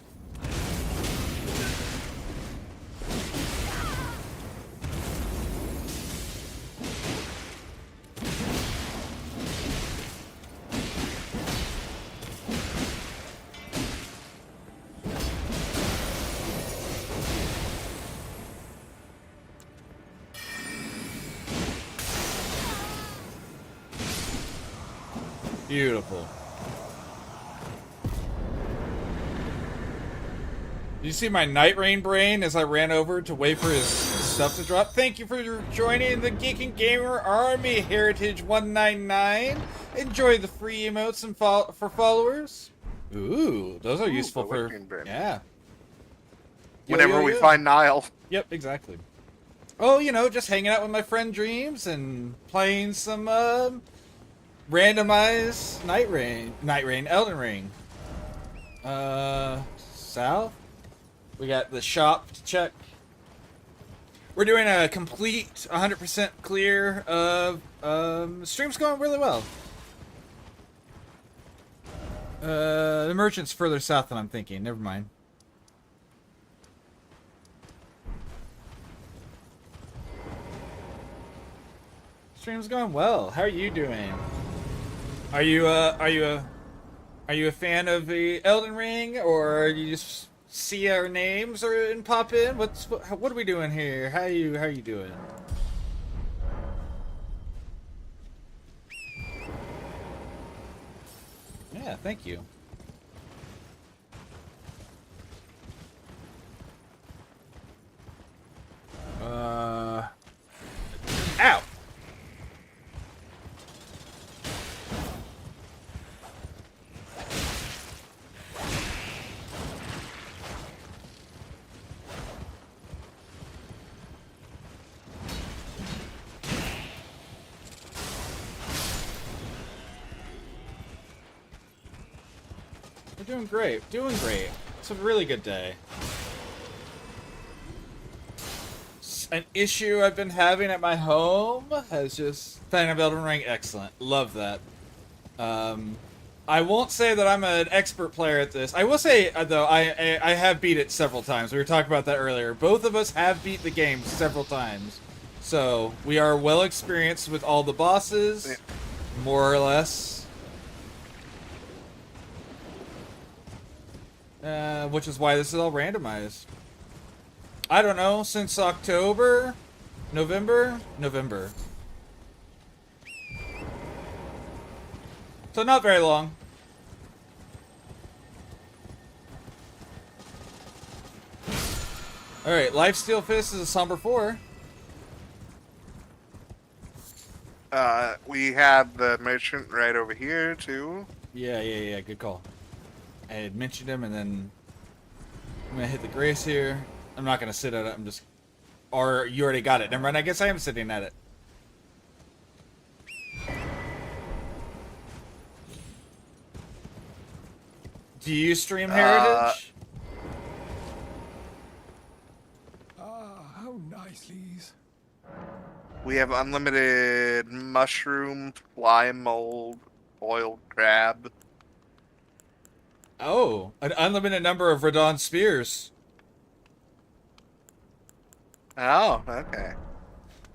Beautiful. Did you see my Night Rain brain as I ran over to wait for his stuff to drop? Thank you for joining the Geek and Gamer Army Heritage 199. Enjoy the free emotes and for followers. Ooh, those are useful for... Yeah. Whenever we find Nile. Yep, exactly. Oh, you know, just hanging out with my friend Dreams and playing some randomized Elden Ring. South? We got the shop to check. We're doing a complete 100% clear of stream's going really well. The merchant's further south than I'm thinking. Never mind. Stream's going well. How are you doing? Are you a fan of the Elden Ring, or you just see our names and pop in? What are we doing here? How are you doing? Yeah, thank you. Ow! We're doing great. Doing great. It's a really good day. An issue I've been having at my home has just... Fan of Elden Ring, excellent. Love that. I won't say that I'm an expert player at this. I will say, though, I have beat it several times. We were talking about that earlier. Both of us have beat the game several times. So, we are well experienced with all the bosses, more or less. Which is why this is all randomized. I don't know, since October? November? November. So not very long. Alright, Lifesteal Fist is a Somber 4. We have the merchant right over here, too. Yeah, good call. I had mentioned him, and then I'm gonna hit the Grace here. I'm not gonna sit at it, I'm just... Or, you already got it. Never mind, I guess I am sitting at it. Do you stream Heritage? How nice, Lise. We have unlimited mushroom, fly mold, boiled crab. Oh, an unlimited number of Radon Spears. Oh, okay.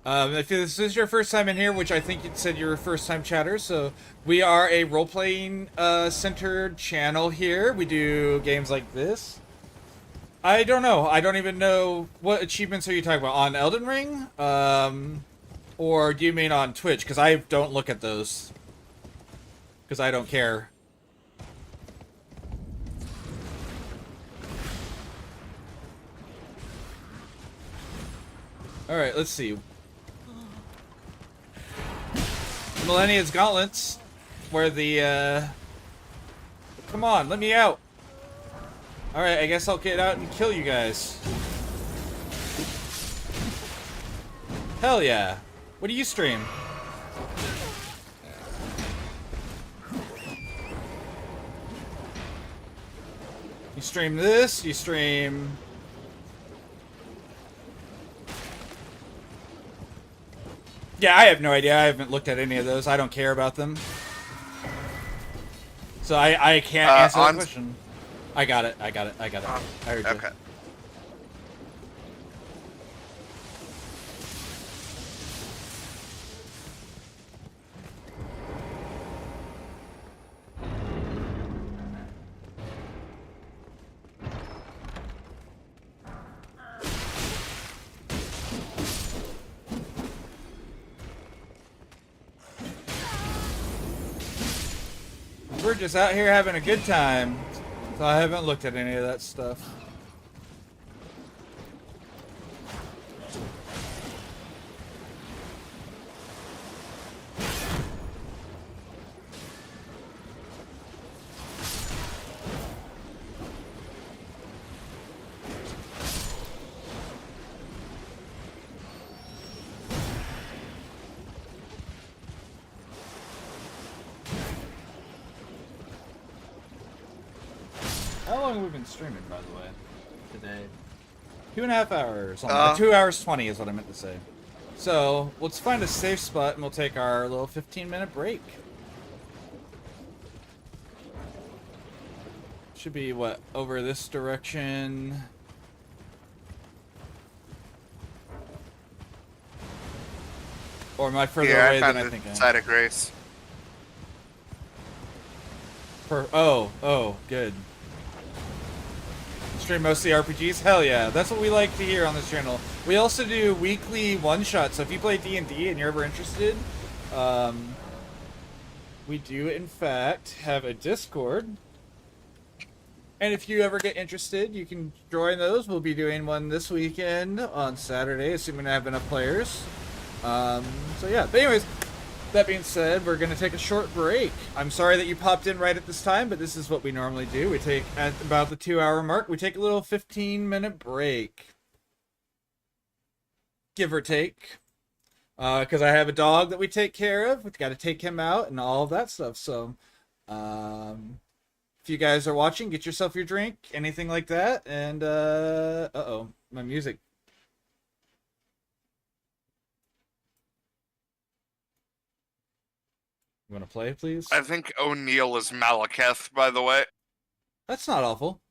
If this is your first time in here, which I think you said you're a first-time chatter, so we are a role-playing centered channel here. We do games like this. I don't know. I don't even know what achievements are you talking about on Elden Ring. Or do you mean on Twitch? Because I don't look at those. Because I don't care. Alright, let's see. Millennia's Gauntlets. Where the, Come on, let me out. Alright, I guess I'll get out and kill you guys. Hell yeah. What do you stream? You stream this, you stream... Yeah, I have no idea. I haven't looked at any of those. I don't care about them. So I can't answer the question. I got it. I heard you. Okay. We're just out here having a good time. So I haven't looked at any of that stuff. How long have we been streaming, by the way, today? 2.5 hours. 2 hours 20 is what I meant to say. So, let's find a safe spot and we'll take our little 15-minute break. Should be, what, over this direction? Or am I further away than I think I am? Side of Grace. Oh, good. Stream mostly RPGs? Hell yeah, that's what we like to hear on this channel. We also do weekly one-shots, so if you play D&D and you're ever interested, we do in fact have a Discord. And if you ever get interested, you can join those. We'll be doing one this weekend on Saturday, assuming I have enough players. So yeah, but anyways, that being said, we're going to take a short break. I'm sorry that you popped in right at this time, but this is what we normally do. We take, at about the 2-hour mark, we take a little 15-minute break. Give or take. Because I have a dog that we take care of. We've got to take him out and all of that stuff. So, if you guys are watching, get yourself your drink, anything like that. And, uh-oh, my music. You want to play, please? I think O'Neill is Malekith, by the way. That's not awful.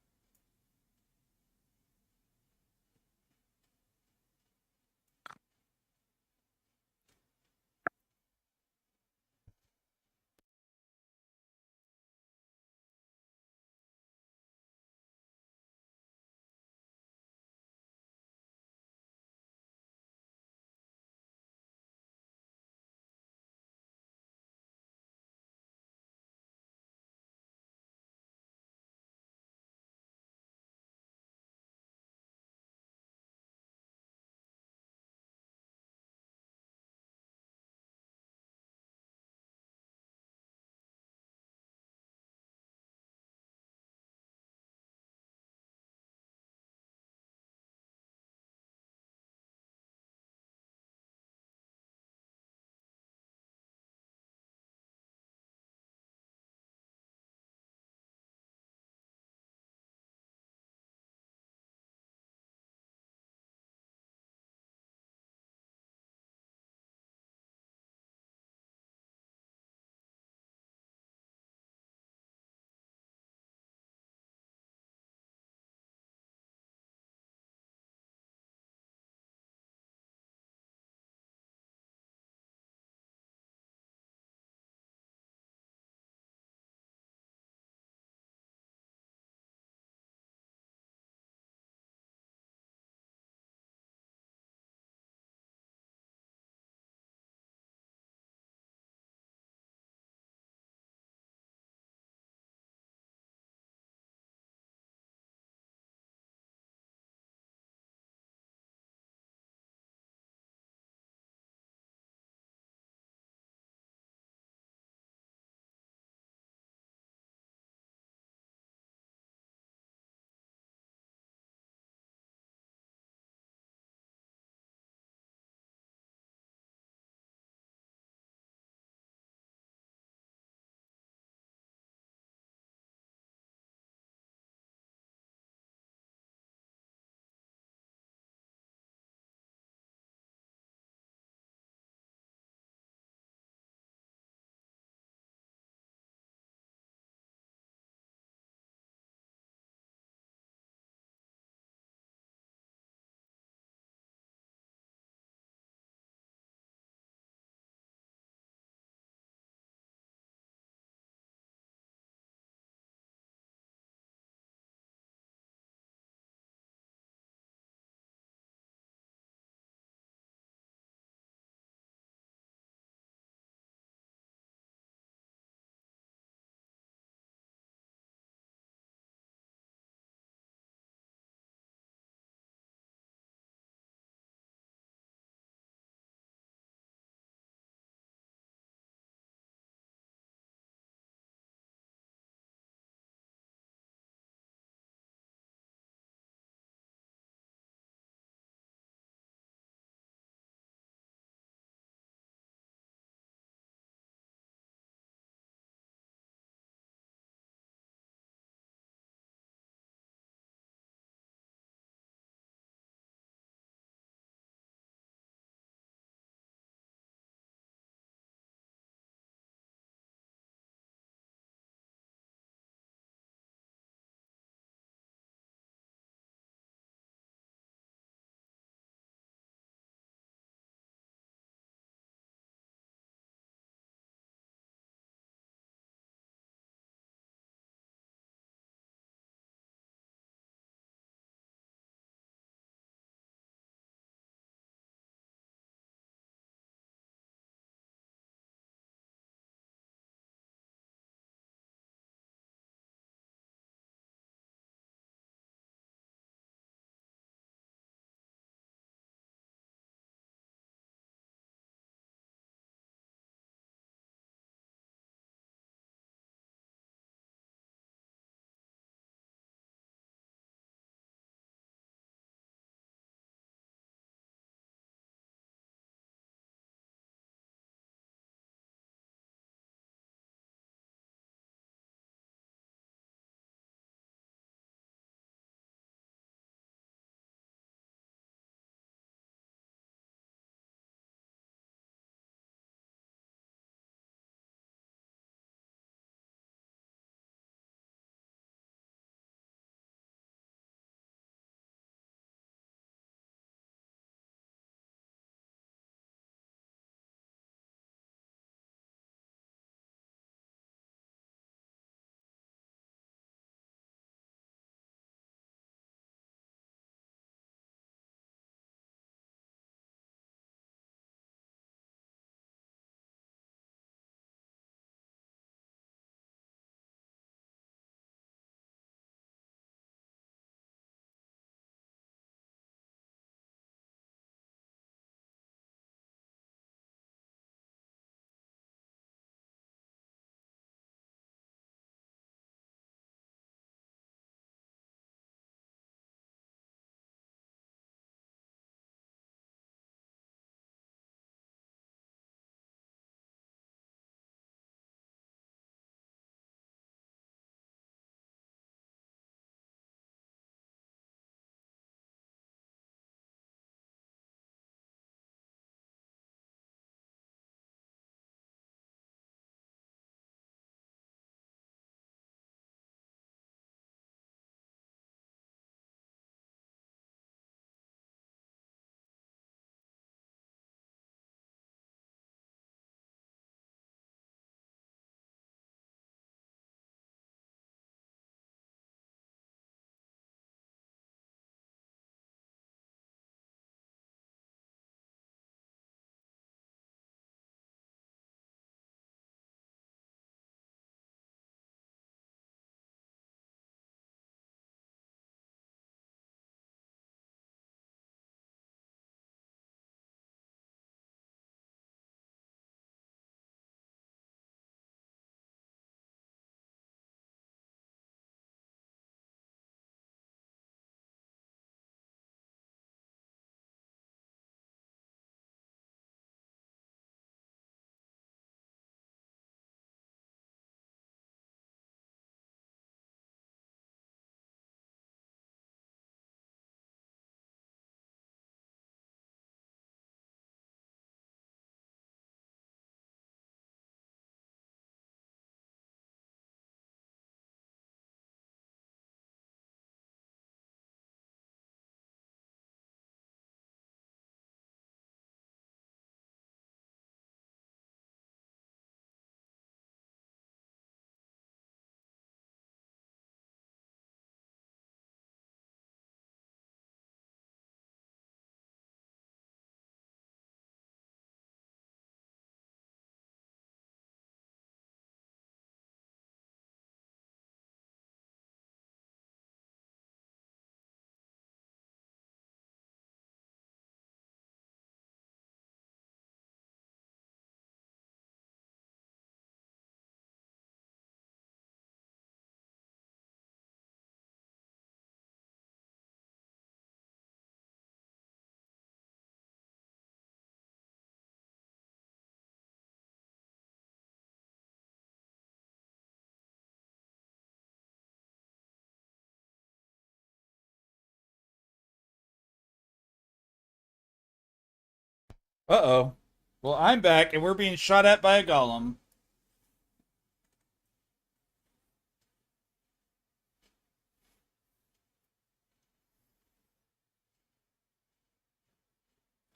Uh-oh. Well, I'm back, and we're being shot at by a golem.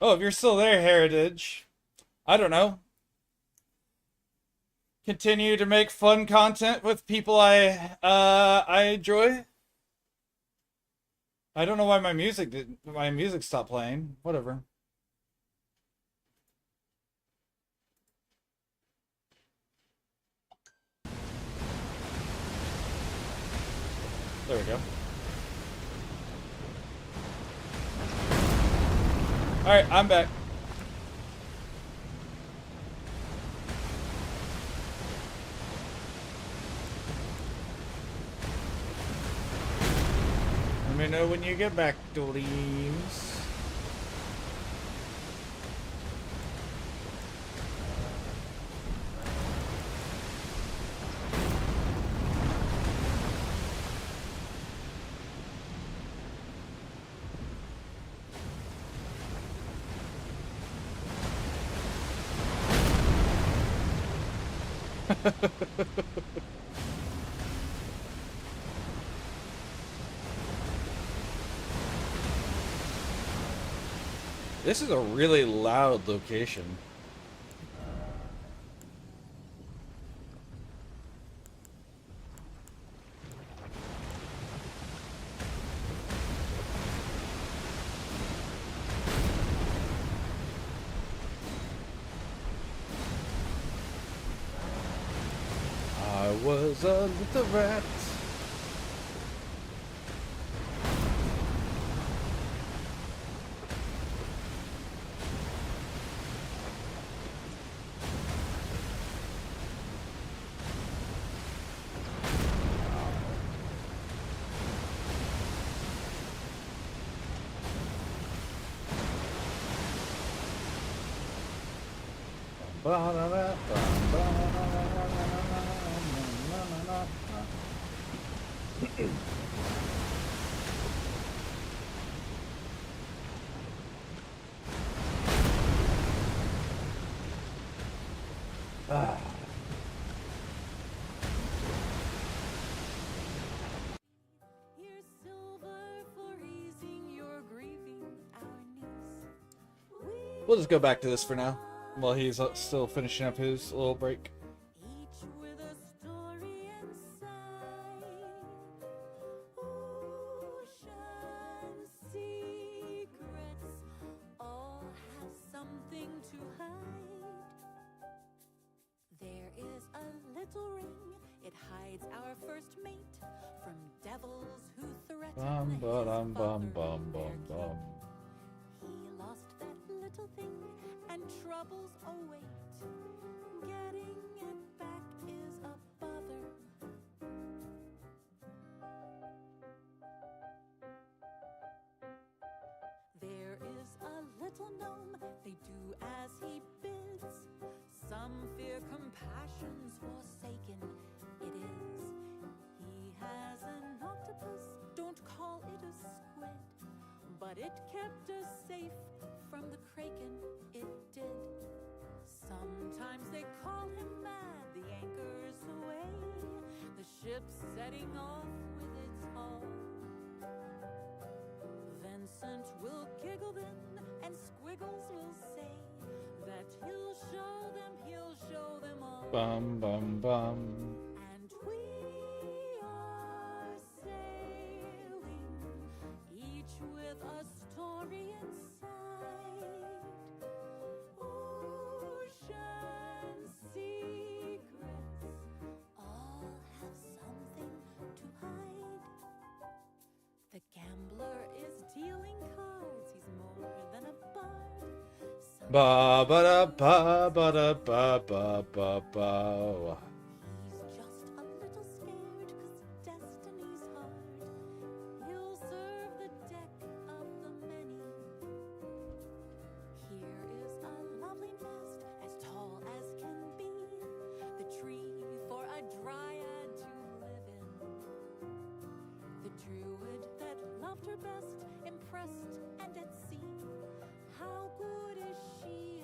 Oh, if you're still there, Heritage. I don't know. Continue to make fun content with people I enjoy. I don't know why my music stopped playing. Whatever. There we go. Alright, I'm back. Let me know when you get back, Dreams. This is a really loud location. I was a little rat. Here's silver for easing your grieving, our niece. We'll just go back to this for now, while he's still finishing up his little break. Each with a story inside. Ocean secrets all have something to hide. There is a little ring, it hides our first mate from devils who threaten his Bum, father bum, and bum, their bum. king. He lost that little thing, and troubles await. Getting it back is a bother. There is a little gnome, they do as he bids. Some fear compassion's forsaken, it is. He has an octopus, don't call it a squid, but it kept us safe from the kraken, it did. Sometimes they call him mad, the anchor's away, the ship's setting off with its hull. Vincent will giggle then, and Squiggles will say that he'll show them all. Bum, bum, bum. And we are sailing, each with a story inside. Ocean secrets all have something to hide. The gambler is dealing cards, he's more than a bard. Ba ba da ba ba da ba ba ba ba. He's just a little scared, 'cause destiny's hard. He'll serve the deck of the many. Here is a lovely nest, as tall as can be. The tree for a dryad to live in. The druid that loved her best, impressed and at sea. How good is she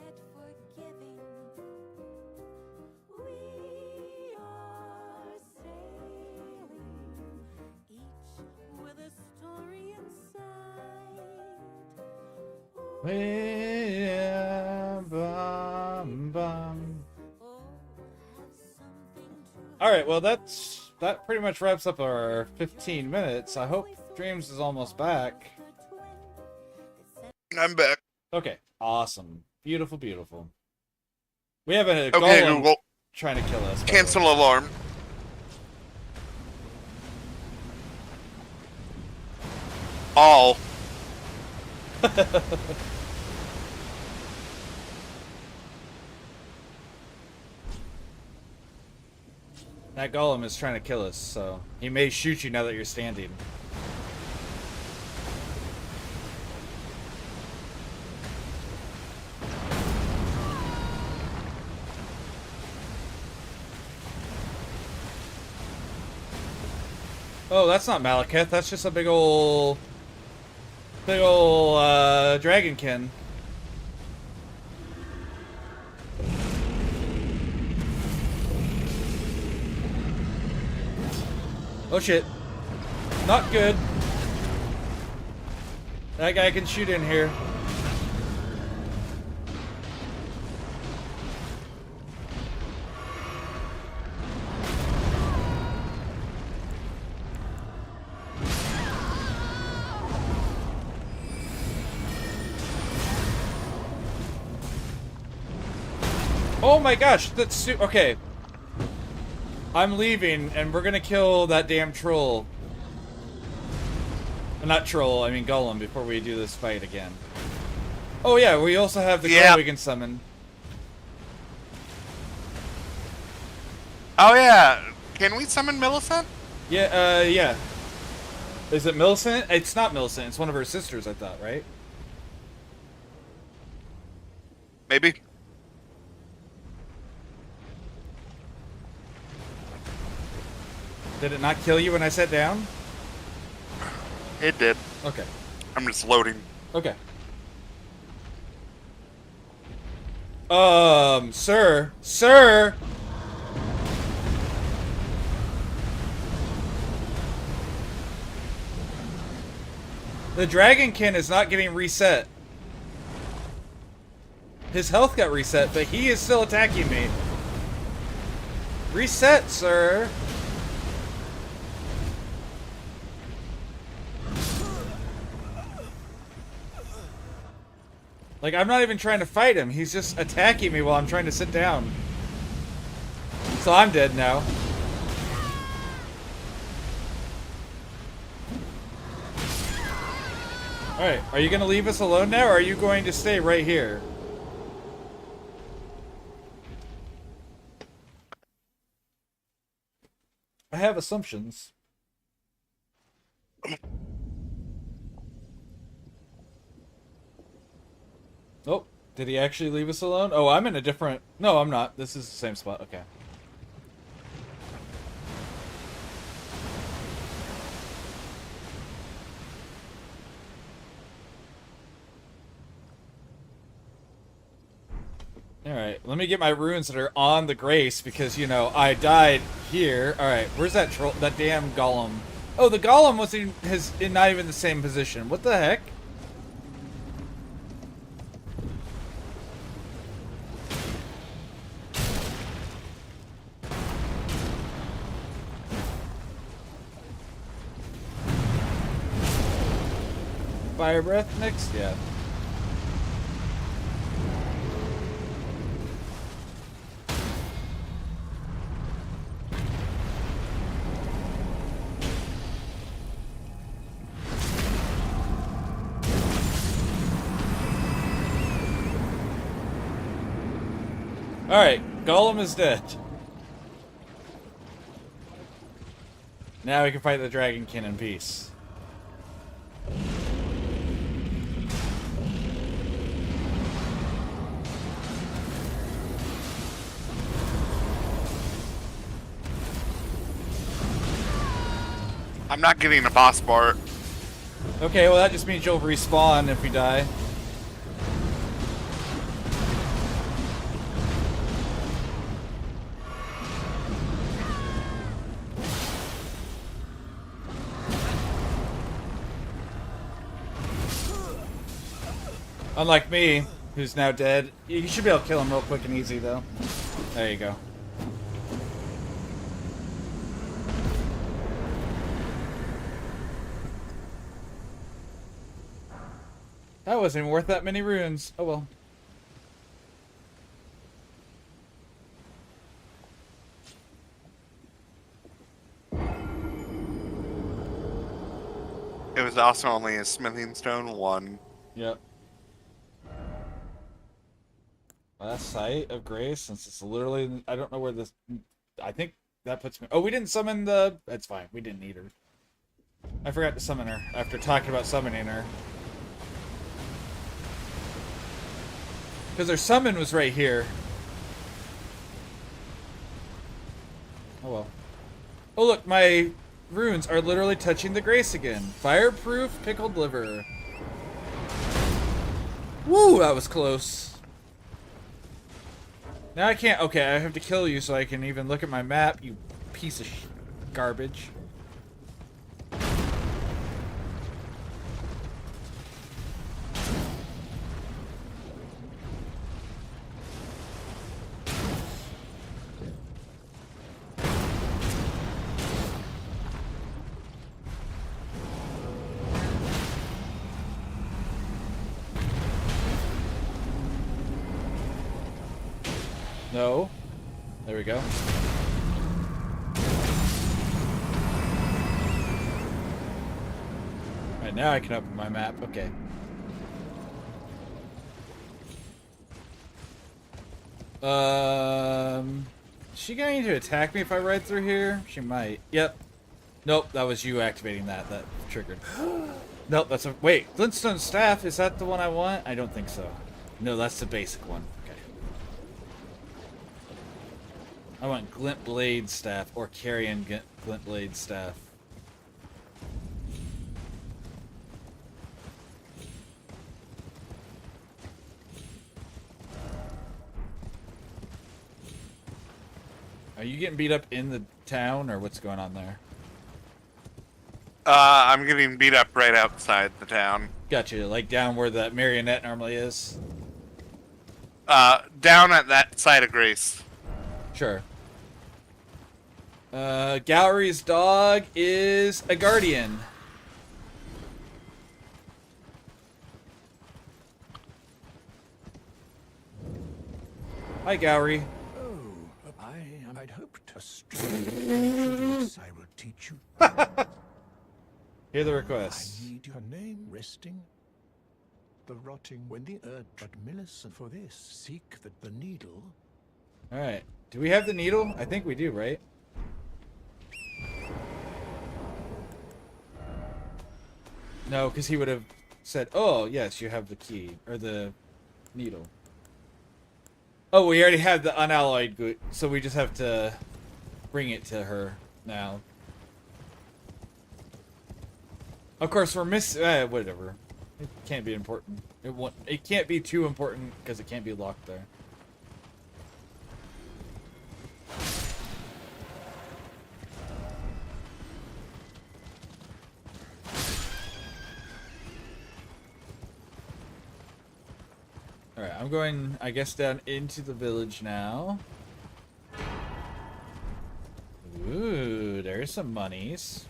Yeah, bum, bum. All right, well that pretty much wraps up our 15 minutes. I hope Dreams is almost back. I'm back. Okay, awesome, beautiful, beautiful. We have a Okay, golem Google. trying to kill us. by the Cancel way. alarm. All. That golem is trying to kill us, so he may shoot you now that you're standing. Oh, that's not Malekith. That's just a big ol' dragonkin. Oh shit. Not good. That guy can shoot in here. Oh my gosh, that's okay. I'm leaving, and we're gonna kill that damn troll. Not troll, I mean golem, before we do this fight again. Oh yeah, we also have the girl we can summon. Oh yeah, can we summon Millicent? Yeah, yeah. Is it Millicent? It's not Millicent, it's one of her sisters, I thought, right? Maybe. Did it not kill you when I sat down? It did. Okay. I'm just loading. Okay. Sir. Sir! The Dragonkin is not getting reset. His health got reset, but he is still attacking me. Reset, sir! Like, I'm not even trying to fight him. He's just attacking me while I'm trying to sit down. So I'm dead now. Alright, are you going to leave us alone now, or are you going to stay right here? I have assumptions. Oh, did he actually leave us alone? Oh, I'm in a different... No, I'm not. This is the same spot. Okay. Alright, let me get my runes that are on the Grace, because, you know, I died here. Alright, where's that troll? That damn golem. Oh, the golem was not even the same position. What the heck? Fire breath next? Yeah. Alright, Golem is dead. Now we can fight the Dragonkin in peace. I'm not getting a boss bar. Okay, well that just means you'll respawn if we die. Unlike me, who's now dead. You should be able to kill him real quick and easy, though. There you go. That wasn't even worth that many runes. Oh well. It was also only a smithing stone 1. Yep. Last sight of grace, since it's literally, I don't know where this, I think that puts me, oh, we didn't summon the, that's fine, we didn't need her. I forgot to summon her after talking about summoning her. Because her summon was right here. Oh well. Oh look, my runes are literally touching the grace again. Fireproof pickled liver. Woo, that was close. Now I can't, okay, I have to kill you so I can even look at my map, you piece of garbage. No. There we go. Alright, now I can open my map. Okay. Is she going to attack me if I ride through here? She might. Yep. Nope, that was you activating that. That triggered. Nope, that's a... Wait, Glintstone Staff, is that the one I want? I don't think so. No, that's the basic one. Okay. I want Glint Blade Staff, or Carrion Glint Blade Staff. Are you getting beat up in the town, or what's going on there? I'm getting beat up right outside the town. Gotcha, like down where that marionette normally is? Down at that side of Grace. Sure. Gallery's dog is a guardian. Hi, Gowry. I'd hoped a strange I will teach you. Hear the request. I need your name resting. The rotting when the earth, but Millicent for this. Seek the needle. Alright. Do we have the needle? I think we do, right? No, because he would have said, oh, yes, you have the key. Or the needle. Oh, we already have the unalloyed good, so we just have to bring it to her now. Of course, we're missing. Whatever. It can't be important. It can't be too important because it can't be locked there. Alright, I'm going, I guess, down into the village now. Ooh, there's some monies.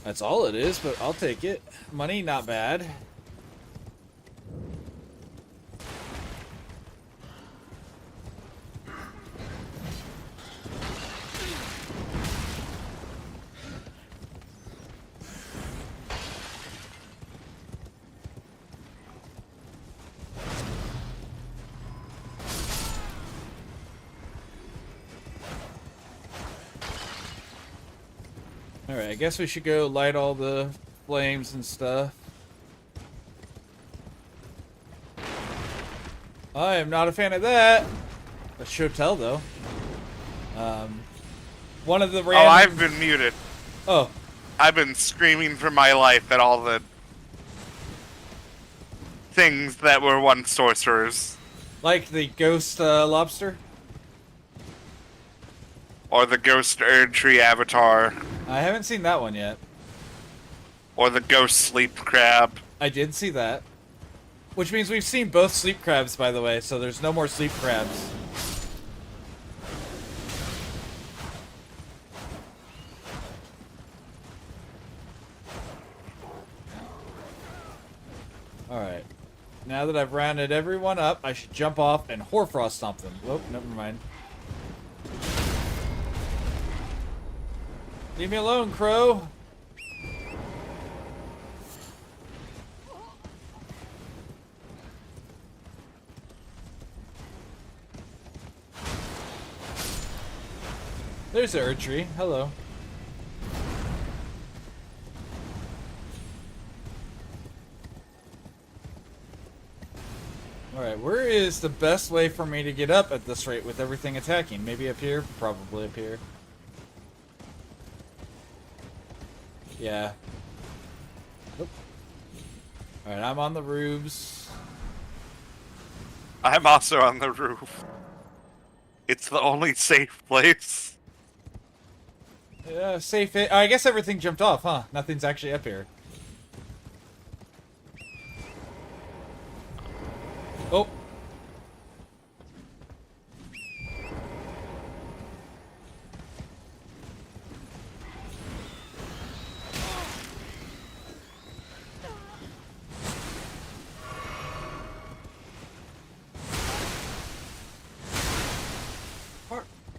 That's all it is, but I'll take it. Money, not bad. Alright, I guess we should go light all the flames and stuff. I am not a fan of that. That should tell, though. One of the random... Oh, I've been muted. Oh. I've been screaming for my life at all the things that were once sorcerers. Like the ghost lobster? Or the ghost Erd Tree Avatar. I haven't seen that one yet. Or the ghost sleep crab. I did see that. Which means we've seen both sleep crabs, by the way, so there's no more sleep crabs. Alright. Now that I've rounded everyone up, I should jump off and Hoarfrost stomp them. Oh, never mind. Leave me alone, Crow! There's the Erdtree. Hello. Alright, where is the best way for me to get up at this rate with everything attacking? Maybe up here? Probably up here. Yeah. Alright, I'm on the roofs. I'm also on the roof. It's the only safe place. Yeah, safe. I guess everything jumped off, huh? Nothing's actually up here. Oh.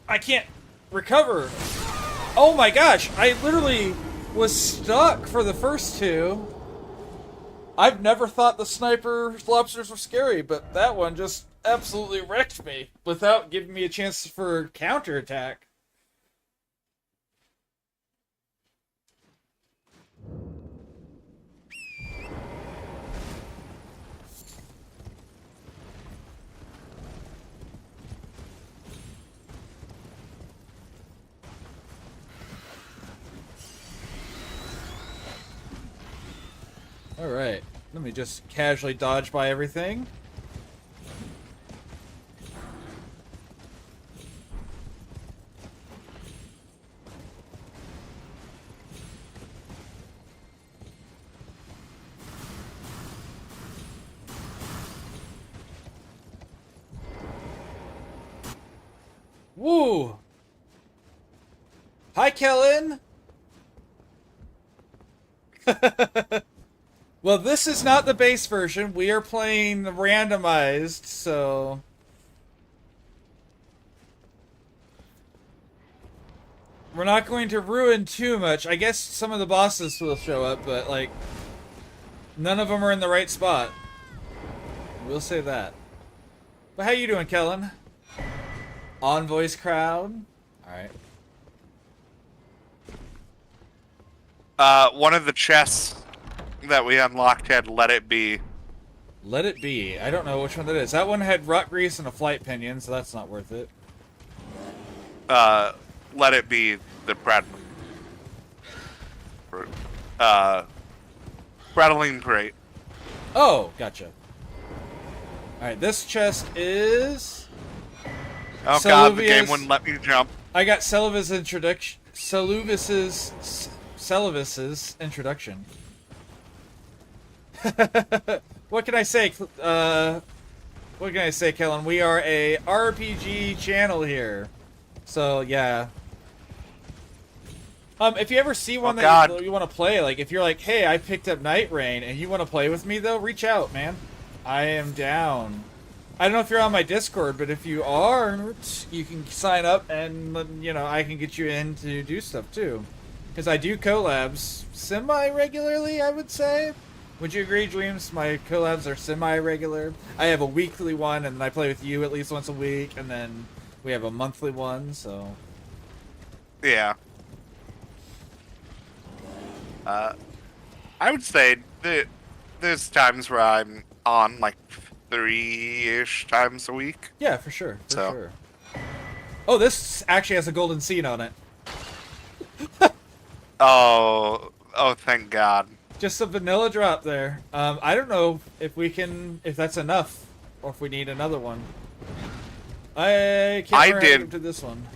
I can't recover. Oh my gosh, I literally was stuck for the first two. I've never thought the sniper lobsters were scary, but that one just absolutely wrecked me without giving me a chance for counterattack. Alright, let me just casually dodge by everything. Woo! Hi, Kellen! Well, this is not the base version. We are playing randomized, so... we're not going to ruin too much. I guess some of the bosses will show up, but, like... none of them are in the right spot. We'll say that. But how you doing, Kellen? On voice crowd? Alright. One of the chests that we unlocked had Let It Be. Let It Be. I don't know which one that is. That one had rot grease and a flight pinion, so that's not worth it. Let It Be the Prattling Crate. Oh, gotcha. Alright, this chest is... oh god, the game wouldn't let me jump. I got Celivis's introduction. Celivis's introduction. What can I say? What can I say, Kellen? We are a RPG channel here, so yeah. If you ever see one that you want to play, like if you're like, hey, I picked up Night Rain and you want to play with me, though, reach out, man. I am down. I don't know if you're on my Discord, but if you are, you can sign up and, you know, I can get you in to do stuff too. Because I do collabs semi-regularly, I would say. Would you agree, Dreams? My collabs are semi-regular. I have a weekly one, and then I play with you at least once a week, and then we have a monthly one, so... yeah. I would say that there's times where I'm on, like, 3-ish times a week. Yeah, for sure. For sure. Oh, this actually has a golden seed on it. Oh, thank God. Just a vanilla drop there. I don't know if that's enough, or if we need another one. I can't remember to this one.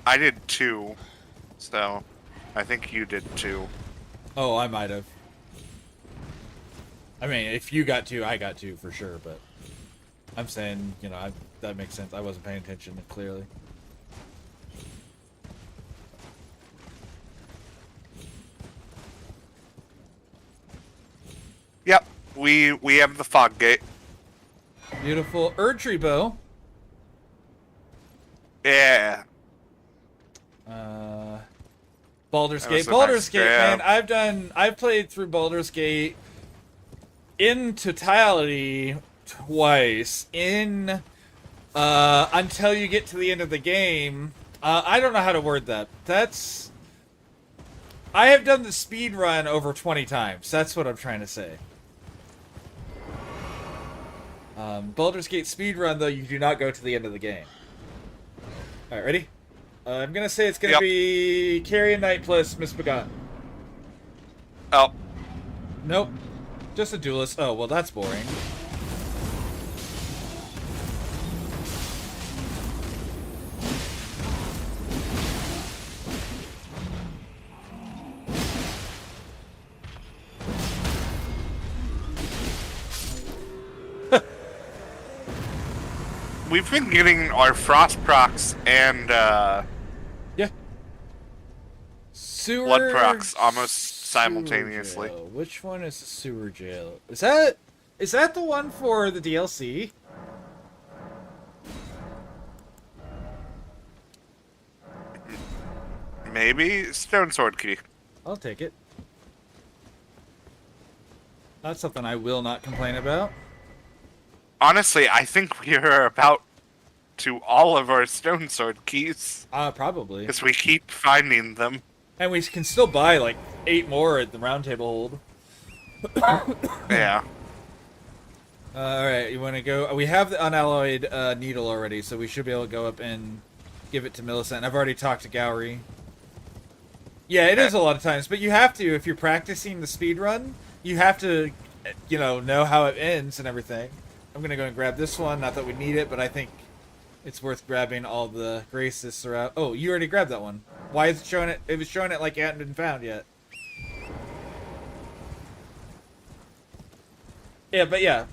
I did 2, so I think you did 2. Oh, I might have. I mean, if you got to, I got to for sure, but I'm saying, you know, that makes sense. I wasn't paying attention, clearly. Yep, we have the fog gate. Beautiful Erdtree bow. Yeah. Baldur's That Gate. was a Baldur's nice Gate, grab. man. I've played through Baldur's Gate in totality twice. Until you get to the end of the game. I don't know how to word that. I have done the speed run over 20 times. That's what I'm trying to say. Baldur's Gate speed run, though, you do not go to the end of the game. Alright, ready? I'm gonna say it's gonna be Carrion Knight plus Misbegotten. Oh. Nope. Just a duelist. Oh, well, that's boring. We've been getting our frost procs and Yeah. Sewer blood procs almost simultaneously. Jail. Which one is the sewer jail? Is that the one for the DLC? Maybe Stone Sword Key. I'll take it. That's something I will not complain about. Honestly, I think we are about to all of our Stone Sword keys. Probably. Because we keep finding them. And we can still buy like 8 more at the round table hold. Yeah. Alright, you want to go? We have the unalloyed needle already, so we should be able to go up and give it to Millicent. I've already talked to Gowry. Yeah, it is a lot of times, but you have to, if you're practicing the speed run, you have to, you know how it ends and everything. I'm going to go and grab this one, not that we need it, but I think it's worth grabbing all the graces throughout. Oh, you already grabbed that one. Why is it showing it? It was showing it like it hadn't been found yet. Yeah, but yeah,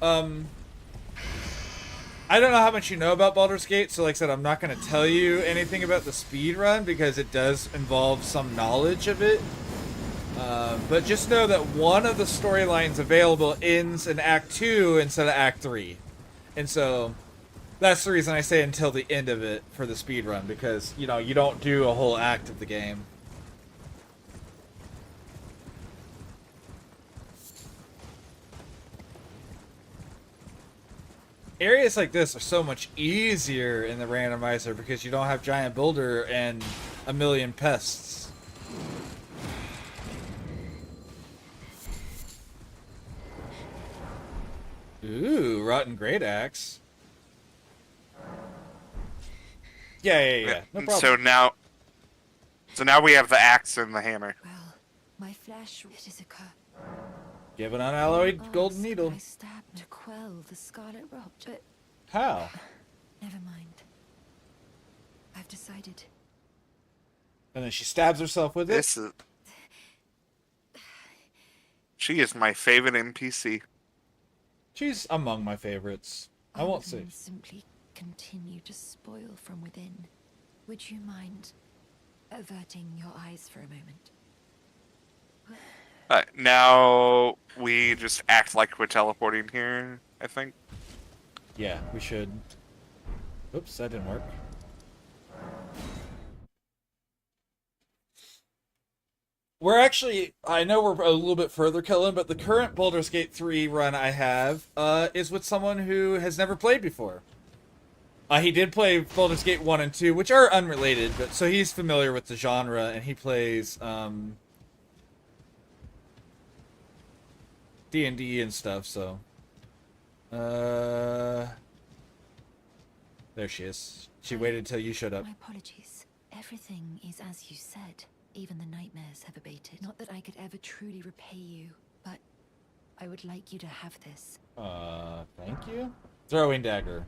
I don't know how much you know about Baldur's Gate, so like I said, I'm not going to tell you anything about the speed run because it does involve some knowledge of it. But just know that one of the storylines available ends in Act 2 instead of Act 3. And so that's the reason I say until the end of it for the speed run, because, you know, you don't do a whole act of the game. Areas like this are so much easier in the randomizer because you don't have giant boulder and a million pests. Ooh, rotten great axe. Yeah. No problem. So now we have the axe and the hammer. Well, my flesh, it is a curse. Give an unalloyed golden needle. I stabbed to quell the scarlet rot, but How? never mind. I've decided. And then she stabs herself with it. She is my favorite NPC. She's among my favorites. I won't say. Elden simply continue to spoil from within. Would you mind averting your eyes for a moment? Now we just act like we're teleporting here, I think. Yeah, we should. Oops, that didn't work. We're actually, I know we're a little bit further, Kellen, but the current Baldur's Gate 3 run I have is with someone who has never played before. He did play Baldur's Gate 1 and 2, which are unrelated, but so he's familiar with the genre, and he plays D&D and stuff, so. There she is. She waited till you showed up. My apologies. Everything is as you said. Even the nightmares have abated. Not that I could ever truly repay you, but I would like you to have this. Thank you? Throwing dagger.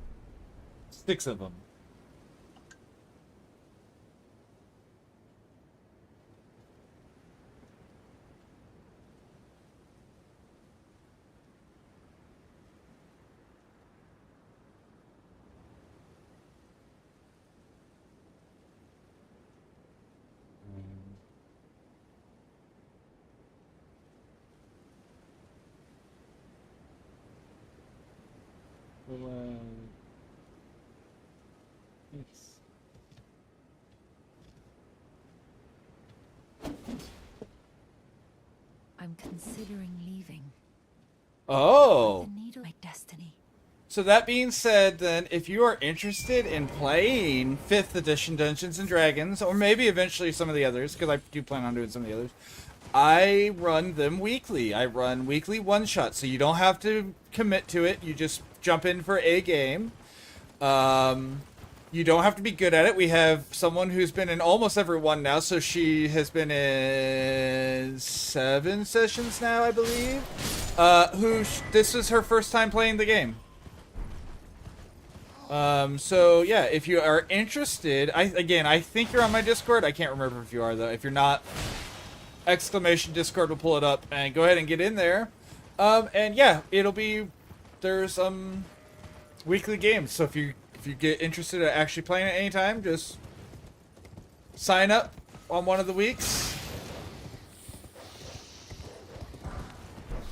6 of them. I'm considering leaving. Oh. The needle, my destiny. So that being said, then, if you are interested in playing 5th edition Dungeons and Dragons, or maybe eventually some of the others, because I do plan on doing some of the others, I run them weekly. I run weekly one-shots, so you don't have to commit to it. You just jump in for a game. You don't have to be good at it. We have someone who's been in almost every one now, so she has been in 7 sessions now, I believe. This is her first time playing the game. So yeah, if you are interested, I think you're on my Discord. I can't remember if you are though. If you're not, exclamation Discord will pull it up and go ahead and get in there. And yeah, there's weekly games. So if you get interested in actually playing it anytime, just sign up on one of the weeks.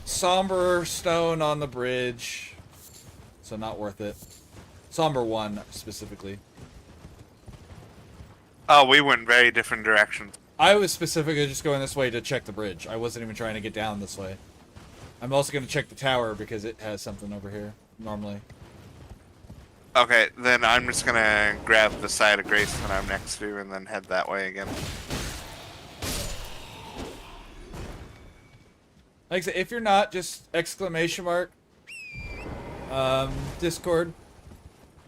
Somber stone on the bridge, so not worth it. Somber 1, specifically. Oh, we went very different directions. I was specifically just going this way to check the bridge. I wasn't even trying to get down this way. I'm also going to check the tower because it has something over here, normally. Okay, then I'm just gonna grab the side of Grace that I'm next to and then head that way again. Like I said, if you're not, just exclamation mark Discord,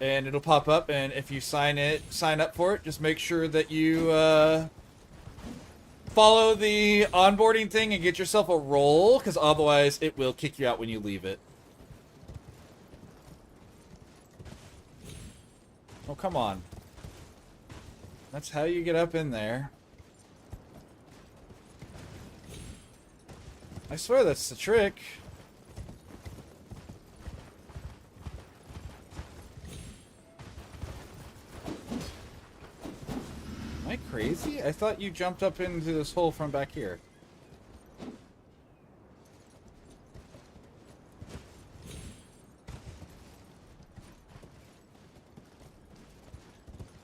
and it'll pop up. And if you sign up for it, just make sure that you follow the onboarding thing and get yourself a role, because otherwise it will kick you out when you leave it. Oh, come on. That's how you get up in there. I swear that's the trick. Am I crazy? I thought you jumped up into this hole from back here.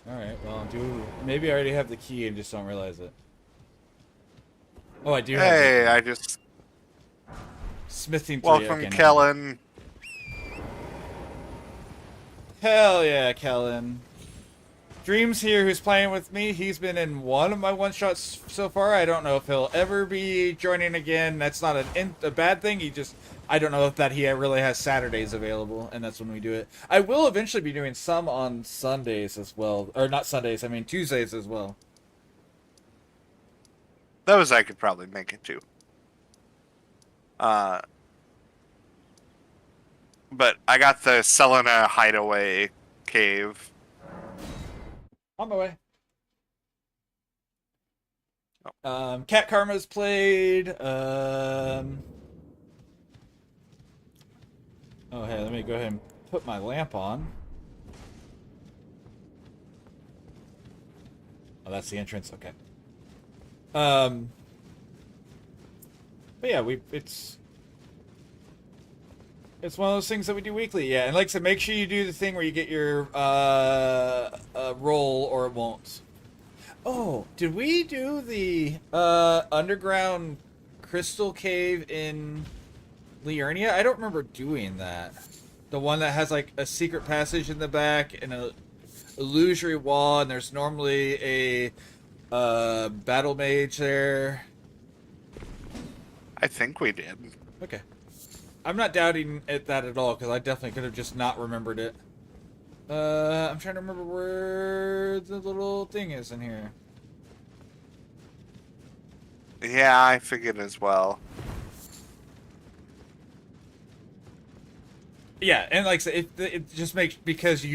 Alright, well, maybe I already have the key and just don't realize it. Oh, I do have Hey, I just... Smithing 3. Welcome, Okay, Kellen. Hell yeah, Kellen. Dream's here, who's playing with me. He's been in one of my one-shots so far. I don't know if he'll ever be joining again. That's not a bad thing. I don't know if he really has Saturdays available, and that's when we do it. I will eventually be doing some on Sundays as well. Or not Sundays, I mean Tuesdays as well. Those I could probably make it too. But I got the Selena hideaway cave. On my way. Cat Karma's played. Oh, hey, let me go ahead and put my lamp on. Oh, that's the entrance. Okay. But yeah, it's one of those things that we do weekly. Yeah, and like I said, make sure you do the thing where you get your roll, or it won't. Oh, did we do the underground crystal cave in Liurnia? I don't remember doing that. The one that has like a secret passage in the back and a illusory wall, and there's normally a battle mage there. I think we did. Okay. I'm not doubting that at all, because I definitely could have just not remembered it. I'm trying to remember where the little thing is in here. Yeah, I figured as well. Yeah, and like I said, it just makes, because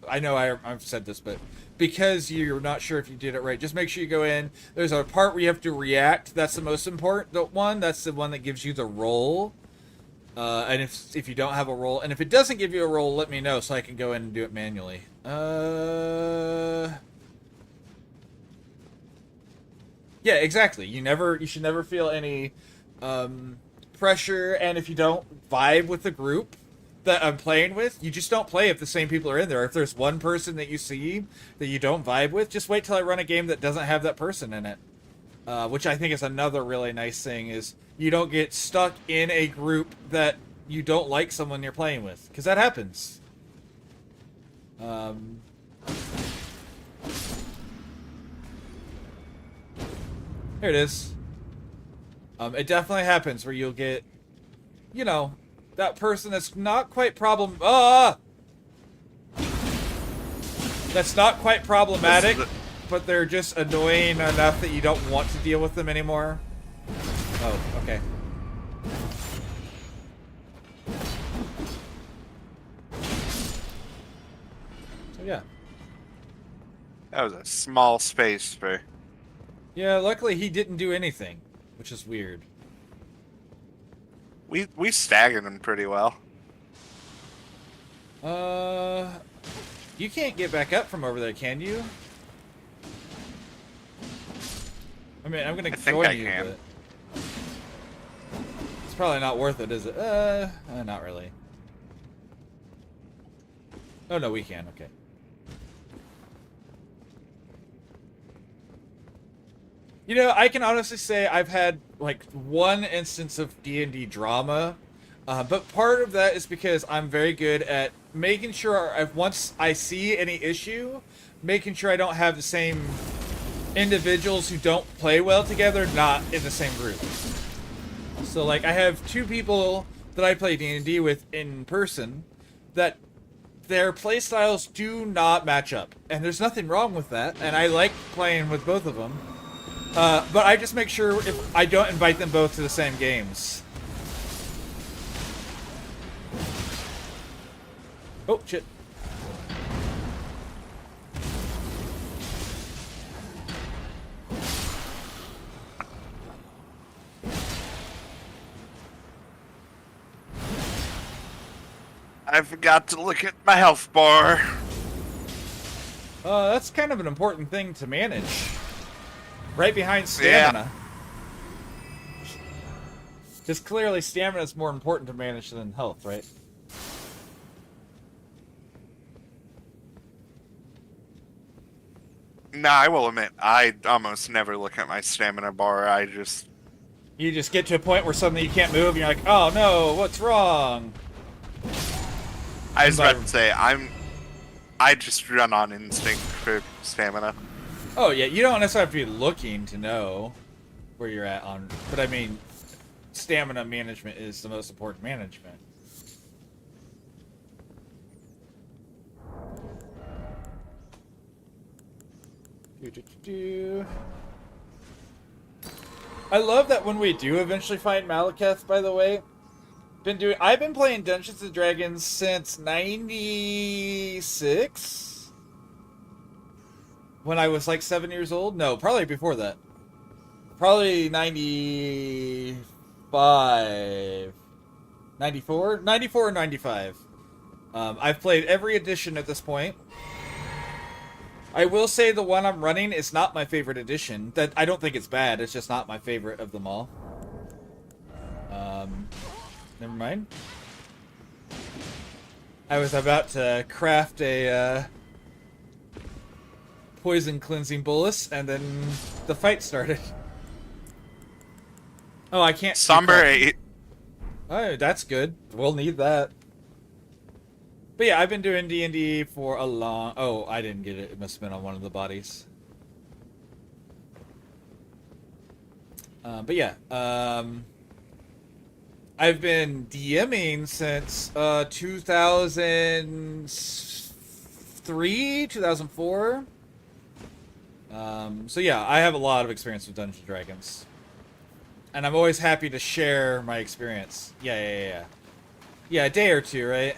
I know I've said this, but because you're not sure if you did it right, just make sure you go in. There's a part where you have to react. That's the most important one. That's the one that gives you the roll. And if you don't have a roll, and if it doesn't give you a roll, let me know so I can go in and do it manually. Yeah, exactly. You should never feel any pressure, and if you don't vibe with the group, that I'm playing with, you just don't play if the same people are in there. If there's one person that you see that you don't vibe with, just wait till I run a game that doesn't have that person in it. Which I think is another really nice thing, is you don't get stuck in a group that you don't like someone you're playing with, because that happens. Here it is. It definitely happens where you'll get, you know, that person that's not quite that's not quite problematic, but they're just annoying enough that you don't want to deal with them anymore. Oh, okay. So yeah. That was a small space for... Yeah, luckily he didn't do anything, which is weird. We staggered him pretty well. You can't get back up from over there, can you? I mean, I'm gonna join you, but it's probably not worth it, is it? Not really. Oh no, we can. Okay. You know, I can honestly say I've had, like, one instance of D&D drama, but part of that is because I'm very good at making sure, once I see any issue, making sure I don't have the same individuals who don't play well together not in the same group. So, like, I have 2 people that I play D&D with in person that their playstyles do not match up, and there's nothing wrong with that, and I like playing with both of them. But I just make sure if I don't invite them both to the same games. Oh, shit. I forgot to look at my health bar. That's kind of an important thing to manage. Right behind stamina. Because clearly stamina is more important to manage than health, right? Nah, I will admit, I almost never look at my stamina bar. You just get to a point where suddenly you can't move and you're like, oh no, what's wrong? I was about to say, I just run on instinct for stamina. Oh yeah, you don't necessarily have to be looking to know where you're at on, but I mean, stamina management is the most important management. I love that when we do eventually find Malekith, by the way. I've been playing Dungeons and Dragons since '96. When I was like 7 years old? No, probably before that. Probably 95. 94? 94 or 95. I've played every edition at this point. I will say the one I'm running is not my favorite edition. That I don't think it's bad, it's just not my favorite of them all. Never mind. I was about to craft a poison cleansing bolus, and then the fight started. Oh, I can't. Somber 8. Oh, that's good. We'll need that. But yeah, I've been doing D&D for a long... Oh, I didn't get it. It must have been on one of the bodies. But yeah, I've been DMing since 2003, 2004. So yeah, I have a lot of experience with Dungeons & Dragons. And I'm always happy to share my experience. Yeah, a day or two, right?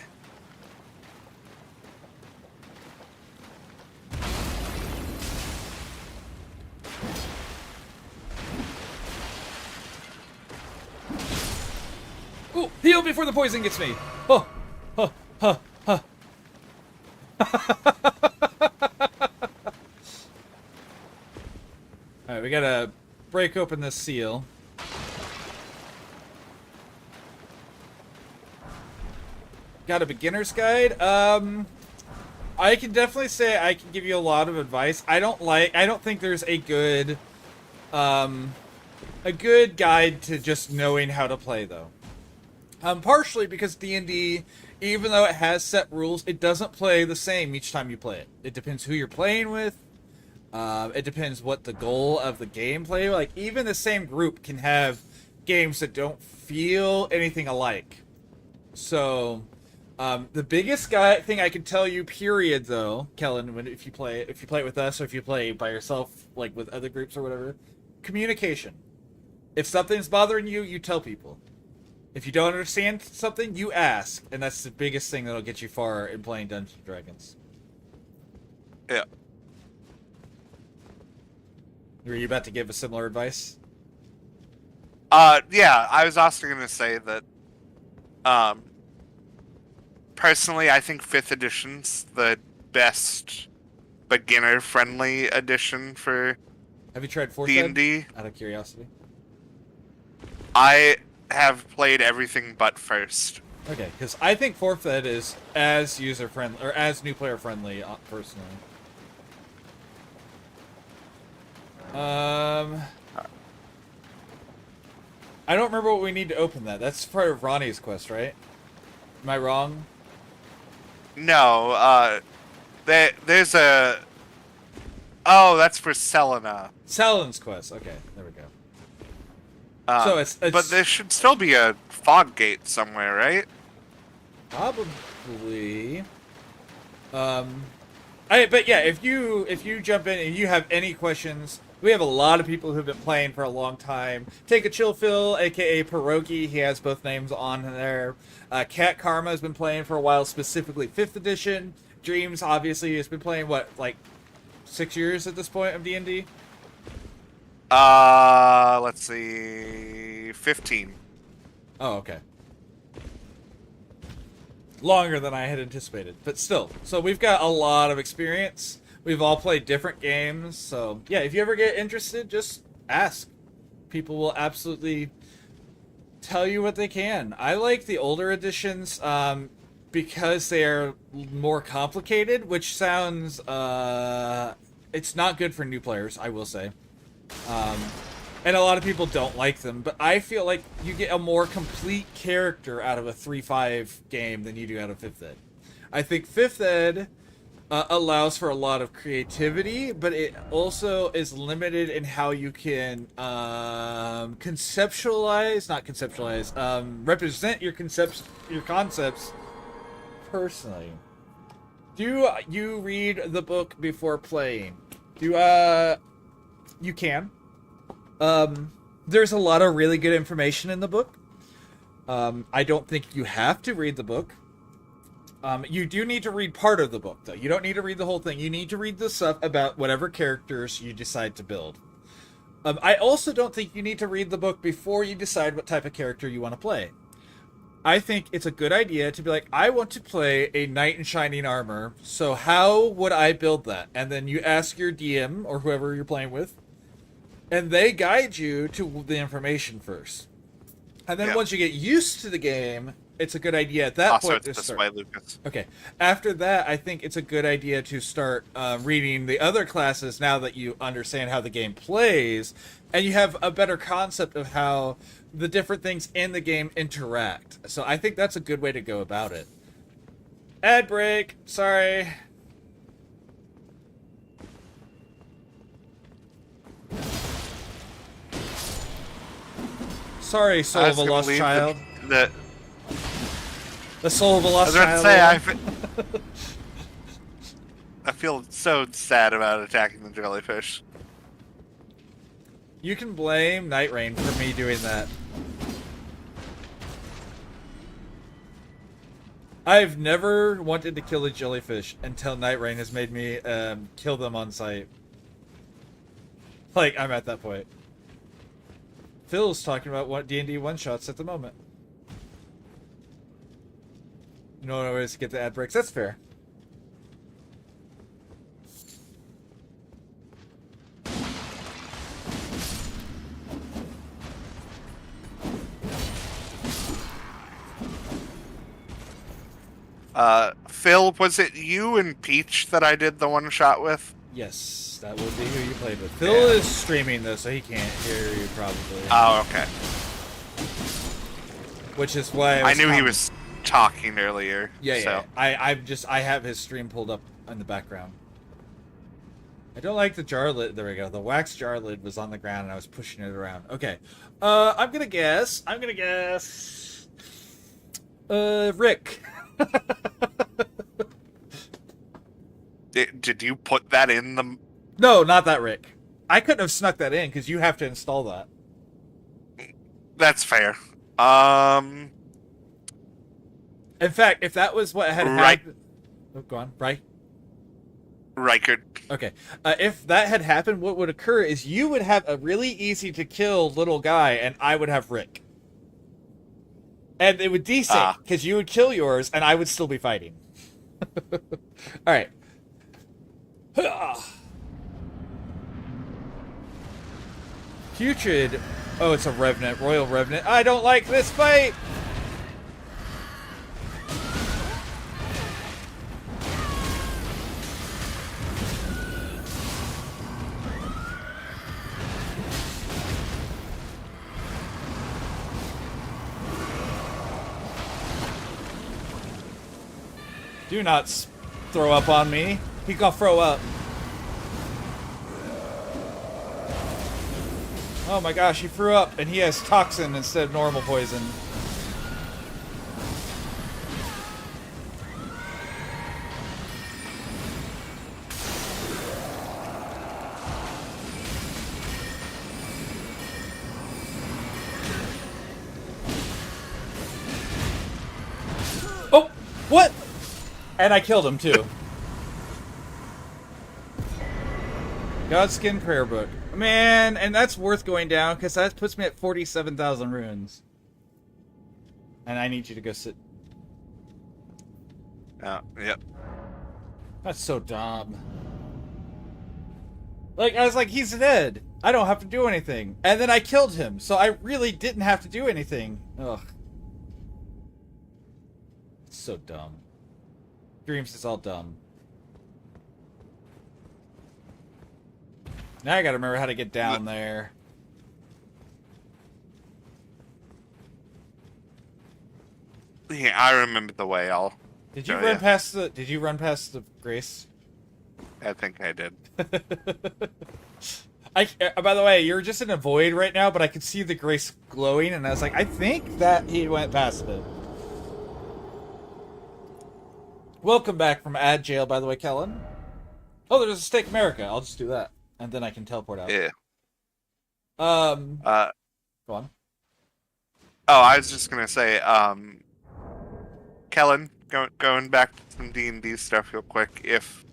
Ooh, heal before the poison gets me! Oh! Huh, huh, huh. Alright, we gotta break open this seal. got a beginner's guide. I can definitely say I can give you a lot of advice. I don't think there's a good guide to just knowing how to play though. Partially because D&D, even though it has set rules, it doesn't play the same each time you play it. It depends who you're playing with. It depends what the goal of the gameplay. Like, even the same group can have games that don't feel anything alike. So, the biggest thing I can tell you, period, though, Kellen, if you play it with us or if you play by yourself, like with other groups or whatever, communication. If something's bothering you, you tell people. If you don't understand something, you ask, and that's the biggest thing that'll get you far in playing Dungeons & Dragons. Yeah. Were you about to give a similar advice? Yeah, I was also going to say that, personally, I think 5th edition's the best beginner-friendly edition for Have you tried 4th D&D. Ed? Out of curiosity. I have played everything but 1st. Okay, because I think 4th Ed is as user-friendly, or as new player-friendly, personally. I don't remember what we need to open that. That's part of Ronnie's quest, right? Am I wrong? No, there's a... Oh, that's for Selena. Saladin's quest. Okay, there we go. So it's but there should still be a fog gate somewhere, right? Probably. But yeah, if you jump in and you have any questions, we have a lot of people who've been playing for a long time. Take a Chill Phil, aka Pierogi, he has both names on there. Cat Karma has been playing for a while, specifically 5th edition. Dreams obviously has been playing like 6 years at this point of D&D. Let's see, 15. Oh, okay. Longer than I had anticipated, but still. So we've got a lot of experience. We've all played different games, so yeah, if you ever get interested, just ask. People will absolutely tell you what they can. I like the older editions because they are more complicated, which sounds... it's not good for new players, I will say. And a lot of people don't like them, but I feel like you get a more complete character out of a 3.5 game than you do out of 5th Ed. I think 5th Ed allows for a lot of creativity, but it also is limited in how you can represent your concepts personally. Do you read the book before playing? You can. There's a lot of really good information in the book. I don't think you have to read the book. You do need to read part of the book, though. You don't need to read the whole thing. You need to read the stuff about whatever characters you decide to build. I also don't think you need to read the book before you decide what type of character you want to play. I think it's a good idea to be like, I want to play a knight in shining armor, so how would I build that? And then you ask your DM, or whoever you're playing with, and they guide you to the information first. And then once you get used to the game, it's a good idea at that point to start. Way, Lucas. Okay. After that, I think it's a good idea to start reading the other classes now that you understand how the game plays, and you have a better concept of how the different things in the game interact. So I think that's a good way to go about it. Ad break. Sorry. Sorry, soul of a lost child. The soul of a lost child. I was about to say, I feel so sad about attacking the jellyfish. You can blame Night Rain for me doing that. I've never wanted to kill a jellyfish until Night Rain has made me kill them on sight. Like, I'm at that point. Phil's talking about D&D one-shots at the moment. No ways to get the ad breaks. That's fair. Phil, was it you and Peach that I did the one shot with? Yes, that would be who you played with. Phil is streaming though, so he can't hear you probably. Oh, okay. Which is why I knew he was talking earlier. Yeah, so. yeah. I have his stream pulled up in the background. I don't like the jar lid. There we go. The wax jar lid was on the ground, and I was pushing it around. Okay. I'm gonna guess. Rick. Did you put that in the... No, not that Rick. I couldn't have snuck that in, because you have to install that. That's fair. In fact, if that was what had happened... Oh, go on. Right? Reichard. Okay. If that had happened, what would occur is you would have a really easy-to-kill little guy, and I would have Rick. And it would desync, because you would kill yours, and I would still be fighting. Alright. Putrid. Oh, it's a Revenant. Royal Revenant. I don't like this fight! Do not throw up on me. He gonna throw up. Oh my gosh, he threw up, and he has toxin instead of normal poison. Oh! What? And I killed him, too. Godskin Prayer Book. Man, and that's worth going down, because that puts me at 47,000 runes. And I need you to go sit. Yep. That's so dumb. Like, I was like, he's dead. I don't have to do anything. And then I killed him, so I really didn't have to do anything. Ugh. It's so dumb. Dreams is all dumb. Now I gotta remember how to get down there. Yeah, I remember the way. Did you run past the? Did you run past the Grace? I think I did. By the way, you're just in a void right now, but I could see the Grace glowing, and I was like, I think that he went past it. Welcome back from ad jail, by the way, Kellen. Oh, there's a Steak America. I'll just do that, and then I can teleport out. Yeah. Go on. Oh, I was just gonna say, Kellen, going back to some D&D stuff real quick. If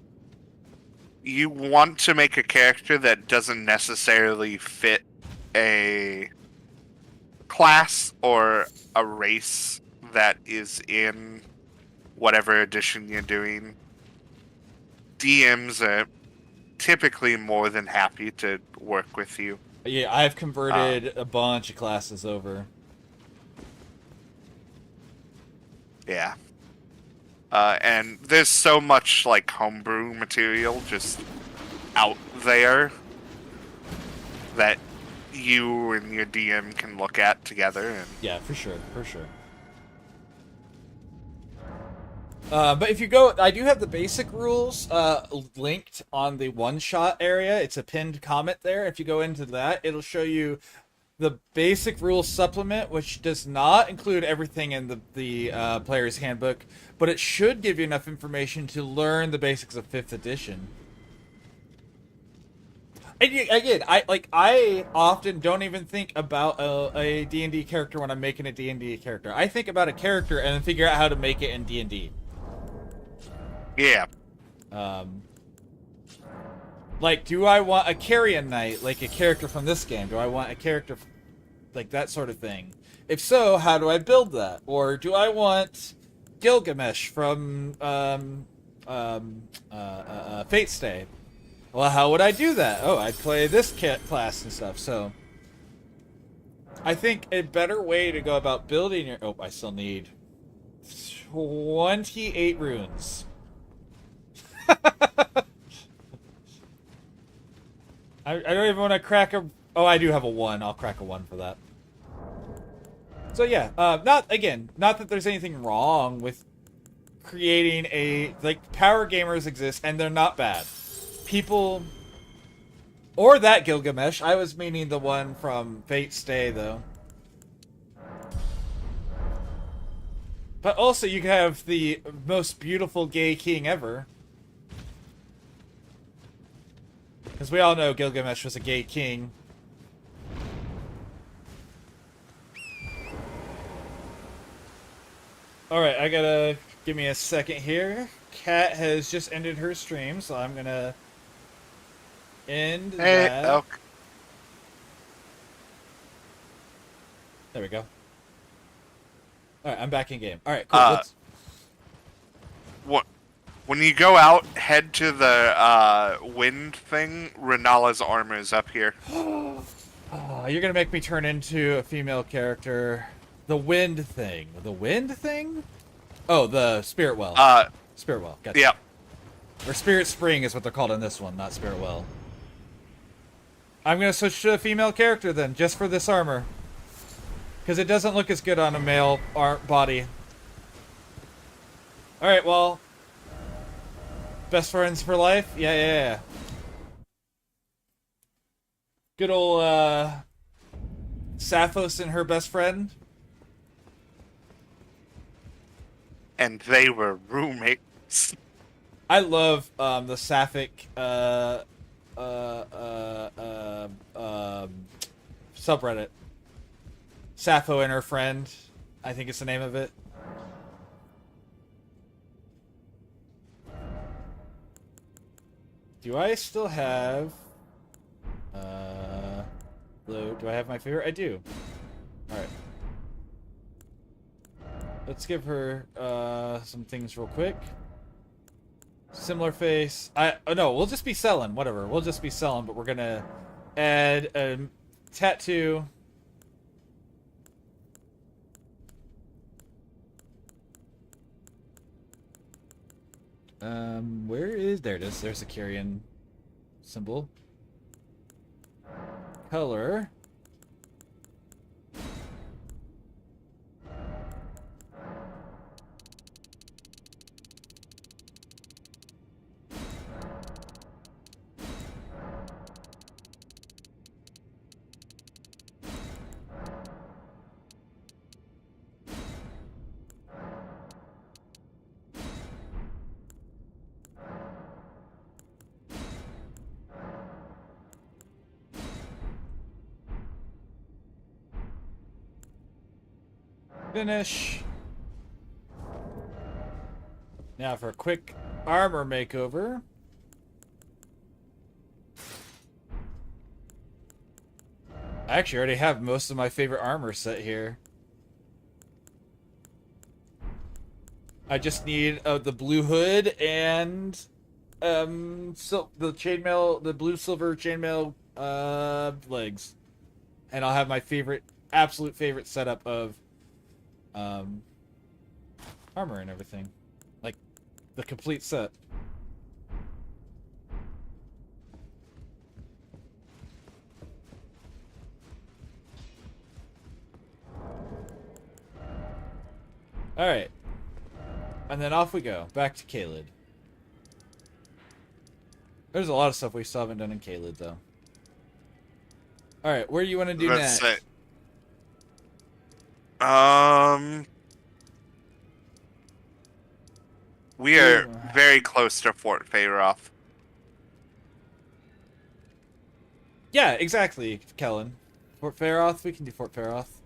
you want to make a character that doesn't necessarily fit a class or a race that is in whatever edition you're doing, DMs are typically more than happy to work with you. Yeah, I've converted a bunch of classes over. Yeah. And there's so much, like, homebrew material just out there that you and your DM can look at together. And... Yeah, for sure, for sure. But if you go, I do have the basic rules linked on the one-shot area. It's a pinned comment there. If you go into that, it'll show you the basic rules supplement, which does not include everything in the player's handbook, but it should give you enough information to learn the basics of 5th edition. And again, I often don't even think about a D&D character when I'm making a D&D character. I think about a character and then figure out how to make it in D&D. Yeah. Like, do I want a Carrion Knight, like a character from this game? Do I want a character like that sort of thing? If so, how do I build that? Or do I want Gilgamesh from Fate Stay? Well, how would I do that? Oh, I'd play this class and stuff. So, I think a better way to go about building your... Oh, I still need... 28 runes. I don't even want to crack a... Oh, I do have a 1. I'll crack a 1 for that. So yeah, not that there's anything wrong with creating a... Like, power gamers exist, and they're not bad. People... Or that Gilgamesh. I was meaning the one from Fate's Stay, though. But also, you can have the most beautiful gay king ever. Because we all know Gilgamesh was a gay king. Alright, I gotta... Give me a second here. Kat has just ended her stream, so I'm gonna... End that. Okay. There we go. Alright, I'm back in game. Alright, cool. What? When you go out, head to the wind thing. Renala's armor is up here. You're gonna make me turn into a female character. The wind thing. The wind thing? Oh, the spirit well. Spirit well. Gotcha. Yeah. Or spirit spring is what they're called in this one, not spirit well. I'm gonna switch to a female character then, just for this armor. Because it doesn't look as good on a male body. Alright, well... Best friends for life? Yeah. Good old, Sappho's and her best friend. And they were roommates. I love, the Sapphic, subreddit. Sappho and her friend, I think it's the name of it. Do I still have... do I have my favorite? I do. Alright. Let's give her, some things real quick. Similar face. Oh no, we'll just be selling. Whatever. We'll just be selling, but we're gonna add a tattoo. Where is... There it is. There's a Kyrian symbol. Color. Finish. Now for a quick armor makeover. I actually already have most of my favorite armor set here. I just need the blue hood and so the chainmail, the blue silver chainmail legs, and I'll have my absolute favorite setup of armor and everything, like the complete set. All right, and then off we go back to Caelid. There's a lot of stuff we still haven't done in Caelid, though. All right, where do you want to do next? We are very close to Fort Feyroth. Yeah, exactly, Kellen. Fort Feyroth, we can do Fort Feyroth.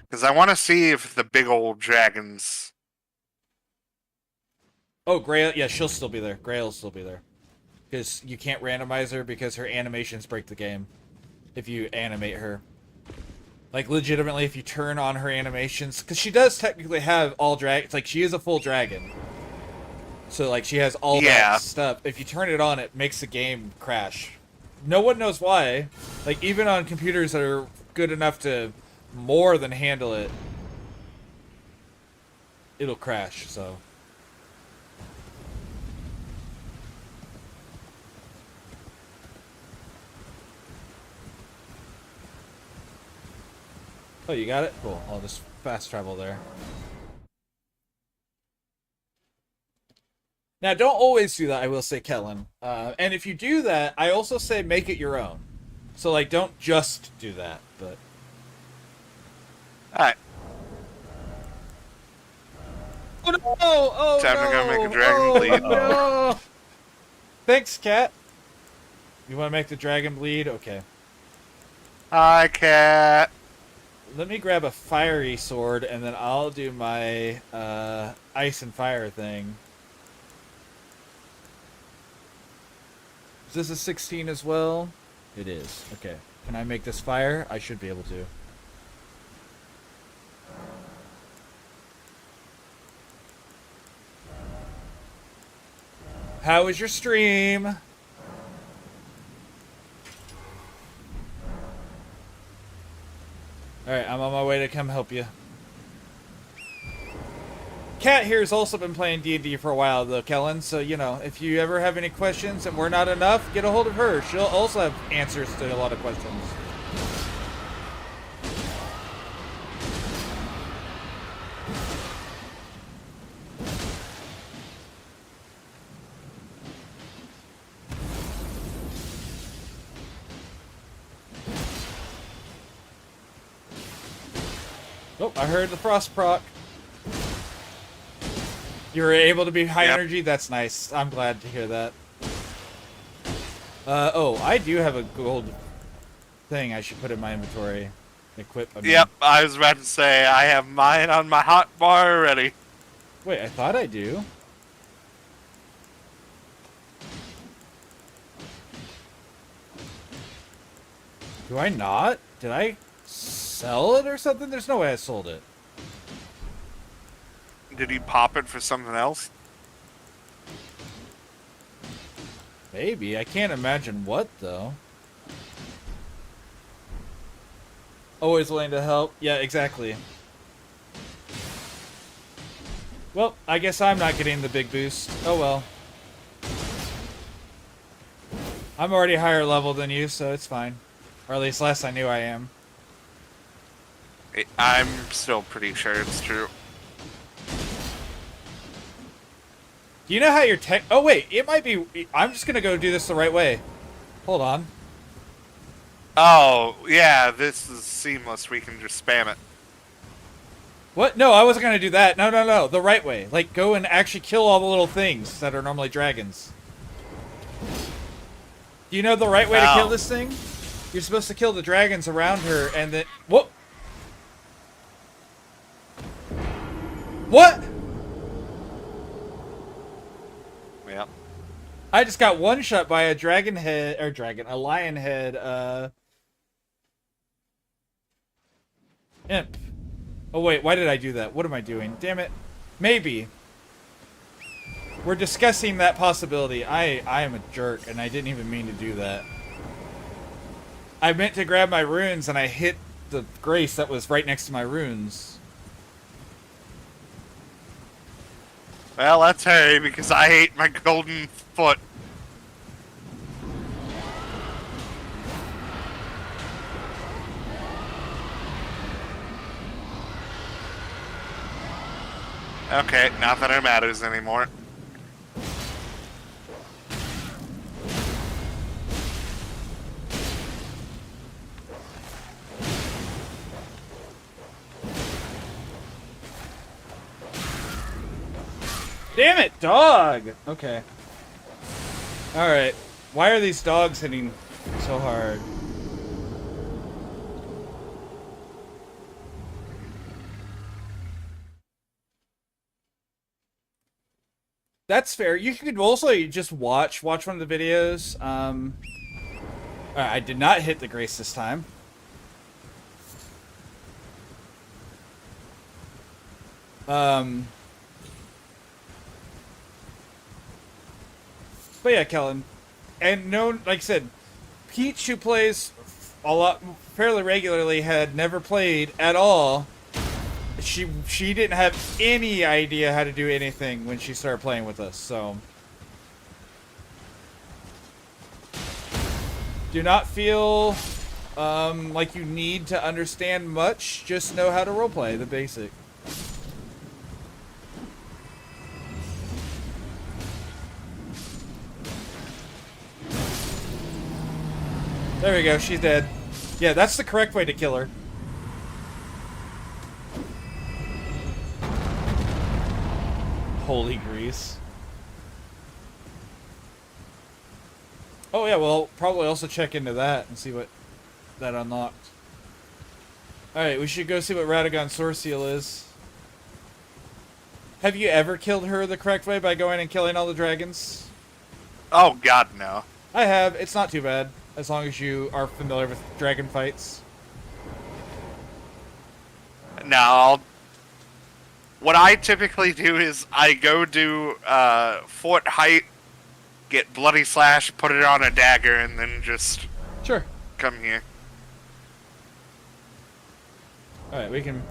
Because I want to see if the big old dragons... Oh, Grail, yeah, she'll still be there. Grail will still be there. Because you can't randomize her because her animations break the game if you animate her. Like, legitimately, if you turn on her animations... Because she does technically have all dragons. Like, she is a full dragon. So, like, she has all that stuff. If you turn it on, it makes the game crash. No one knows why. Like, even on computers that are good enough to more than handle it. it'll crash, so. Oh, you got it? Cool. I'll just fast travel there. Now, don't always do that, I will say, Kellen. And if you do that, I also say make it your own. So, like, don't just do that, but... Alright. Oh, no! Oh, Time no! to go make a dragon bleed. No! Thanks, Cat. You want to make the dragon bleed? Okay. Hi, cat. Let me grab a fiery sword, and then I'll do my ice and fire thing. Is this a 16 as well? It is. Okay. Can I make this fire? I should be able to. How was your stream? Alright, I'm on my way to come help you. Kat here has also been playing D&D for a while, though, Kellen. So, you know, if you ever have any questions and we're not enough, get a hold of her. She'll also have answers to a lot of questions. Oh, I heard the frost proc. You were able to be high energy? That's nice. I'm glad to hear that. Oh, I do have a gold thing I should put in my inventory. Equip. I mean. Yep, I was about to say, I have mine on my hot bar already. Wait, I thought I do. Do I not? Did I sell it or something? There's no way I sold it. Did you pop it for something else? Maybe. I can't imagine what, though. Always willing to help. Yeah, exactly. Well, I guess I'm not getting the big boost. Oh well. I'm already higher level than you, so it's fine. Or at least less I knew I am. I'm still pretty sure it's true. Do you know how your tech... Oh, wait. It might be... I'm just going to go do this the right way. Hold on. Oh, yeah, this is seamless. We can just spam it. What? No, I wasn't going to do that. No, no, no. The right way. Like, go and actually kill all the little things that are normally dragons. Do you know the right way to kill this thing? You're supposed to kill the dragons around her and then... Whoa! What? Yep. I just got one shot by a dragon head... Or a lion head, imp. Oh, wait. Why did I do that? What am I doing? Damn it. Maybe. We're discussing that possibility. I am a jerk, and I didn't even mean to do that. I meant to grab my runes, and I hit the grace that was right next to my runes. Well, let's hurry, because I hate my golden foot. Okay, not that it matters anymore. Damn it, dog! Okay. Alright. Why are these dogs hitting so hard? That's fair. You could also just watch one of the videos. Alright, I did not hit the grace this time. But yeah, Kellen. And no, like I said, Peach, who plays a lot fairly regularly, had never played at all she didn't have any idea how to do anything when she started playing with us, so do not feel like you need to understand much. Just know how to roleplay, the basic. There we go, she's dead. Yeah, that's the correct way to kill her. Holy grease. Oh yeah, well, probably also check into that and see what that unlocked. Alright, we should go see what Radagon's Source Seal is. Have you ever killed her the correct way by going and killing all the dragons? Oh god, no. I have. It's not too bad, as long as you are familiar with dragon fights. Now, what I typically do is I go do fort height, get bloody slash, put it on a dagger, and then just Sure. come here. Alright, we can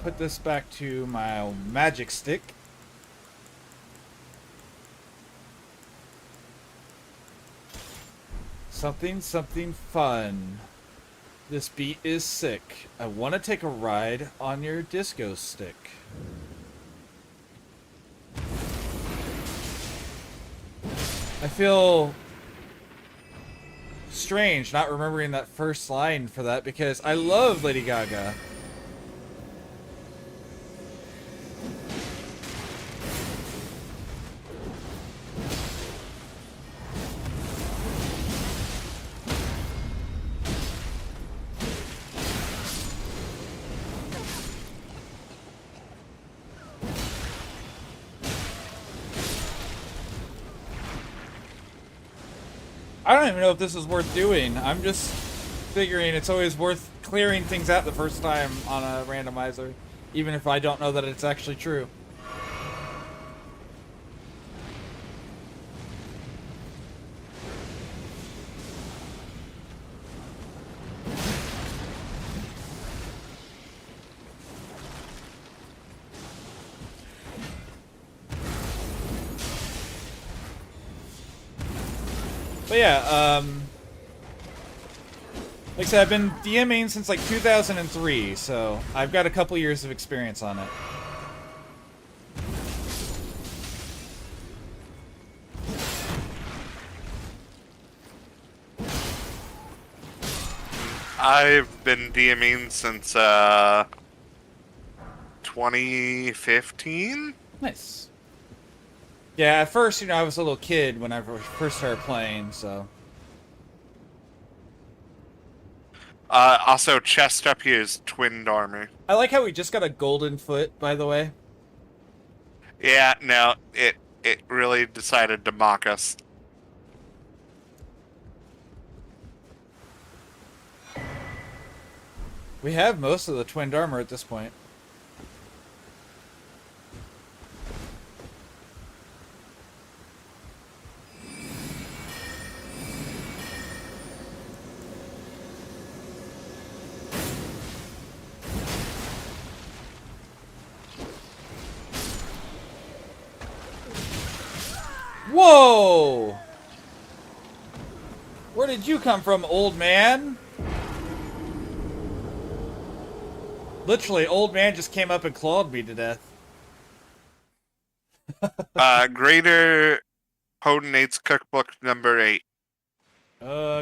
put this back to my magic stick. Something fun. This beat is sick. I want to take a ride on your disco stick. I feel strange not remembering that first line for that because I love Lady Gaga. I don't even know if this is worth doing. I'm just figuring it's always worth clearing things out the first time on a randomizer, even if I don't know that it's actually true. But yeah, like I said, I've been DMing since like 2003, so I've got a couple years of experience on it. I've been DMing since 2015. Nice. Yeah, at first, you know, I was a little kid when I first started playing, so. Also, chest up here is twinned armor. I like how we just got a golden foot, by the way. Yeah, no, it really decided to mock us. We have most of the twinned armor at this point. Whoa! Where did you come from, old man? Literally, old man just came up and clawed me to death. Greater Potentate's Cookbook number 8.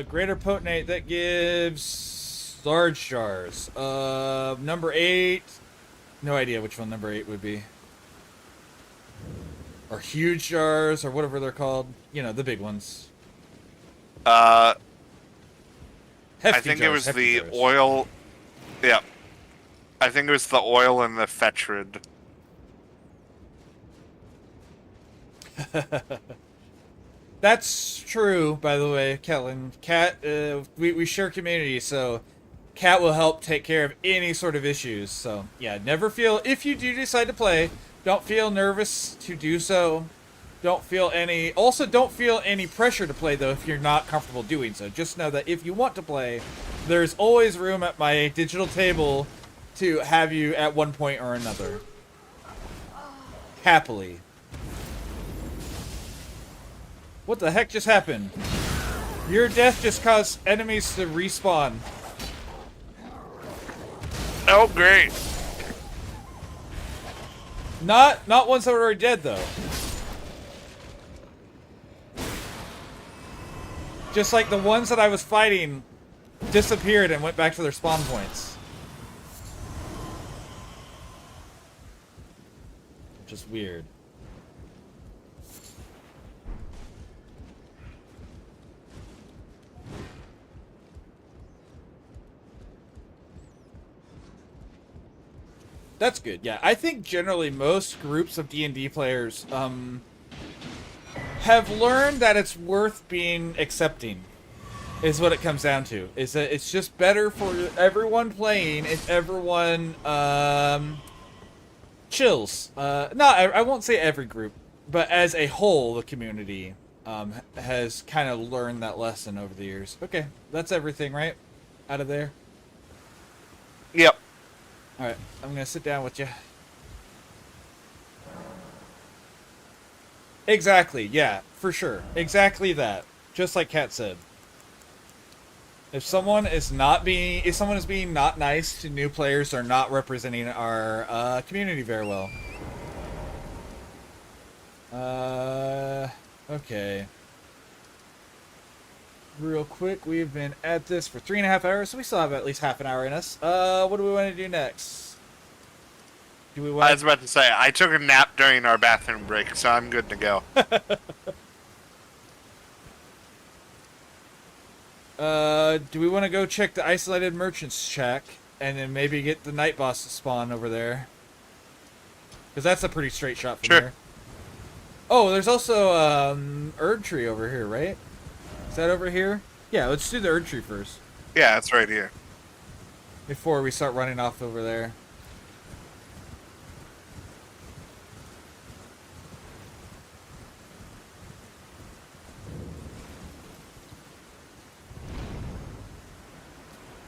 Greater Potentate, that gives large jars. Number 8, no idea which one number 8 would be. Or huge jars, or whatever they're called. You know, the big ones. I Hefty think jars, it was hefty the jars. oil. Yeah. I think it was the oil and the Fetrid. That's true, by the way, Kellen. Cat, we share community, so Cat will help take care of any sort of issues. So, yeah, never feel, if you do decide to play, don't feel nervous to do so. Don't feel any pressure to play, though, if you're not comfortable doing so. Just know that if you want to play, there's always room at my digital table to have you at one point or another. Happily. What the heck just happened? Your death just caused enemies to respawn. Oh, great. Not ones that were already dead, though. Just like the ones that I was fighting disappeared and went back to their spawn points. Just weird. That's good. Yeah, I think generally most groups of D&D players have learned that it's worth being accepting. Is what it comes down to. Is that it's just better for everyone playing if everyone chills. I won't say every group, but as a whole, the community has kind of learned that lesson over the years. Okay, that's everything, right? Out of there? Yep. Alright, I'm gonna sit down with you. Exactly, yeah, for sure. Exactly that. Just like Kat said. If someone is being not nice to new players or not representing our community very well. Okay. Real quick, we've been at this for 3.5 hours, so we still have at least half an hour in us. What do we want to do next? I was about to say, I took a nap during our bathroom break, so I'm good to go. Do we want to go check the isolated merchants shack and then maybe get the night boss to spawn over there? Because that's a pretty straight shot from there. Oh, there's also Erd Tree over here, right? Is that over here? Yeah, let's do the Erd Tree first. Yeah, it's right here. Before we start running off over there.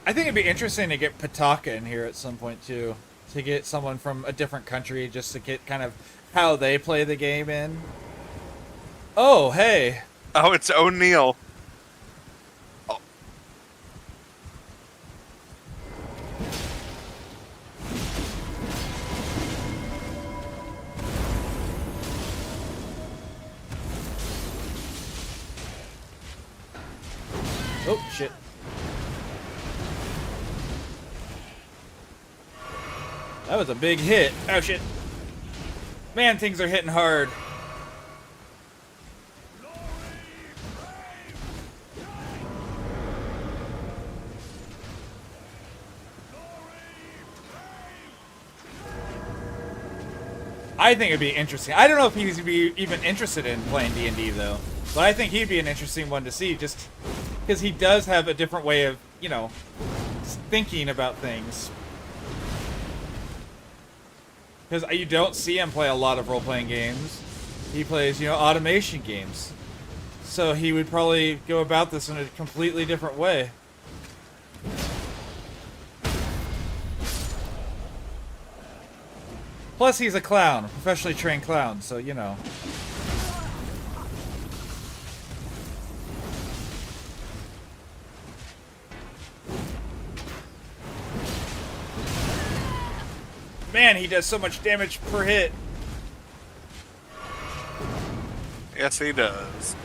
I think it'd be interesting to get Pataka in here at some point, too. To get someone from a different country, just to get kind of how they play the game in. Oh, hey. Oh, it's O'Neill. Oh. Oh, shit. That was a big hit. Oh, shit. Man, things are hitting hard. I think it'd be interesting. I don't know if he'd be even interested in playing D&D, though. But I think he'd be an interesting one to see, just because he does have a different way of, you know, thinking about things. Because you don't see him play a lot of role-playing games. He plays, you know, automation games. So he would probably go about this in a completely different way. Plus, he's a clown, a professionally trained clown, so, you know. Man, he does so much damage per hit. Yes, he does.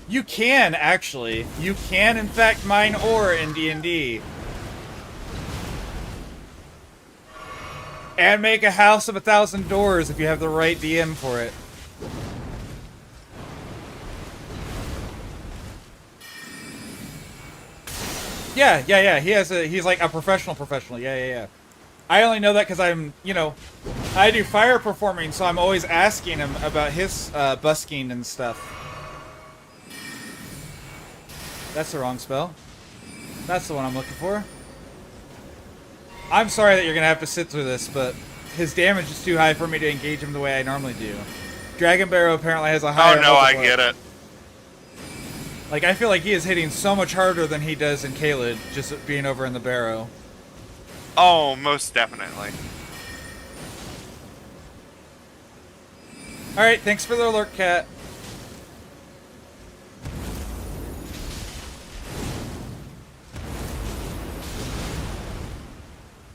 You can, actually. You can, in fact, mine ore in D&D. And make a house of 1,000 doors if you have the right DM for it. Yeah. He's like a professional. Yeah. I only know that because I'm, you know, I do fire performing, so I'm always asking him about his busking and stuff. That's the wrong spell. That's the one I'm looking for. I'm sorry that you're gonna have to sit through this, but his damage is too high for me to engage him the way I normally do. Dragon Barrow apparently has a higher. Oh no, I multiplier. get it. Like, I feel like he is hitting so much harder than he does in Caelid, just being over in the Barrow. Oh, most definitely. Alright, thanks for the alert, Cat.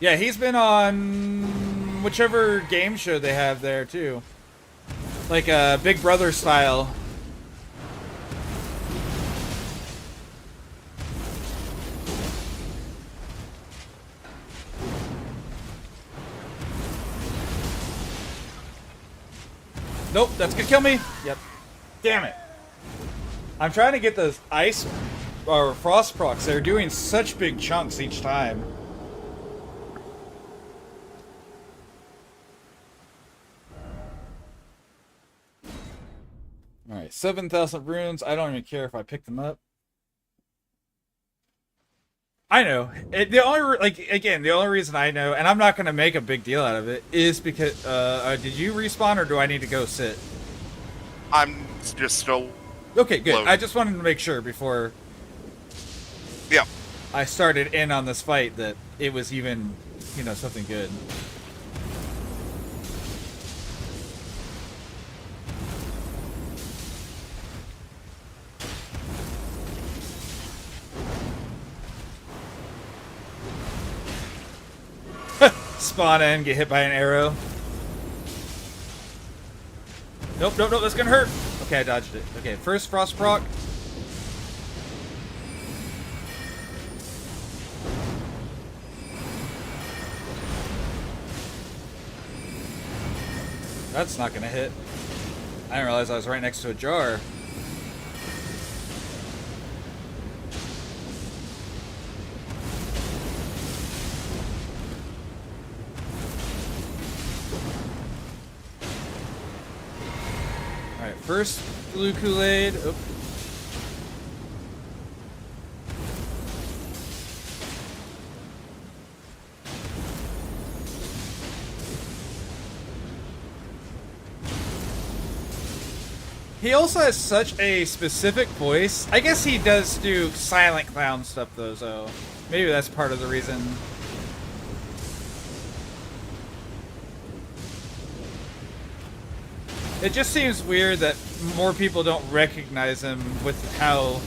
Yeah, he's been on whichever game show they have there, too. Like a Big Brother style. Nope, that's gonna kill me. Yep. Damn it. I'm trying to get those ice or frost procs. They're doing such big chunks each time. Alright, 7,000 runes. I don't even care if I pick them up. I know. The only reason I know, and I'm not going to make a big deal out of it, is because, did you respawn or do I need to go sit? I'm just still... Okay, good. Loading. I just wanted to make sure before Yeah. I started in on this fight that it was even, you know, something good. Spawn in, get hit by an arrow. Nope, nope, nope, that's gonna hurt. Okay, I dodged it. Okay, first frost proc. That's not gonna hit. I didn't realize I was right next to a jar. Alright, first blue Kool-Aid. Oh. He also has such a specific voice. I guess he does do silent clown stuff though, so maybe that's part of the reason. It just seems weird that more people don't recognize him with how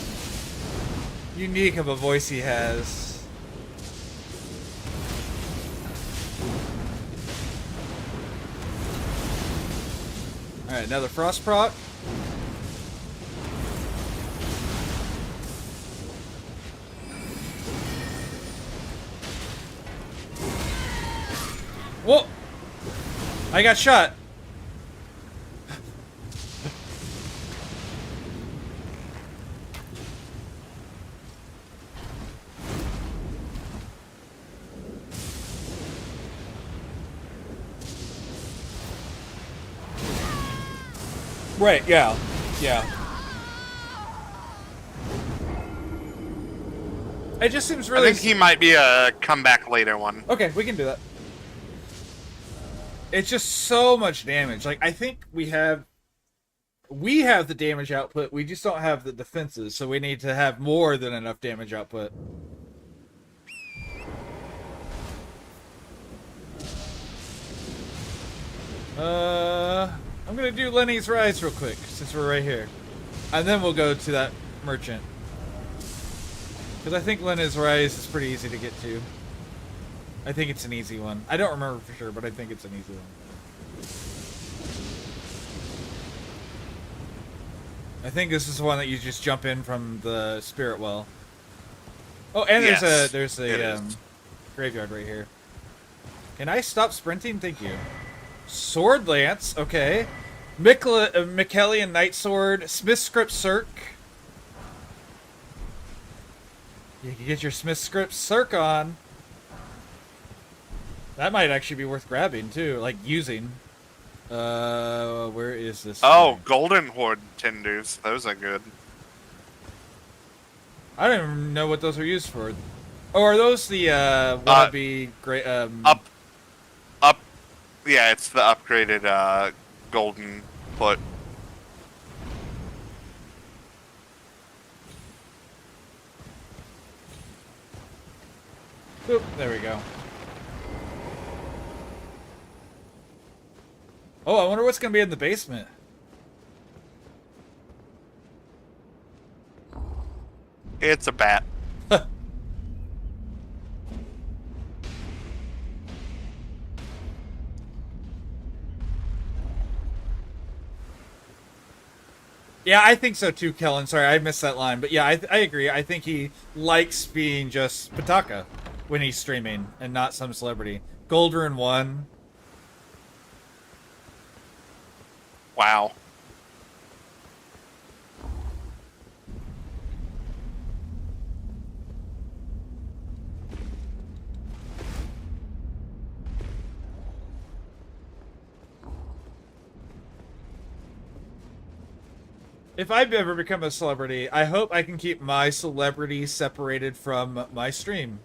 unique of a voice he has. Alright, another frost proc. Whoa! I got shot. Right, yeah. Yeah. It just seems really... I think he might be a comeback later one. Okay, we can do that. It's just so much damage. Like, I think we have the damage output, we just don't have the defenses, so we need to have more than enough damage output. I'm gonna do Lenny's Rise real quick, since we're right here. And then we'll go to that merchant. Because I think Lenny's Rise is pretty easy to get to. I think it's an easy one. I don't remember for sure, but I think it's an easy one. I think this is the one that you just jump in from the spirit well. Oh, and Yes, there's a graveyard right here. Can I stop sprinting? Thank you. Sword Lance, okay. Mikkelian Night Sword, Smith Script Circ. You can get your Smith Script Circ on. That might actually be worth grabbing too, like using. Where is this? Oh, thing? Golden Horde Tinders. Those are good. I don't even know what those are used for. Oh, are those the wannabe great? Yeah, it's the upgraded golden foot. Boop, there we go. Oh, I wonder what's gonna be in the basement. It's a bat. Yeah, I think so too, Kellen. Sorry, I missed that line. But yeah, I agree. I think he likes being just Pataka when he's streaming and not some celebrity. Goldrun 1. Wow. If I've ever become a celebrity, I hope I can keep my celebrity separated from my stream.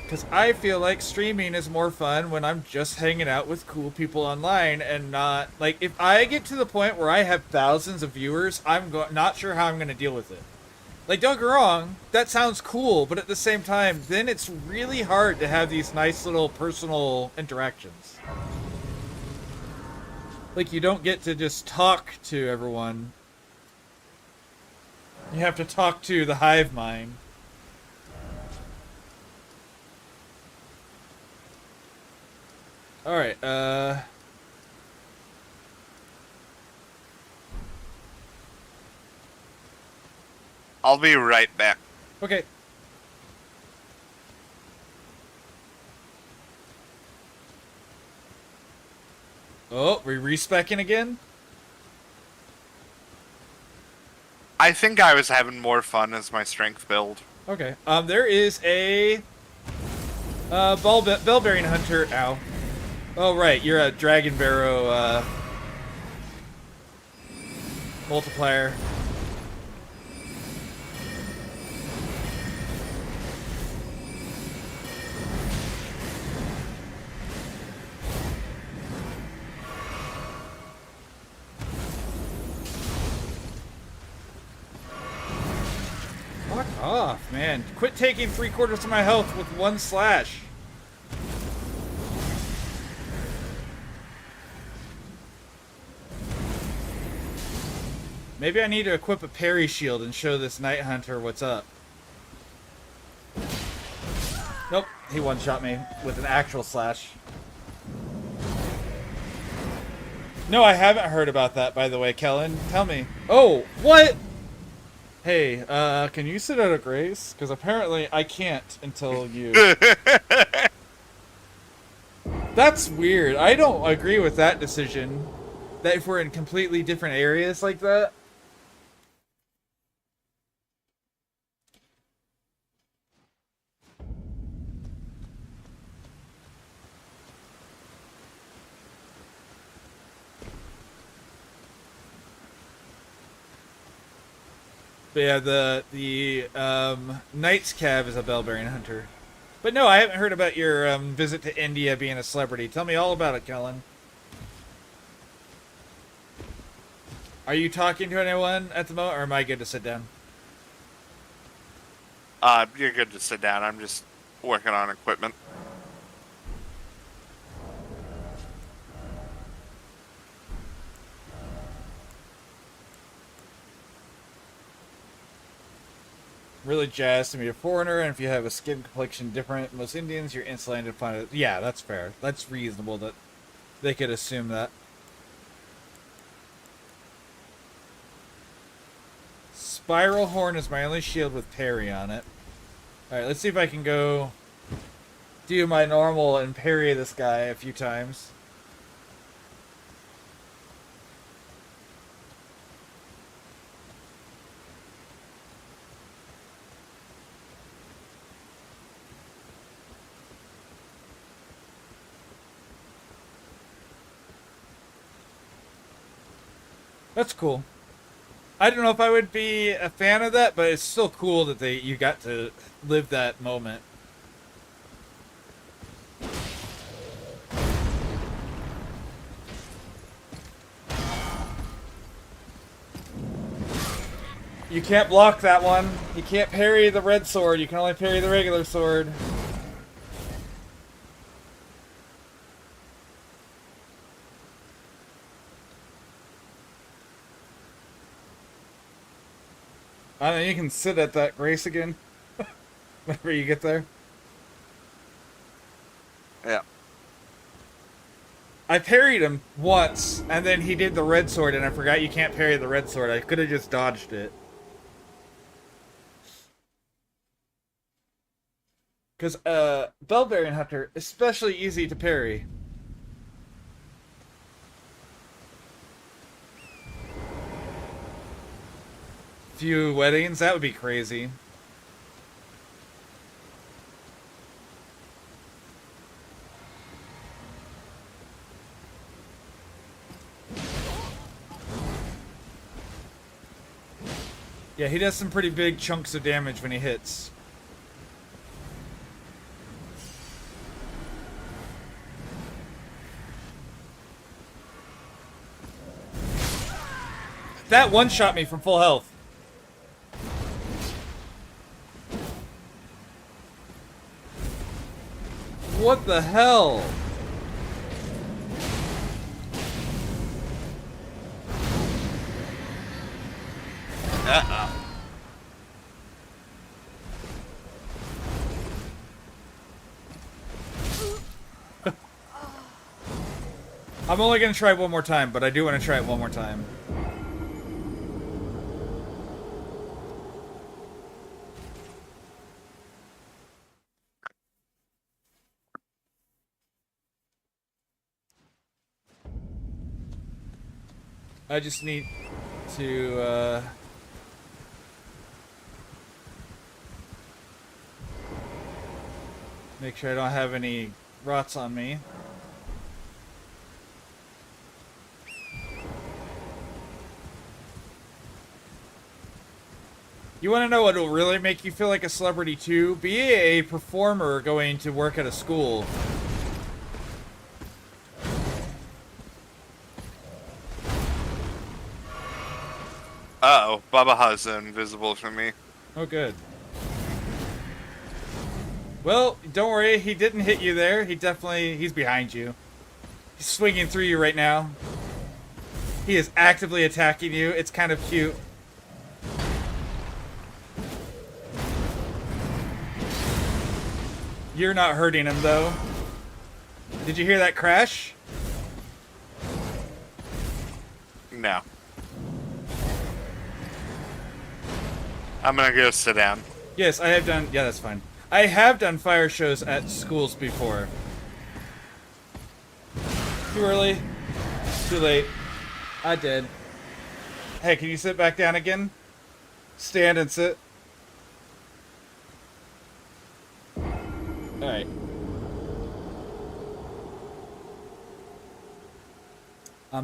Because I feel like streaming is more fun when I'm just hanging out with cool people online and not... Like, if I get to the point where I have thousands of viewers, I'm not sure how I'm going to deal with it. Like, don't get me wrong, that sounds cool, but at the same time, then it's really hard to have these nice little personal interactions. Like, you don't get to just talk to everyone. You have to talk to the hive mind. Alright, I'll be right back. okay. Oh, we respecking again? I think I was having more fun as my strength build. Okay. There is a bell-bearing hunter. Ow. Oh, right. You're a Dragon Barrow multiplier. Fuck off, man. Quit taking 3/4 of my health with one slash. Maybe I need to equip a parry shield and show this Night Hunter what's up. Nope, he one-shot me with an actual slash. No, I haven't heard about that, by the way, Kellen. Tell me. Oh, what? Hey, can you sit out of grace? Because apparently I can't until you... That's weird. I don't agree with that decision. That if we're in completely different areas like that. But yeah, the Knight's Cav is a bell-bearing hunter. But no, I haven't heard about your visit to India being a celebrity. Tell me all about it, Kellen. Are you talking to anyone at the moment, or am I good to sit down? You're good to sit down. I'm just working on equipment. Really jazzed to meet a foreigner, and if you have a skin complexion different than most Indians, you're instantly to find it. Yeah, that's fair. That's reasonable that they could assume that. Spiral Horn is my only shield with parry on it. Alright, let's see if I can go do my normal and parry this guy a few times. That's cool. I don't know if I would be a fan of that, but it's still cool that you got to live that moment. You can't block that one. You can't parry the red sword. You can only parry the regular sword. I don't know, you can sit at that grace again. Whenever you get there. Yeah. I parried him once, and then he did the red sword, and I forgot you can't parry the red sword. I could have just dodged it. Because, Bellbarian Hunter, especially easy to parry. Few weddings, that would be crazy. Yeah, he does some pretty big chunks of damage when he hits. That one-shot me from full health. What the hell? Uh-oh. I'm only gonna try it one more time, but I do want to try it one more time. I just need to, make sure I don't have any rots on me. You want to know what will really make you feel like a celebrity too? Be a performer going to work at a school. Uh-oh, Baba Ha's invisible for me. Oh, good. Well, don't worry, he didn't hit you there. He's behind you. He's swinging through you right now. He is actively attacking you. It's kind of cute. You're not hurting him, though. Did you hear that crash? No. I'm gonna go sit down. Yes, I have done... Yeah, that's fine. I have done fire shows at schools before. Too early. Too late. I did. Hey, can you sit back down again? Stand and sit. Alright.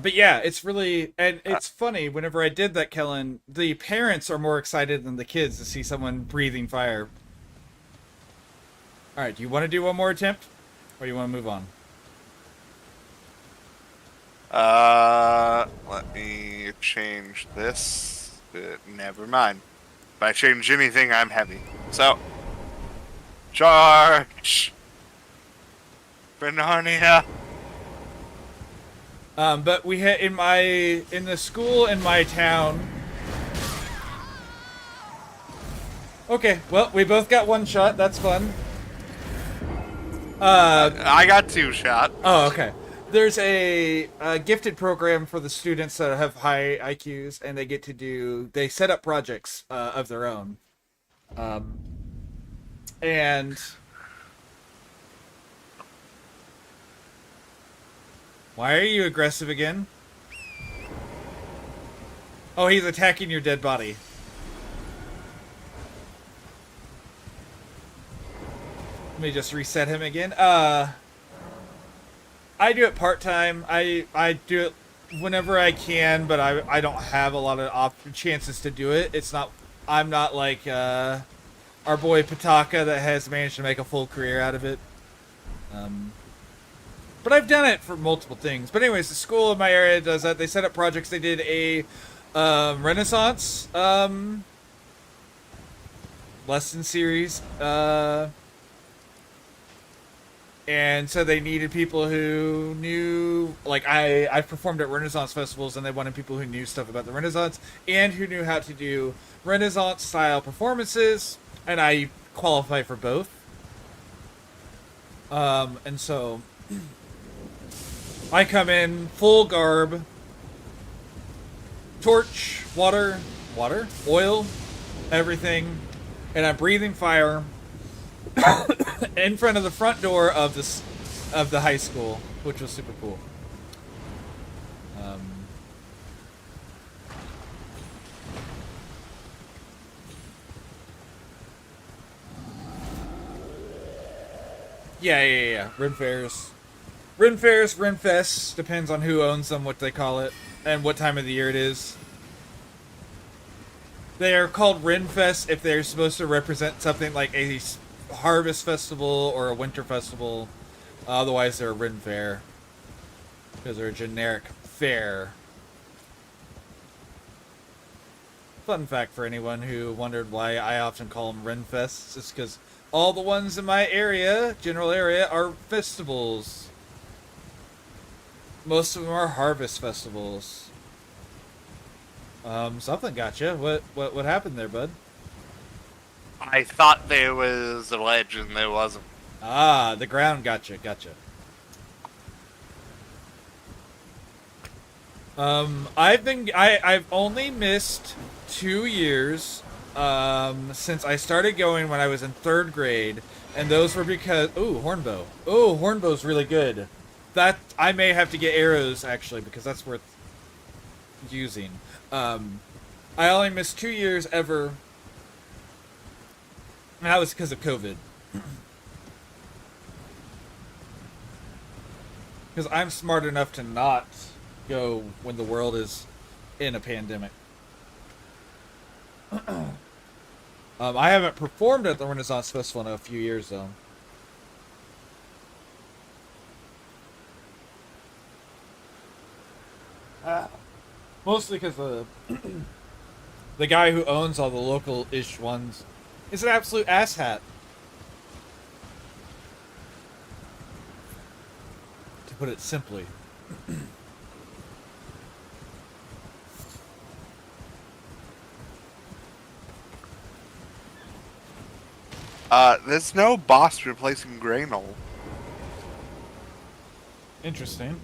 But yeah, it's really, and it's funny, whenever I did that, Kellen, the parents are more excited than the kids to see someone breathing fire. Alright, do you want to do one more attempt? Or do you want to move on? Let me change this. Never mind. If I change anything, I'm heavy. So, charge! For Narnia! But we had in the school in my town. Okay, well, we both got one shot. That's fun. I got 2 shot. Oh, okay. There's a gifted program for the students that have high IQs, and they set up projects of their own. And why are you aggressive again? Oh, he's attacking your dead body. Let me just reset him again. I do it part-time. I do it whenever I can, but I don't have a lot of chances to do it. I'm not like our boy Pataka that has managed to make a full career out of it. But I've done it for multiple things. But anyways, the school in my area does that. They set up projects. They did a Renaissance lesson series. And so they needed people who knew, like I performed at Renaissance festivals, and they wanted people who knew stuff about the Renaissance and who knew how to do Renaissance style performances, and I qualify for both. And so I come in full garb, torch, water, oil, everything, and I'm breathing fire in front of the front door of the high school, which was super cool. Yeah. Ren fairs, Renfest, depends on who owns them, what they call it, and what time of the year it is. They are called Renfest if they're supposed to represent something like a harvest festival or a winter festival. Otherwise, they're a Ren fair because they're a generic fair. Fun fact for anyone who wondered why I often call them Renfests, is because all the ones in my area, general area, are festivals. Most of them are harvest festivals. Something got you. What happened there, bud? I thought there was a ledge and there wasn't. Ah, the ground gotcha. I've only missed 2 years since I started going when I was in 3rd grade, and those were because hornbow. Hornbow's really good. That I may have to get arrows actually, because that's worth using. I only missed 2 years ever. And that was because of COVID. Because I'm smart enough to not go when the world is in a pandemic. I haven't performed at the Renaissance Festival in a few years, though. Mostly because the guy who owns all the local-ish ones is an absolute asshat. To put it simply. There's no boss replacing Graynol. Interesting.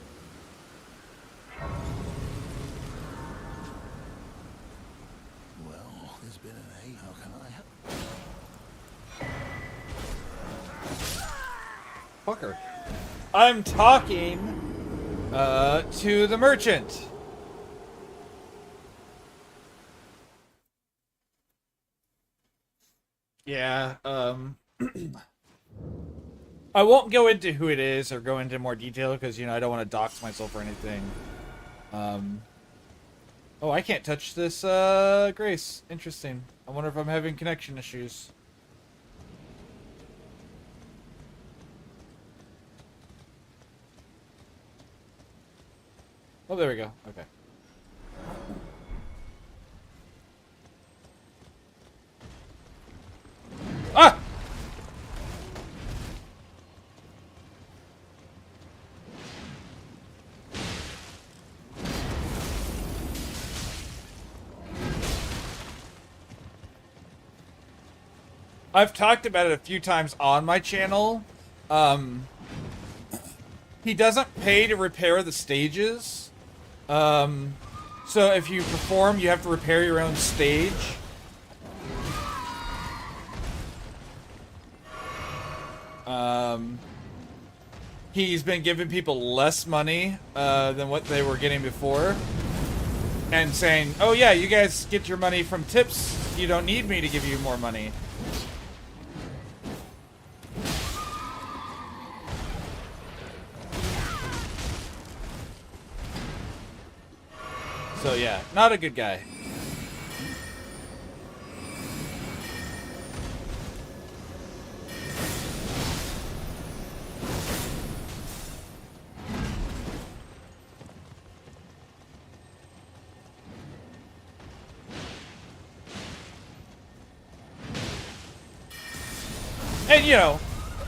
Well, there's been an eight. How can I help? Fucker. I'm talking to the merchant. Yeah, I won't go into who it is or go into more detail because, I don't want to dox myself or anything. Oh, I can't touch this, Grace. Interesting. I wonder if I'm having connection issues. Oh, there we go. Okay. Ah! I've talked about it a few times on my channel. He doesn't pay to repair the stages. So if you perform, you have to repair your own stage. He's been giving people less money than what they were getting before. And saying, oh yeah, you guys get your money from tips. You don't need me to give you more money. So yeah, not a good guy. And, you know,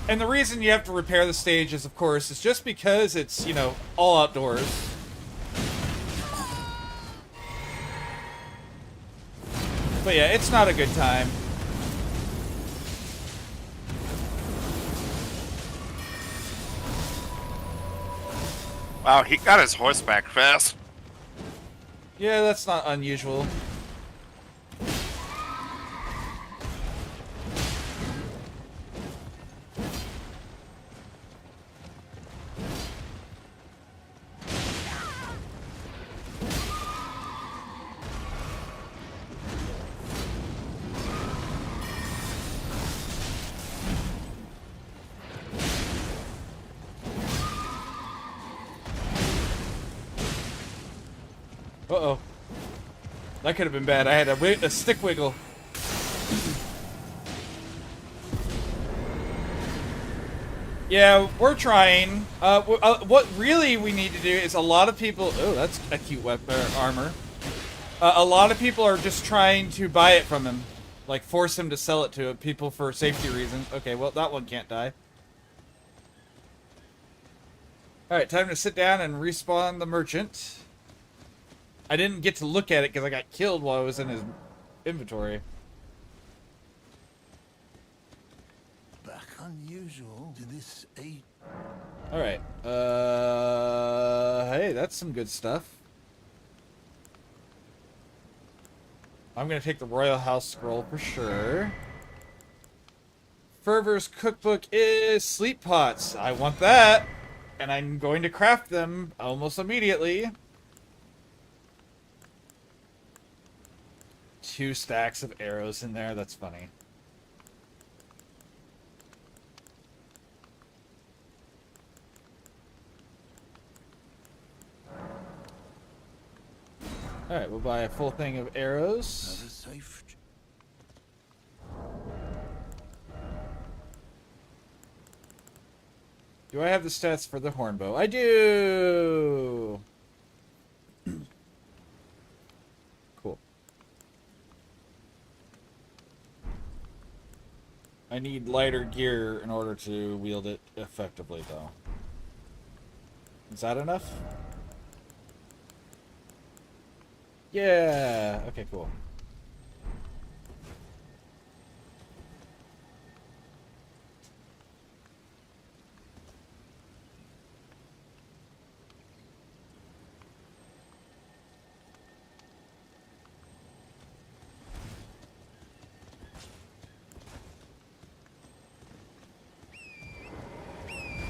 and the reason you have to repair the stage is, of course, is just because it's, you know, all outdoors. But yeah, it's not a good time. Wow, he got his horse back fast. Yeah, that's not unusual. Uh-oh. That could have been bad. I had a stick wiggle. Yeah, we're trying. What really we need to do is a lot of people... Oh, that's a cute weapon, armor. A lot of people are just trying to buy it from him. Like, force him to sell it to people for safety reasons. Okay, well, that one can't die. Alright, time to sit down and respawn the merchant. I didn't get to look at it because I got killed while I was in his inventory. Back unusual to this age. Alright. Hey, that's some good stuff. I'm gonna take the Royal House Scroll for sure. Fervor's cookbook is sleep pots. I want that. And I'm going to craft them almost immediately. 2 stacks of arrows in there. That's funny. Alright, we'll buy a full thing of arrows. Never safe. Do I have the stats for the hornbow? I do! Cool. I need lighter gear in order to wield it effectively, though. Is that enough? Yeah! Okay, cool.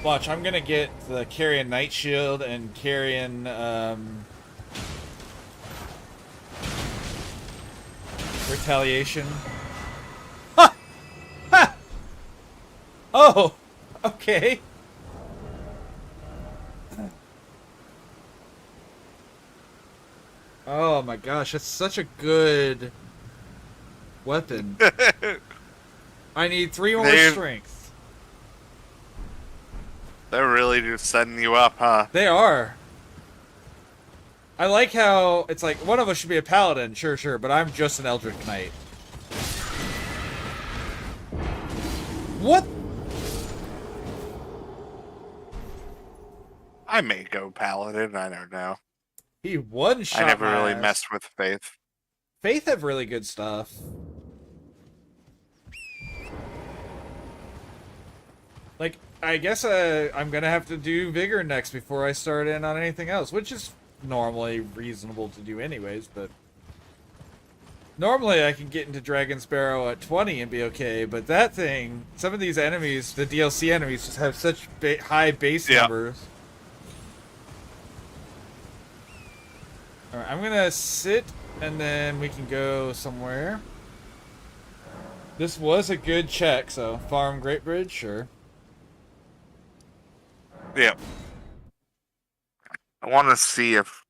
Watch, I'm gonna get the Carrion Night Shield and Carrion, Retaliation. Ha! Ha! Oh! Okay. Oh my gosh, that's such a good weapon. I need 3 more strength. They're really just setting you up, huh? They are. I like how it's like one of us should be a paladin, sure, but I'm just an Eldritch Knight. What? I may go paladin. I don't know. He one-shot. I never really ass. messed with Faith. Faith have really good stuff. Like, I guess I'm gonna have to do Vigor next before I start in on anything else, which is normally reasonable to do anyways, but... Normally I can get into Dragon Sparrow at 20 and be okay, but that thing, some of these enemies, the DLC enemies, just have such high base numbers. Alright, I'm gonna sit, and then we can go somewhere. This was a good check, so Farm Great Bridge, sure. Yep. I want to see if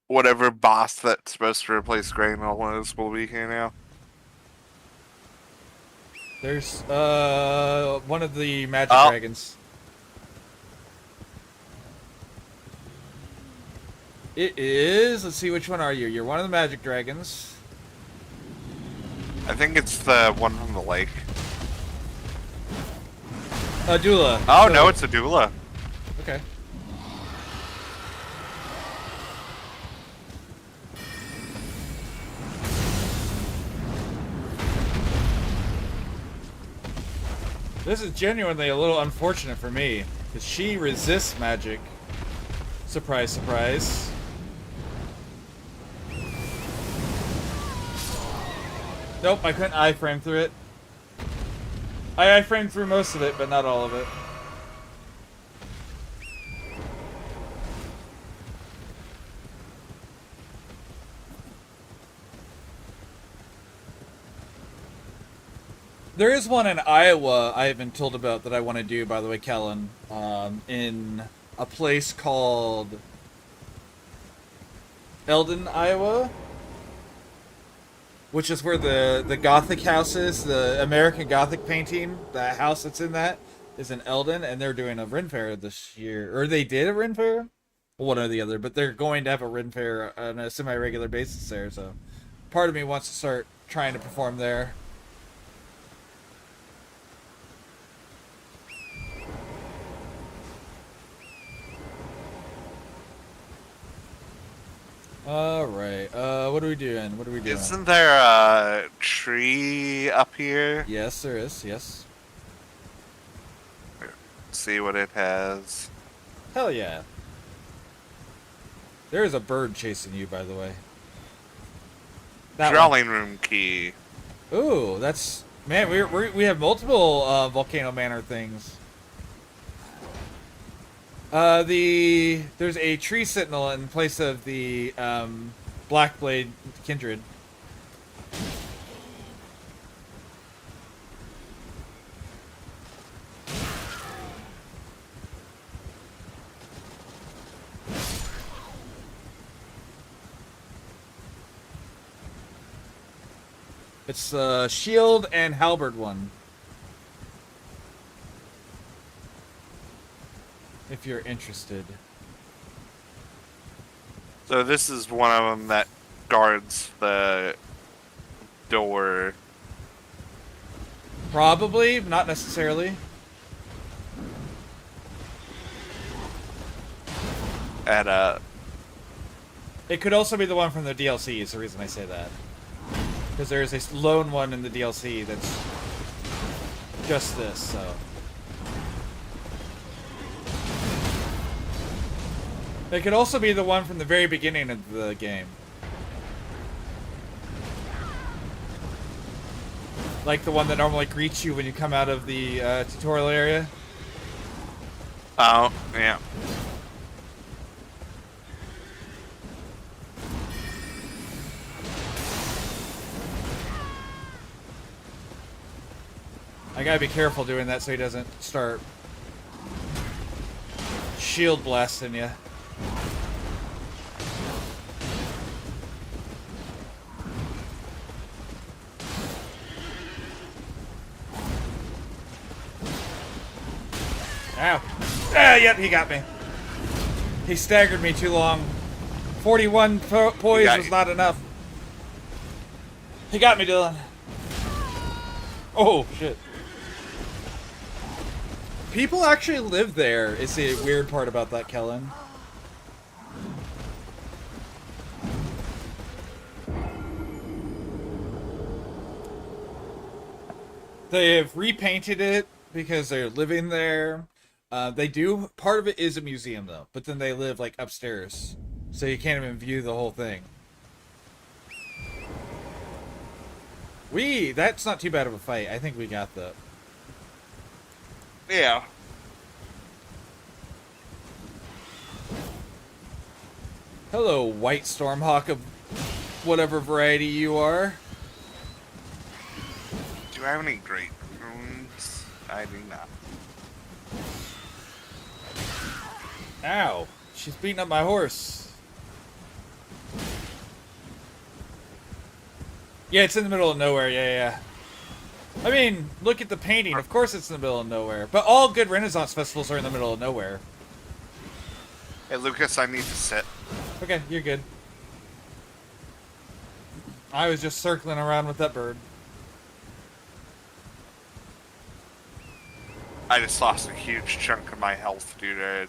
whatever boss that's supposed to replace Graynol is will be here now. There's one of the magic dragons. It is. Let's see, which one are you? You're one of the magic dragons. I think it's the one from the lake. A doula. Oh, So- no, it's a doula. Okay. This is genuinely a little unfortunate for me, because she resists magic. Surprise, surprise. Nope, I couldn't iframe through it. I iframed through most of it, but not all of it. There is one in Iowa I have been told about that I want to do, by the way, Kellen. In a place called Elden, Iowa. Which is where the Gothic house is, the American Gothic painting. The house that's in that is in Elden, and they're doing a Ren Fair this year. Or they did a Ren Fair? One or the other, but they're going to have a Ren Fair on a semi-regular basis there, so part of me wants to start trying to perform there. Alright, what are we doing? What are we doing? Isn't there a tree up here? Yes, there is, yes. Let's see what it has. Hell yeah. There is a bird chasing you, by the way. That one. Drawing room key. Ooh, that's... Man, we have multiple Volcano Manor things. There's a tree sentinel in place of the Blackblade Kindred. It's the shield and halberd one. If you're interested. So this is one of them that guards the door. Probably, not necessarily. At It could also be the one from the DLC, is the reason I say that. Because there's a lone one in the DLC that's just this, so. It could also be the one from the very beginning of the game. Like the one that normally greets you when you come out of the tutorial area. oh, yeah. I gotta be careful doing that so he doesn't start shield blasting you. Ow. Ah, yep, he got me. He staggered me too long. 41 poise was not enough. He got me, Dylan. Oh, shit. People actually live there, is the weird part about that, Kellen. They have repainted it because they're living there. They do. Part of it is a museum, though. But then they live, like, upstairs. So you can't even view the whole thing. That's not too bad of a fight. I think we got that. Yeah. Hello, White Stormhawk of whatever variety you are. Do I have any great runes? I do not. Ow. She's beating up my horse. Yeah, it's in the middle of nowhere. Yeah. I mean, look at the painting. Of course it's in the middle of nowhere. But all good Renaissance festivals are in the middle of nowhere. Hey, Lucas, I need to sit. Okay, you're good. I was just circling around with that bird. I just lost a huge chunk of my health due to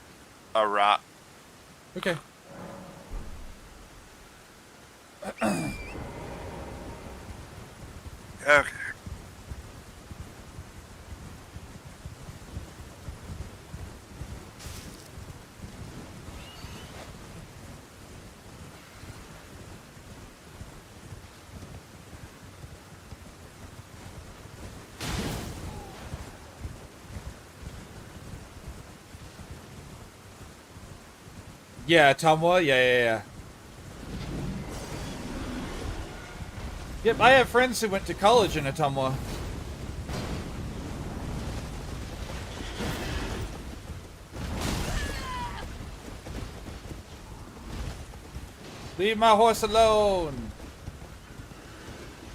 a rot. Okay. Okay. Yeah, Tomwa? Yeah. Yep, I have friends who went to college in Atumwa. Leave my horse alone!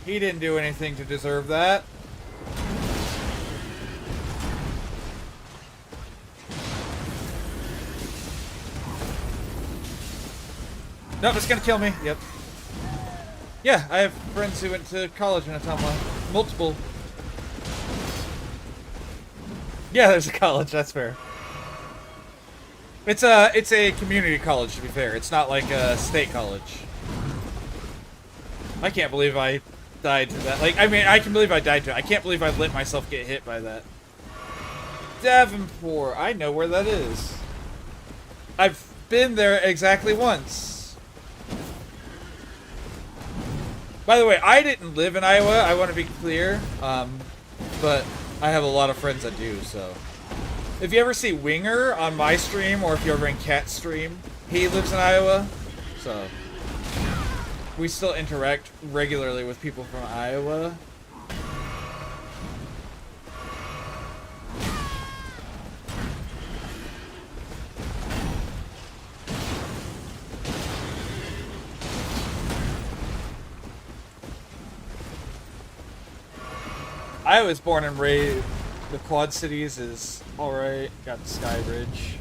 He didn't do anything to deserve that. Nope, it's gonna kill me. Yep. Yeah, I have friends who went to college in Atumwa. Multiple. Yeah, there's a college, that's fair. It's a community college, to be fair. It's not like a state college. I can't believe I died to that. Like, I mean, I can believe I died to it. I can't believe I let myself get hit by that. Davenport. I know where that is. I've been there exactly once. By the way, I didn't live in Iowa, I want to be clear, but I have a lot of friends that do, so. If you ever see Winger on my stream, or if you're ever in Cat's stream, he lives in Iowa, so. We still interact regularly with people from Iowa. I was born and raised. The Quad Cities is alright. Got the Sky Bridge.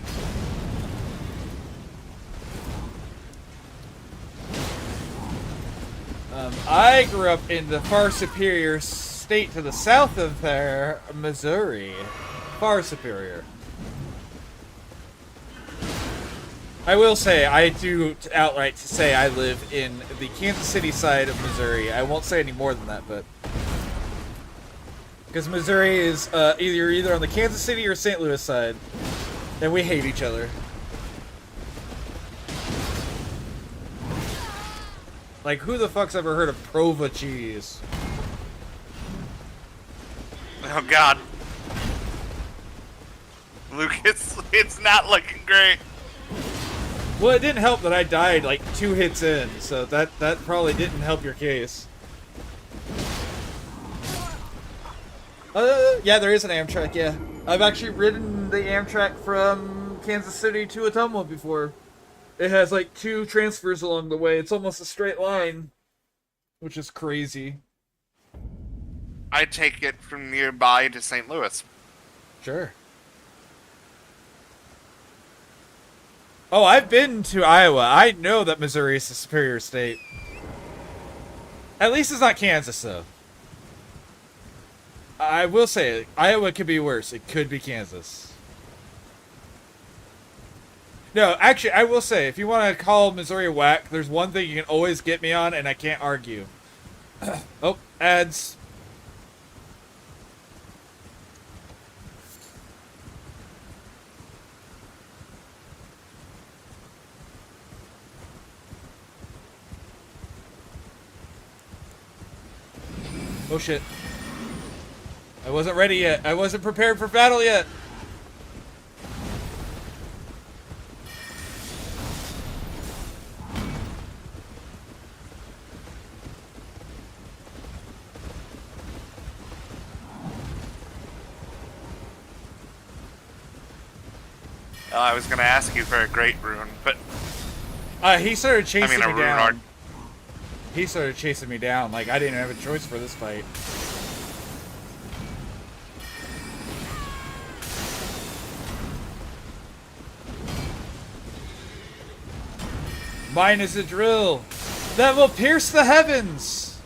I grew up in the far superior state to the south of there, Missouri. Far superior. I will say, I do outright say I live in the Kansas City side of Missouri. I won't say any more than that, but... Because Missouri is either on the Kansas City or St. Louis side. And we hate each other. Like, who the fuck's ever heard of Prova cheese? Oh god. Lucas, it's not looking great. Well, it didn't help that I died like 2 hits in, so that probably didn't help your case. Yeah, there is an Amtrak, yeah. I've actually ridden the Amtrak from Kansas City to Atumwa before. It has like 2 transfers along the way. It's almost a straight line, which is crazy. I take it from nearby to St. Louis. Sure. Oh, I've been to Iowa. I know that Missouri is a superior state. At least it's not Kansas, though. I will say, Iowa could be worse. It could be Kansas. No, actually, I will say, if you want to call Missouri whack, there's one thing you can always get me on, and I can't argue. Oh, ads. Oh shit. I wasn't ready yet. I wasn't prepared for battle yet. I was going to ask you for a great rune, but... He started chasing me rune down. art. He started chasing me down. Like, I didn't have a choice for this fight. Mine is a drill that will pierce the heavens.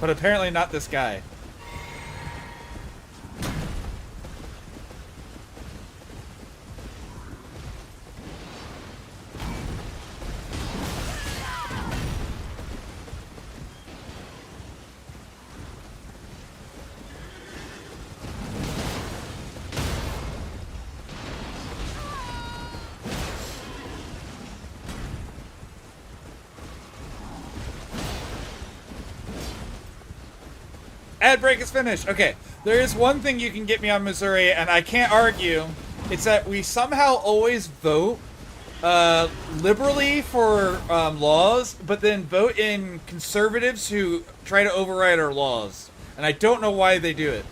But apparently not this guy. Ad break is finished. Okay, there is one thing you can get me on Missouri, and I can't argue. It's that we somehow always vote liberally for laws, but then vote in conservatives who try to override our laws. And I don't know why they do it.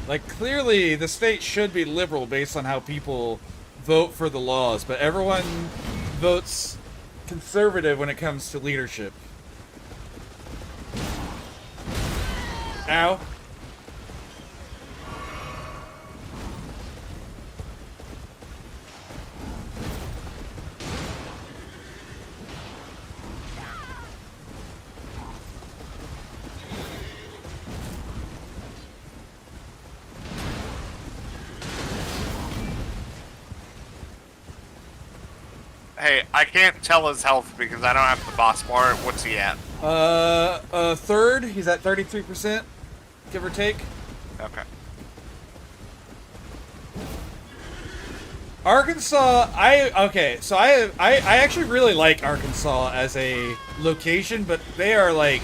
Like, clearly, the state should be liberal based on how people vote for the laws, but everyone votes conservative when it comes to leadership. Ow. Hey, I can't tell his health because I don't have the boss bar. What's he at? Third. He's at 33%, give or take. Okay. Arkansas, so I actually really like Arkansas as a location, but they are like,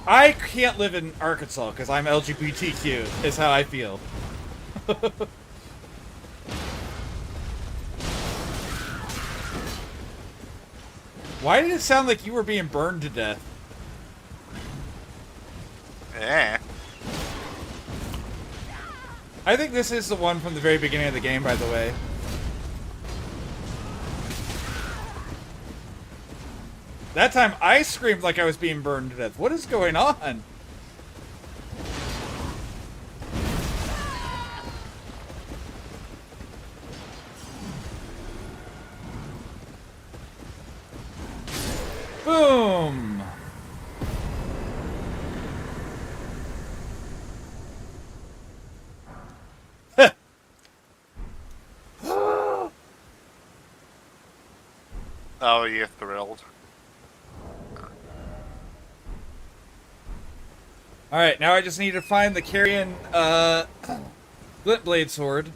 I can't live in Arkansas because I'm LGBTQ, is how I feel. Why did it sound like you were being burned to death? Yeah. I think this is the one from the very beginning of the game, by the way. That time I screamed like I was being burned to death. What is going on? Boom! Oh, you're thrilled. Alright, now I just need to find the carrion, Glint Blade Sword.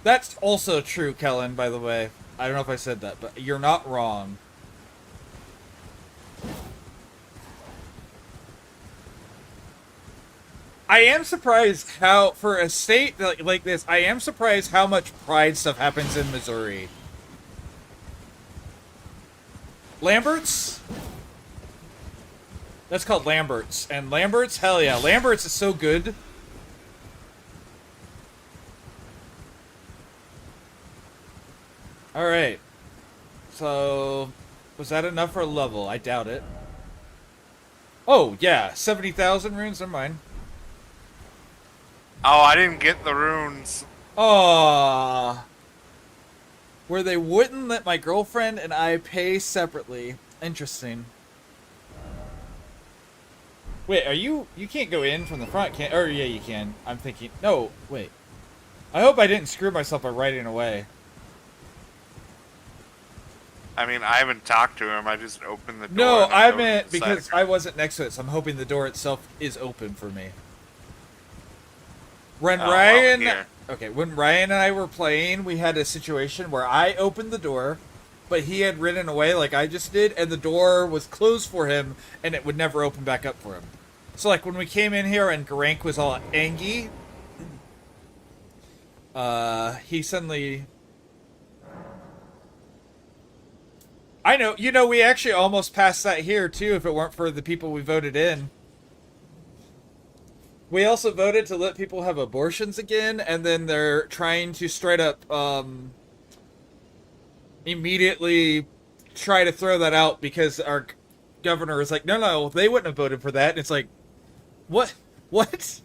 That's also true, Kellen, by the way. I don't know if I said that, but you're not wrong. I am surprised how, for a state like this, I am surprised how much pride stuff happens in Missouri. Lambert's? That's called Lambert's. And Lambert's, hell yeah. Lambert's is so good. Alright. So, was that enough for a level? I doubt it. Oh, yeah. 70,000 runes are mine. Oh, I didn't get the runes. Aww. Where they wouldn't let my girlfriend and I pay separately. Interesting. Wait, are you can't go in from the front, can? Or yeah, you can. I'm thinking. No, wait. I hope I didn't screw myself by riding away. I mean, I haven't talked to him. I just opened the door. No, and I go meant inside. because I wasn't next to it, so I'm hoping the door itself is open for me. When Oh, Ryan, well, here. okay, when Ryan and I were playing, we had a situation where I opened the door, but he had ridden away like I just did, and the door was closed for him, and it would never open back up for him. So, like, when we came in here and Garank was all angry, he suddenly... I know, you know, we actually almost passed that here, too, if it weren't for the people we voted in. We also voted to let people have abortions again, and then they're trying to straight up, immediately try to throw that out because our governor is like, no, they wouldn't have voted for that. And it's like, what? What?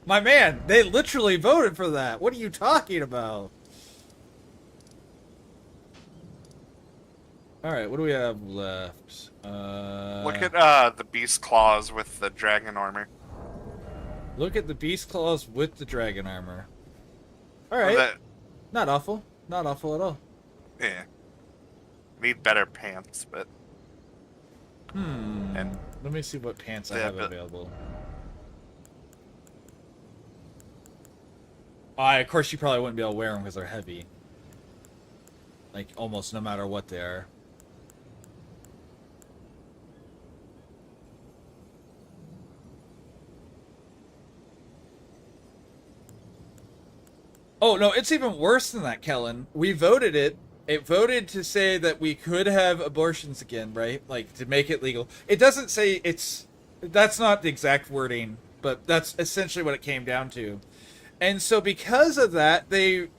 My man, they literally voted for that. What are you talking about? Alright, what do we have left? Look at the beast claws with the dragon armor. Look at the beast claws with the dragon armor. Or Alright. that- Not awful. Not awful at all. Yeah. Need better pants, but... Hmm. And Let me see what pants I Yeah, have but- available. Of course, you probably wouldn't be able to wear them because they're heavy. Like, almost no matter what they are. Oh, no, it's even worse than that, Kellen. We voted it. It voted to say that we could have abortions again, right? Like, to make it legal. It doesn't say it's... That's not the exact wording, but that's essentially what it came down to. And so because of that, the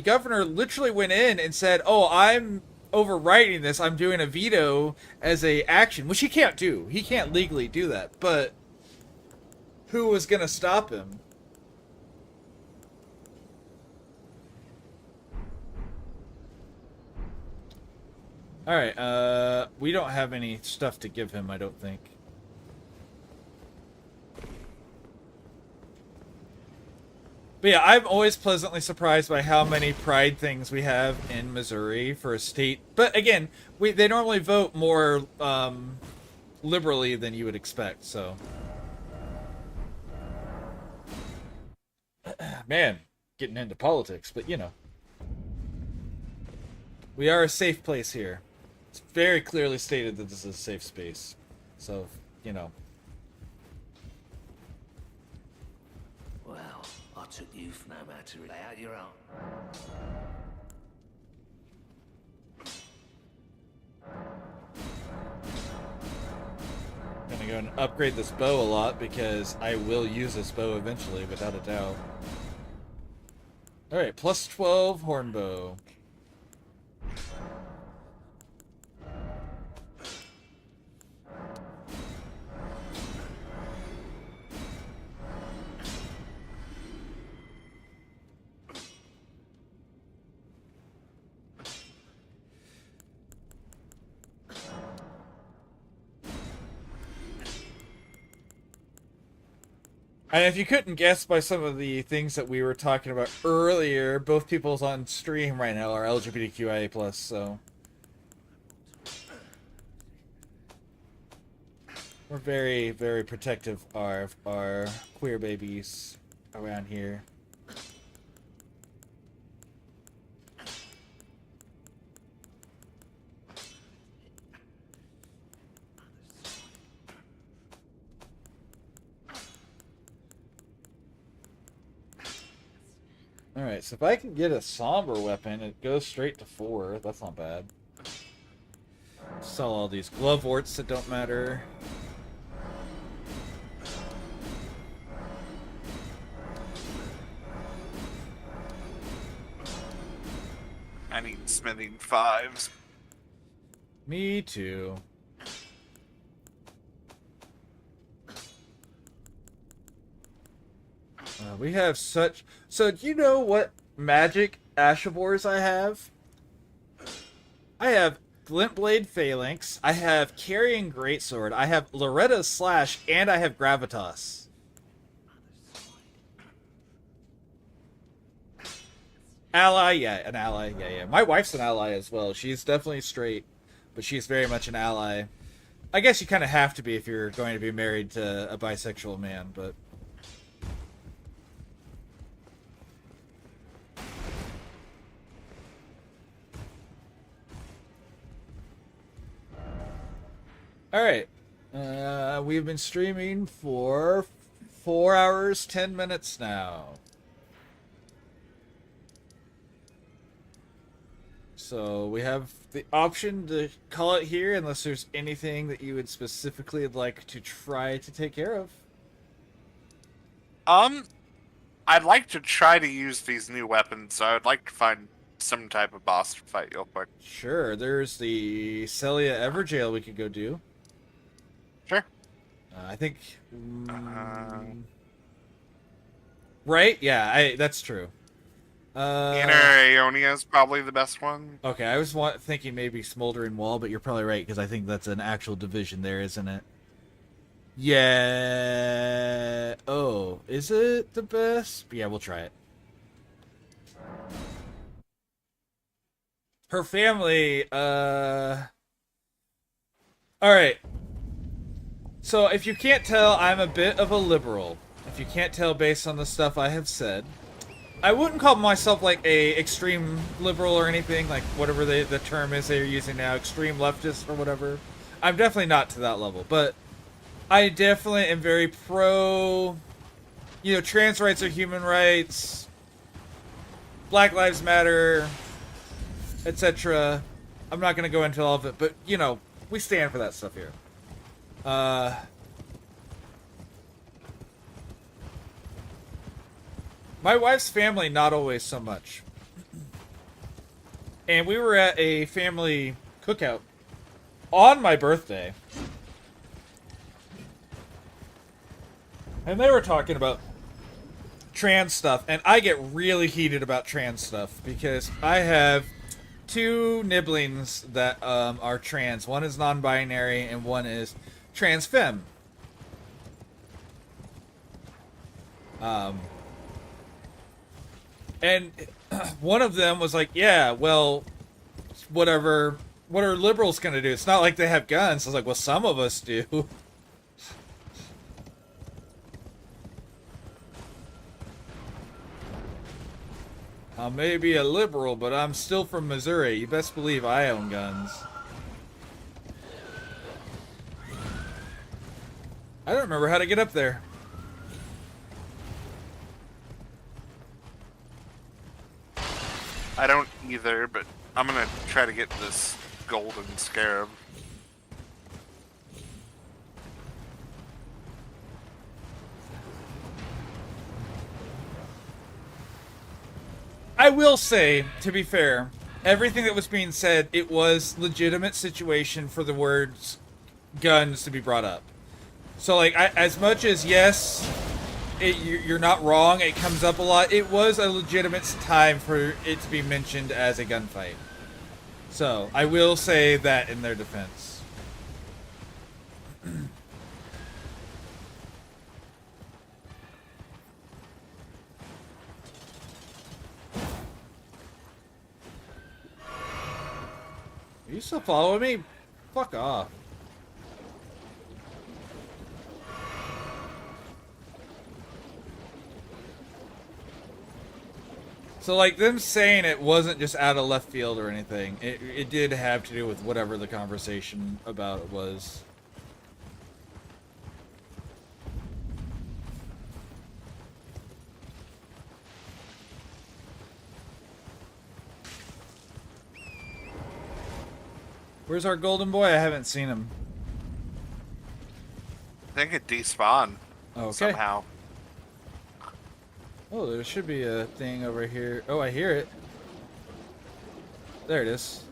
governor literally went in and said, "Oh, I'm overriding this. I'm doing a veto as a action," which he can't do. He can't legally do that. But who was going to stop him? All right, we don't have any stuff to give him, I don't think. But yeah, I'm always pleasantly surprised by how many pride things we have in Missouri for a state. But again, they normally vote more liberally than you would expect, so. Man, getting into politics, but you know. We are a safe place here. It's very clearly stated that this is a safe space. So, you know. Well, I took you for no matter lay out your own. I'm gonna go and upgrade this bow a lot because I will use this bow eventually, without a doubt. Alright, plus 12 horn bow. And if you couldn't guess by some of the things that we were talking about earlier, both people's on stream right now are LGBTQIA+, so... We're very, very protective of our queer babies around here. Alright, so if I can get a somber weapon, it goes straight to 4. That's not bad. Sell all these glove warts that don't matter. I need smithing 5s. Me too. We have such... So, do you know what magic Ashavors I have? I have Glintblade Phalanx, I have Carrying Greatsword, I have Loretta's Slash, and I have Gravitas. Ally, yeah, an ally, yeah. My wife's an ally as well. She's definitely straight, but she's very much an ally. I guess you kind of have to be if you're going to be married to a bisexual man, but... Alright. We've been streaming for 4 hours, 10 minutes now. So we have the option to call it here unless there's anything that you would specifically like to try to take care of. I'd like to try to use these new weapons, so I'd like to find some type of boss to fight real quick. Sure, there's the Celia Everjail we could go do. Sure. I think... right? Yeah, that's true. Inner Aeonia is probably the best one. Okay, I was thinking maybe Smoldering Wall, but you're probably right, because I think that's an actual division there, isn't it? Yeah... Oh, is it the best? Yeah, we'll try it. Her family, Alright. So if you can't tell, I'm a bit of a liberal. If you can't tell based on the stuff I have said. I wouldn't call myself like a extreme liberal or anything, like whatever the term is they're using now, extreme leftist or whatever. I'm definitely not to that level, but I definitely am very pro, you know, trans rights are human rights, Black Lives Matter, etc. I'm not going to go into all of it, but, you know, we stand for that stuff here. My wife's family, not always so much. And we were at a family cookout on my birthday. And they were talking about trans stuff. And I get really heated about trans stuff because I have two nibblings that are trans. One is non-binary and one is trans femme. And one of them was like, yeah, well, whatever. What are liberals going to do? It's not like they have guns. I was like, well, some of us do. I may be a liberal, but I'm still from Missouri. You best believe I own guns. I don't remember how to get up there. I don't either, but I'm gonna try to get this golden scarab. I will say, to be fair, everything that was being said, it was legitimate situation for the words guns to be brought up. So, like, as much as, yes, you're not wrong, it comes up a lot, it was a legitimate time for it to be mentioned as a gunfight. So, I will say that in their defense. Are you still following me? Fuck off. So, like, them saying it wasn't just out of left field or anything. It did have to do with whatever the conversation about it was. Where's our golden boy? I haven't seen him. I think it despawned Okay. somehow. Oh, there should be a thing over here. Oh, I hear it. There it is.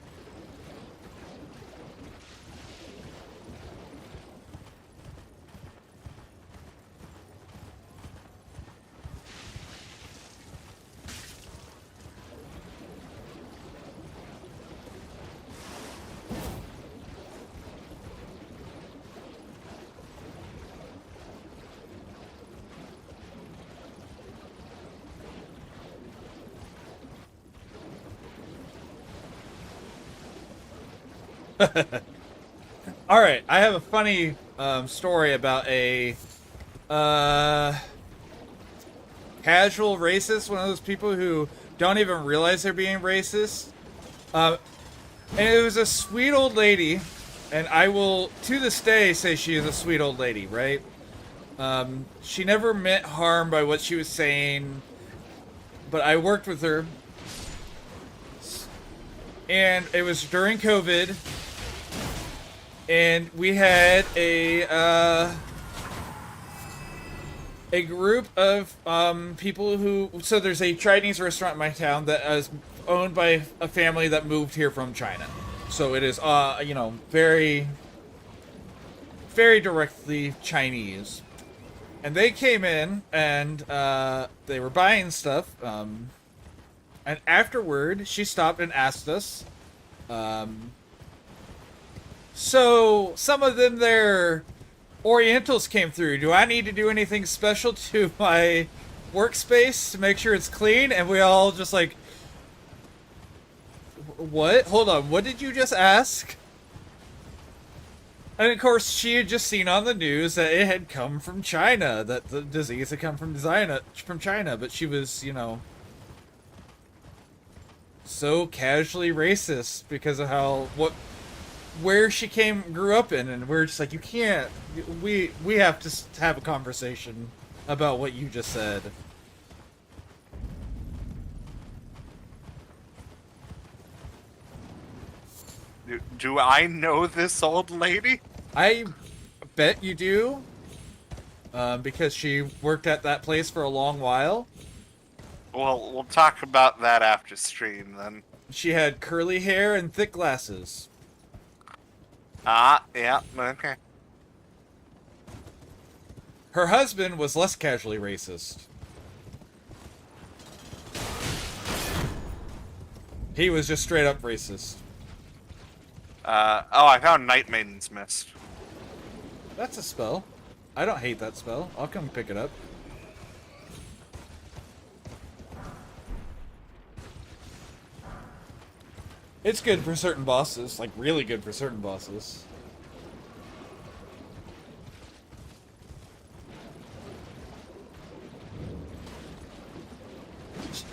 All right, I have a funny story about a casual racist, one of those people who don't even realize they're being racist. And it was a sweet old lady, and I will, to this day, say she is a sweet old lady, right? She never meant harm by what she was saying, but I worked with her, and it was during COVID. And we had a group of people who... So there's a Chinese restaurant in my town that is owned by a family that moved here from China. So it is, you know, very, very directly Chinese. And they came in and they were buying stuff. And afterward, she stopped and asked us... So, some of them, their Orientals came through. Do I need to do anything special to my workspace to make sure it's clean? And we all just like, what? Hold on, what did you just ask? And of course, she had just seen on the news that it had come from China, that the disease had come from China, but she was, you know, so casually racist because of where she grew up in, and we're just like, you can't, we have to have a conversation about what you just said. Do I know this old lady? I bet you do, because she worked at that place for a long while. Well, we'll talk about that after stream, then. She had curly hair and thick glasses. Ah, yeah, okay. Her husband was less casually racist. He was just straight up racist. Oh, I found Night Maiden's Mist. That's a spell. I don't hate that spell. I'll come pick it up. It's good for certain bosses, like really good for certain bosses.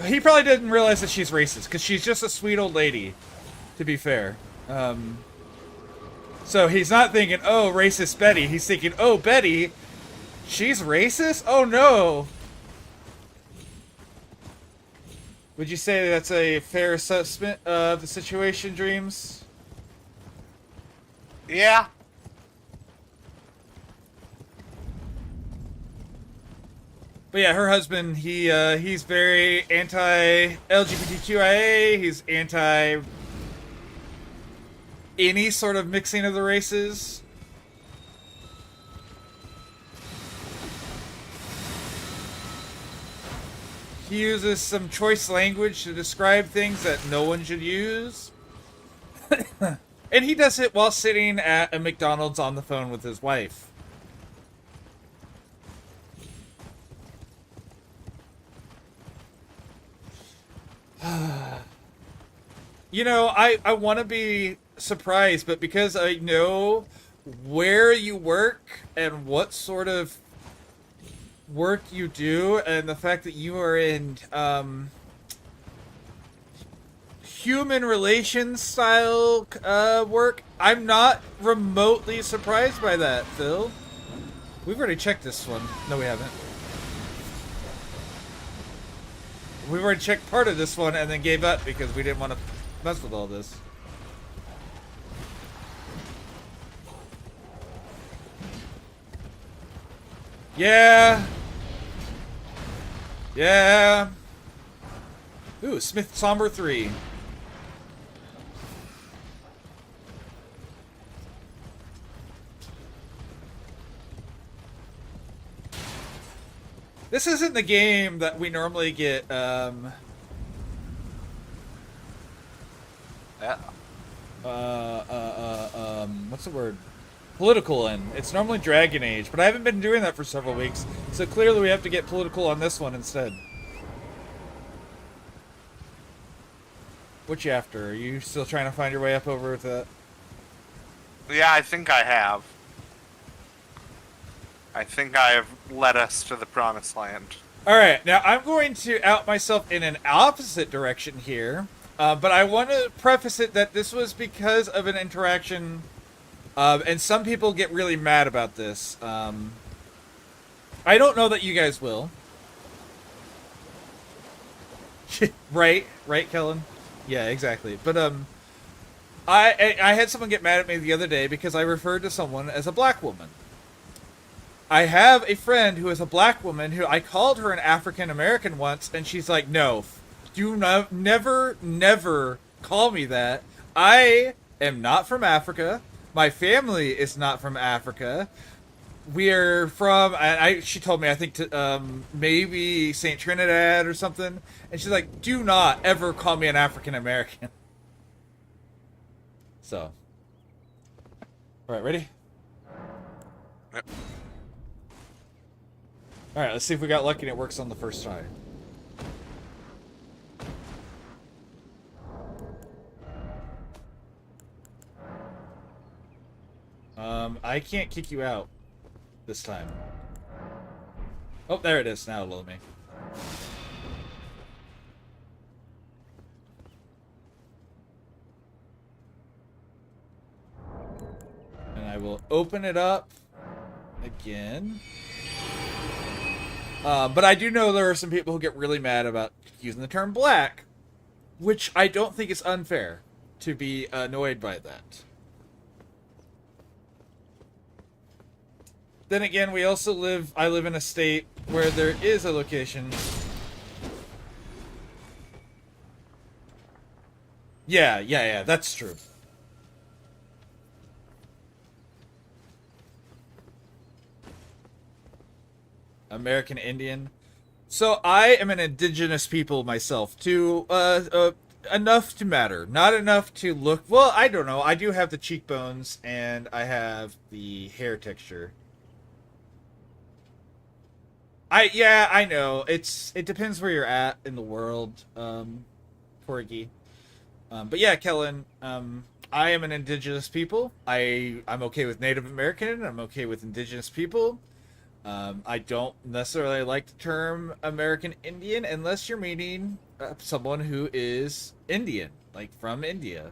He probably didn't realize that she's racist, because she's just a sweet old lady, to be fair. So he's not thinking, oh, racist Betty. He's thinking, oh, Betty, she's racist? Oh, no. Would you say that's a fair assessment of the situation, Dreams? Yeah. But yeah, her husband, he's very anti-LGBTQIA. He's anti any sort of mixing of the races. He uses some choice language to describe things that no one should use. And he does it while sitting at a McDonald's on the phone with his wife. You know, I want to be surprised, but because I know where you work and what sort of work you do, and the fact that you are in human relations style work, I'm not remotely surprised by that, Phil. We've already checked this one. No, we haven't. We've already checked part of this one and then gave up because we didn't want to mess with all this. Yeah. Yeah. Ooh, Smith Somber 3. This isn't the game that we normally get, Yeah. what's the word? Political in. It's normally Dragon Age, but I haven't been doing that for several weeks, so clearly we have to get political on this one instead. What you after? Are you still trying to find your way up over with that? Yeah, I think I have. I think I have led us to the promised land. Alright, now I'm going to out myself in an opposite direction here, but I want to preface it that this was because of an interaction, and some people get really mad about this. I don't know that you guys will. Right, Kellen? Yeah, exactly. But I had someone get mad at me the other day because I referred to someone as a black woman. I have a friend who is a black woman who I called her an African American once, and she's like, "No, do never call me that. I am not from Africa. My family is not from Africa. We are from," and she told me, I think, to maybe St. Trinidad or something. And she's like, "Do not ever call me an African American." So, all right, ready? Yep. All right, let's see if we got lucky and it works on the first try. I can't kick you out this time. Oh, there it is. Now it'll let me. And I will open it up again. But I do know there are some people who get really mad about using the term black, which I don't think is unfair to be annoyed by that. Then again, I live in a state where there is a location. Yeah, that's true. American Indian. So I am an indigenous people myself, enough to matter, not enough to look. Well, I don't know. I do have the cheekbones and I have the hair texture. I know. It depends where you're at in the world, Porgy. But yeah, Kellen, I am an indigenous people. I'm okay with Native American. I'm okay with indigenous people. I don't necessarily like the term American Indian unless you're meaning someone who is Indian, like from India.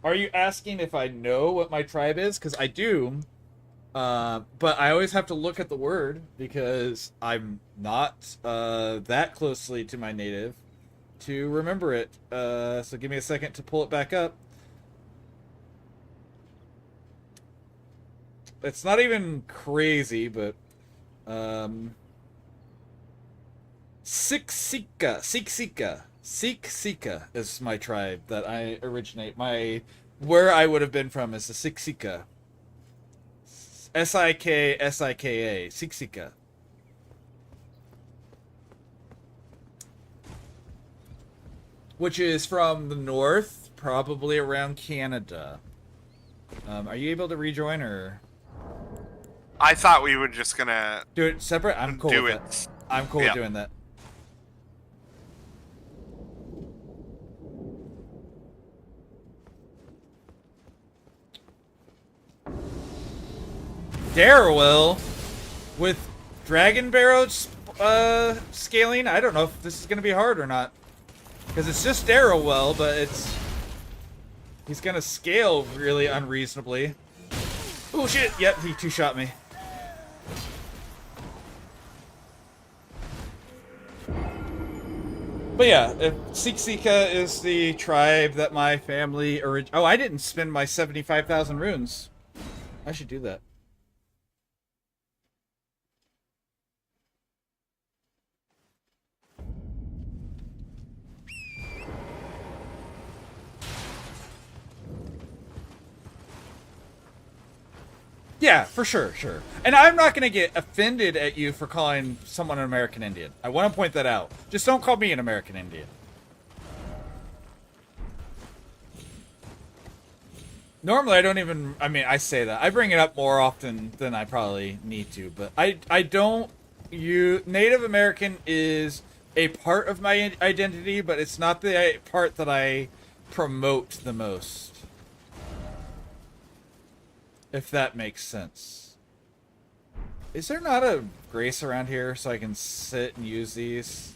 Are you asking if I know what my tribe is? Because I do. But I always have to look at the word because I'm not that closely to my native to remember it. So give me a second to pull it back up. It's not even crazy, but Siksika is my tribe that I originate. Where I would have been from is the Siksika. Sika, Siksika. Which is from the north, probably around Canada. Are you able to rejoin, or? I thought we were just gonna do it separate? I'm cool with that. I'm cool with doing that. Darrowell with Dragon Barrow scaling. I don't know if this is going to be hard or not. Because it's just Darrowell, but he's going to scale really unreasonably. Oh shit, yep, he two-shot me. But yeah, Siksika is the tribe that my family Oh, I didn't spend my 75,000 runes. I should do that. Yeah, for sure. And I'm not going to get offended at you for calling someone an American Indian. I want to point that out. Just don't call me an American Indian. Normally, I don't even... I mean, I say that. I bring it up more often than I probably need to, but I don't... Native American is a part of my identity, but it's not the part that I promote the most. If that makes sense. Is there not a grace around here so I can sit and use these?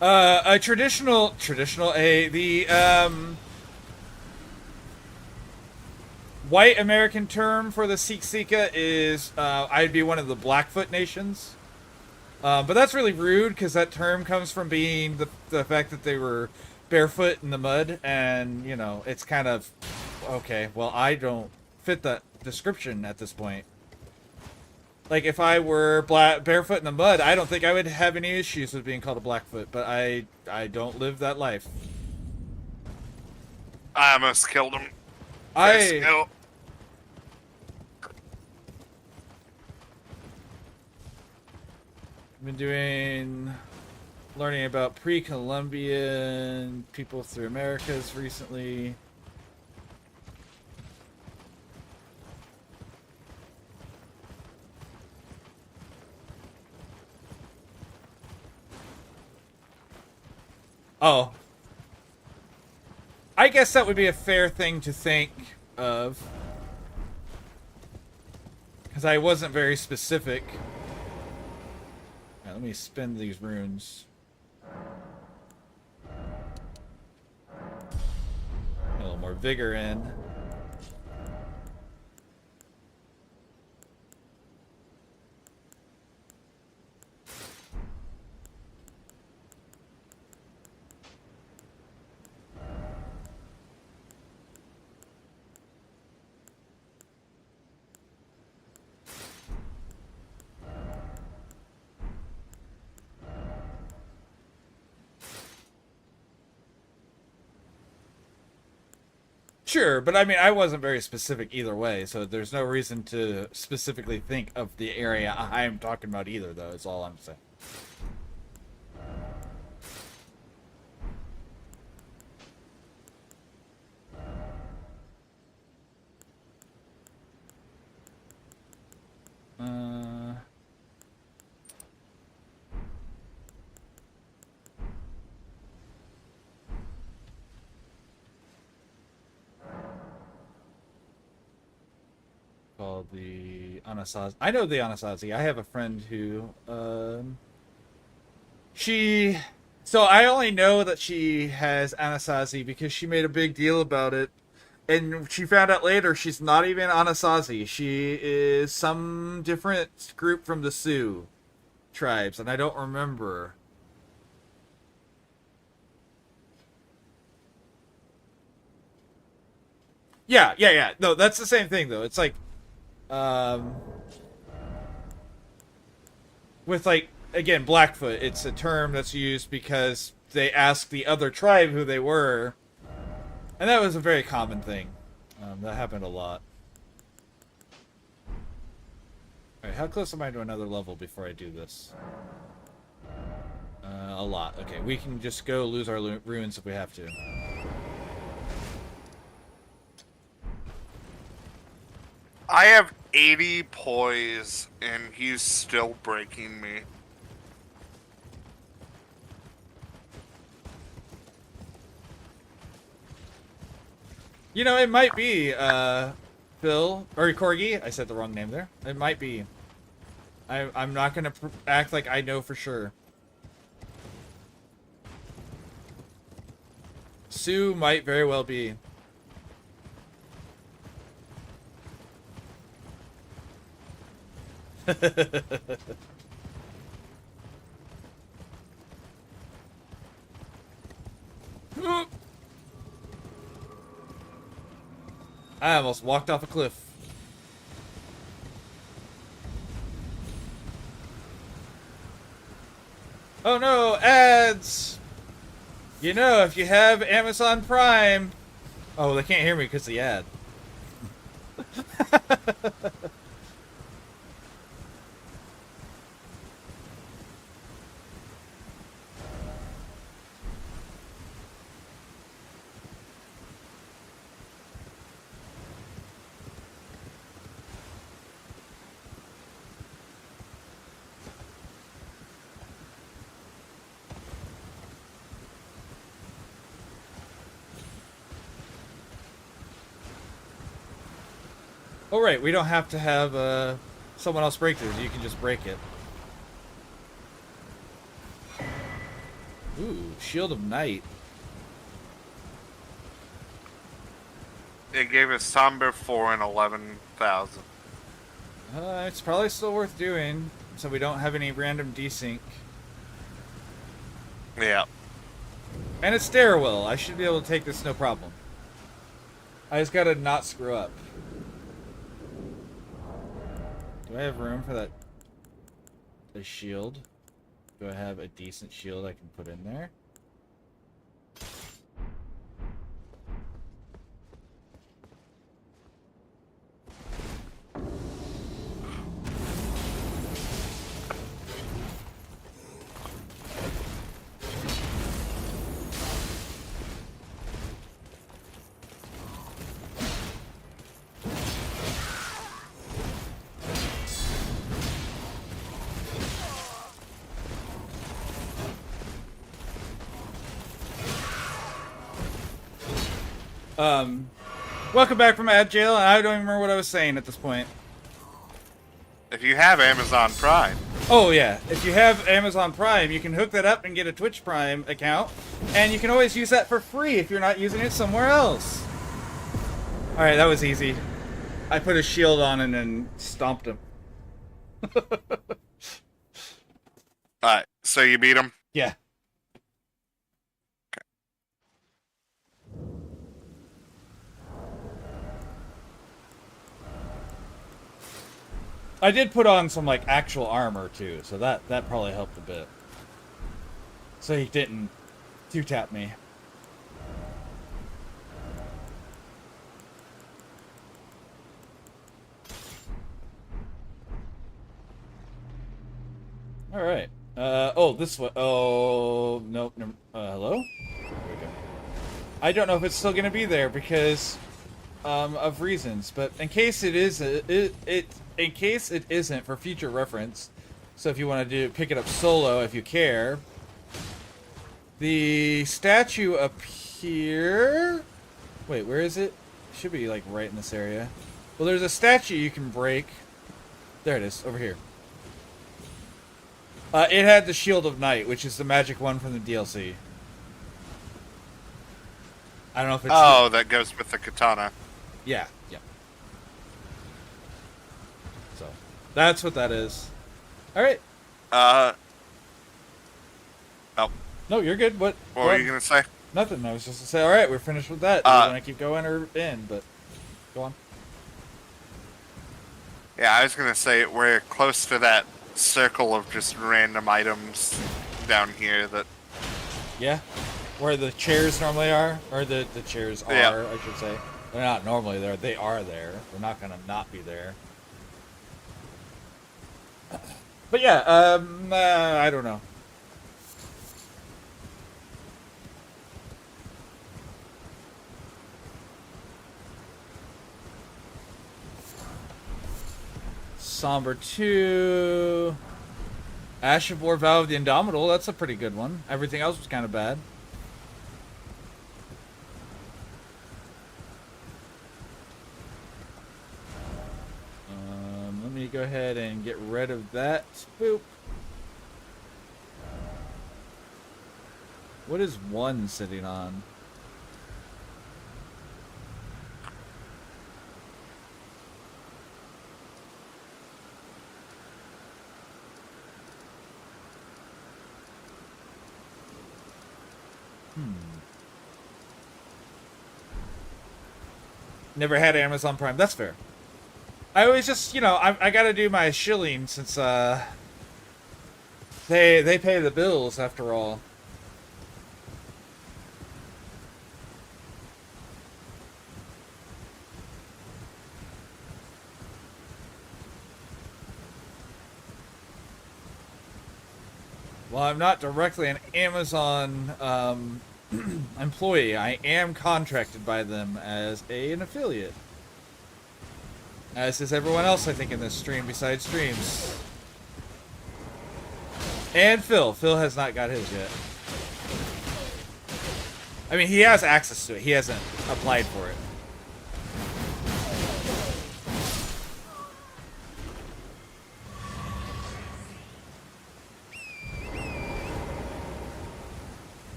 A traditional, white American term for the Siksika is, I'd be one of the Blackfoot nations. But that's really rude because that term comes from being the fact that they were barefoot in the mud, and you know, it's kind of okay. Well, I don't fit that description at this point. Like if I were barefoot in the mud, I don't think I would have any issues with being called a Blackfoot. But I don't live that life. I almost killed him. Been learning about pre-Columbian people through Americas recently. Oh. I guess that would be a fair thing to think of. Because I wasn't very specific. Right, let me spend these runes. A little more vigor in. Sure, but I mean, I wasn't very specific either way, so there's no reason to specifically think of the area I'm talking about either, though, is all I'm saying. Called the Anasazi. I know the Anasazi. I have a friend who, so I only know that she has Anasazi because she made a big deal about it. And she found out later she's not even Anasazi. She is some different group from the Sioux tribes, and I don't remember. Yeah. No, that's the same thing, though. It's like, with, like, again, Blackfoot, it's a term that's used because they asked the other tribe who they were. And that was a very common thing. That happened a lot. Alright, how close am I to another level before I do this? A lot. Okay, we can just go lose our ruins if we have to. I have 80 poise, and he's still breaking me. You know, it might be, Phil, or Corgi. I said the wrong name there. It might be. I'm not gonna act like I know for sure. Sue might very well be. I almost walked off a cliff. Oh no, ads! You know, if you have Amazon Prime... Oh, they can't hear me because of the ad. Oh, right, we don't have to have someone else break this. You can just break it. Ooh, Shield of Night. It gave us Somber 4 and 11,000. It's probably still worth doing, so we don't have any random desync. Yeah. And it's stairwell. I should be able to take this no problem. I just gotta not screw up. Do I have room for that? The shield? Do I have a decent shield I can put in there? Welcome back from ad jail, and I don't even remember what I was saying at this point. If you have Amazon Prime. Oh yeah, if you have Amazon Prime, you can hook that up and get a Twitch Prime account, and you can always use that for free if you're not using it somewhere else. Alright, that was easy. I put a shield on and then stomped him. Alright, so you beat him? Yeah. I did put on some, like, actual armor, too, so that probably helped a bit. So he didn't two-tap me. Alright. Oh, this one. Oh, nope. Hello? There we go. I don't know if it's still gonna be there because, of reasons, but in case it is, in case it isn't, for future reference, so if you want to pick it up solo if you care, the statue up here, wait, where is it? It should be like right in this area. Well, there's a statue you can break. There it is, over here. It had the Shield of Night, which is the magic one from the DLC. I don't know if it's... Oh, that goes with the katana. Yeah, yeah. So, that's what that is. Alright. Oh. No, you're good. What were you going to say? Nothing. I was just going to say, alright, we're finished with that. Do you want to keep going or in? But, go on. Yeah, I was going to say, we're close to that circle of just random items down here that... Yeah? Where the chairs normally are? Or the chairs are, yeah. I should say. They're not normally there. They are there. They're not going to not be there. But yeah, I don't know. Somber 2. Ash of War, Vow of the Indomitable. That's a pretty good one. Everything else was kind of bad. Let me go ahead and get rid of that. Boop. What is one sitting on? Never had Amazon Prime. That's fair. I always just, you know, I gotta do my shilling since, they pay the bills after all. Well, I'm not directly an Amazon, employee. I am contracted by them as an affiliate. As is everyone else, I think, in this stream besides streams. And Phil. Phil has not got his yet. I mean, he has access to it. He hasn't applied for it.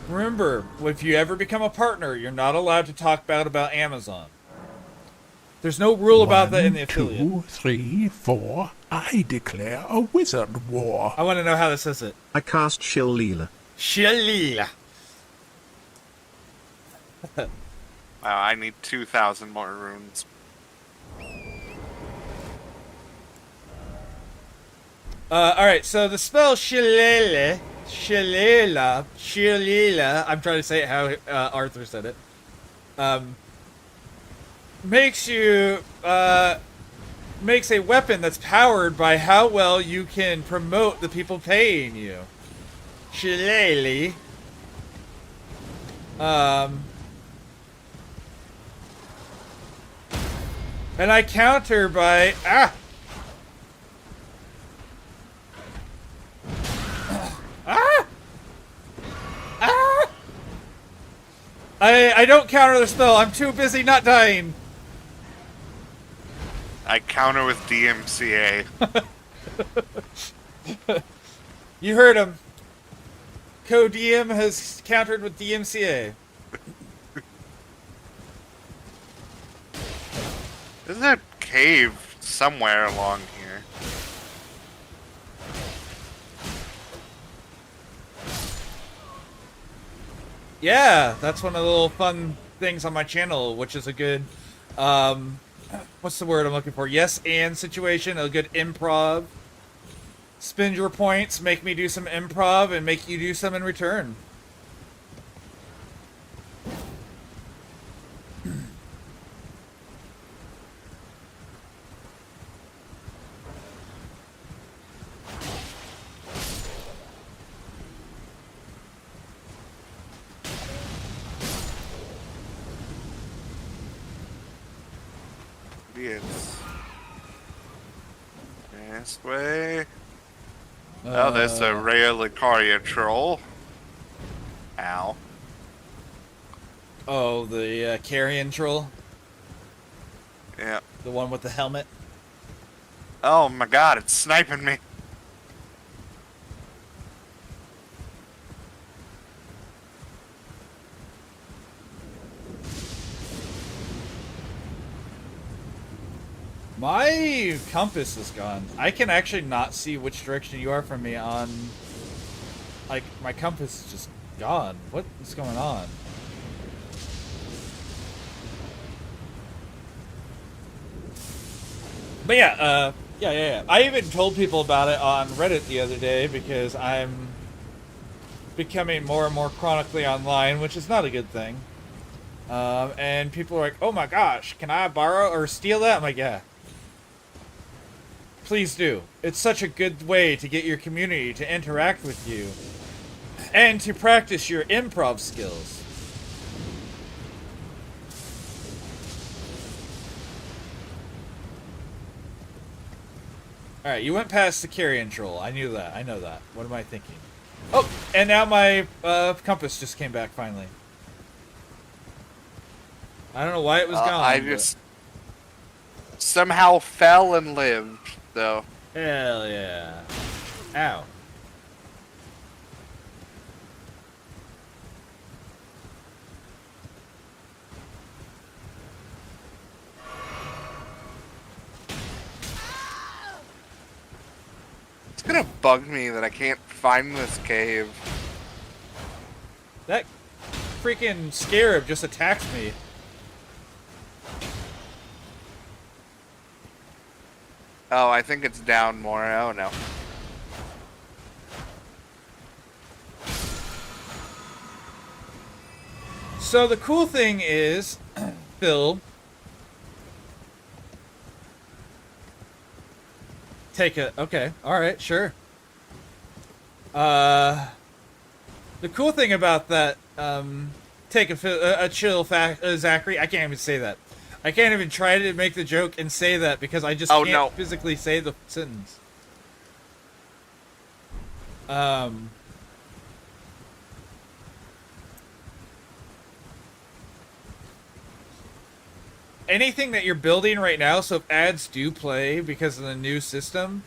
Remember, if you ever become a partner, you're not allowed to talk bad about Amazon. There's no rule about that in the affiliate. 1, 2, 3, 4. I declare a wizard war. I want to know how this says it. I cast Shillelagh. Shillelagh. I need 2,000 more runes. Alright, so the spell Shillelagh, I'm trying to say it how Arthur said it, makes you, makes a weapon that's powered by how well you can promote the people paying you. Shillelagh. And I counter by, I don't counter the spell. I'm too busy not dying. I counter with DMCA. You heard him. Co-DM has countered with DMCA. There's a cave somewhere along here. Yeah, that's one of the little fun things on my channel, which is a good, what's the word I'm looking for? Yes and situation, a good improv. Spend your points, make me do some improv, and make you do some in return. It's this way. Oh, there's a rare Lucaria troll. Ow. Oh, the carrion troll? Yeah. The one with the helmet? Oh my god, it's sniping me. My compass is gone. I can actually not see which direction you are from me on... Like, my compass is just gone. What is going on? But yeah, yeah. I even told people about it on Reddit the other day because I'm becoming more and more chronically online, which is not a good thing. And people are like, oh my gosh, can I borrow or steal that? I'm like, yeah. Please do. It's such a good way to get your community to interact with you and to practice your improv skills. Alright, you went past the carrion troll. I knew that. I know that. What am I thinking? Oh, and now my compass just came back finally. I don't know why it was gone. I just somehow fell and lived, though. Hell yeah. Ow. It's gonna bug me that I can't find this cave. That freaking scarab just attacked me. Oh, I think it's down more. Oh no. So the cool thing is, Phil, take a, okay, alright, sure. The cool thing about that, take a chill Zachary, I can't even say that. I can't even try to make the joke and say that because I just can't physically say the sentence. Anything that you're building right now, so if ads do play because of the new system,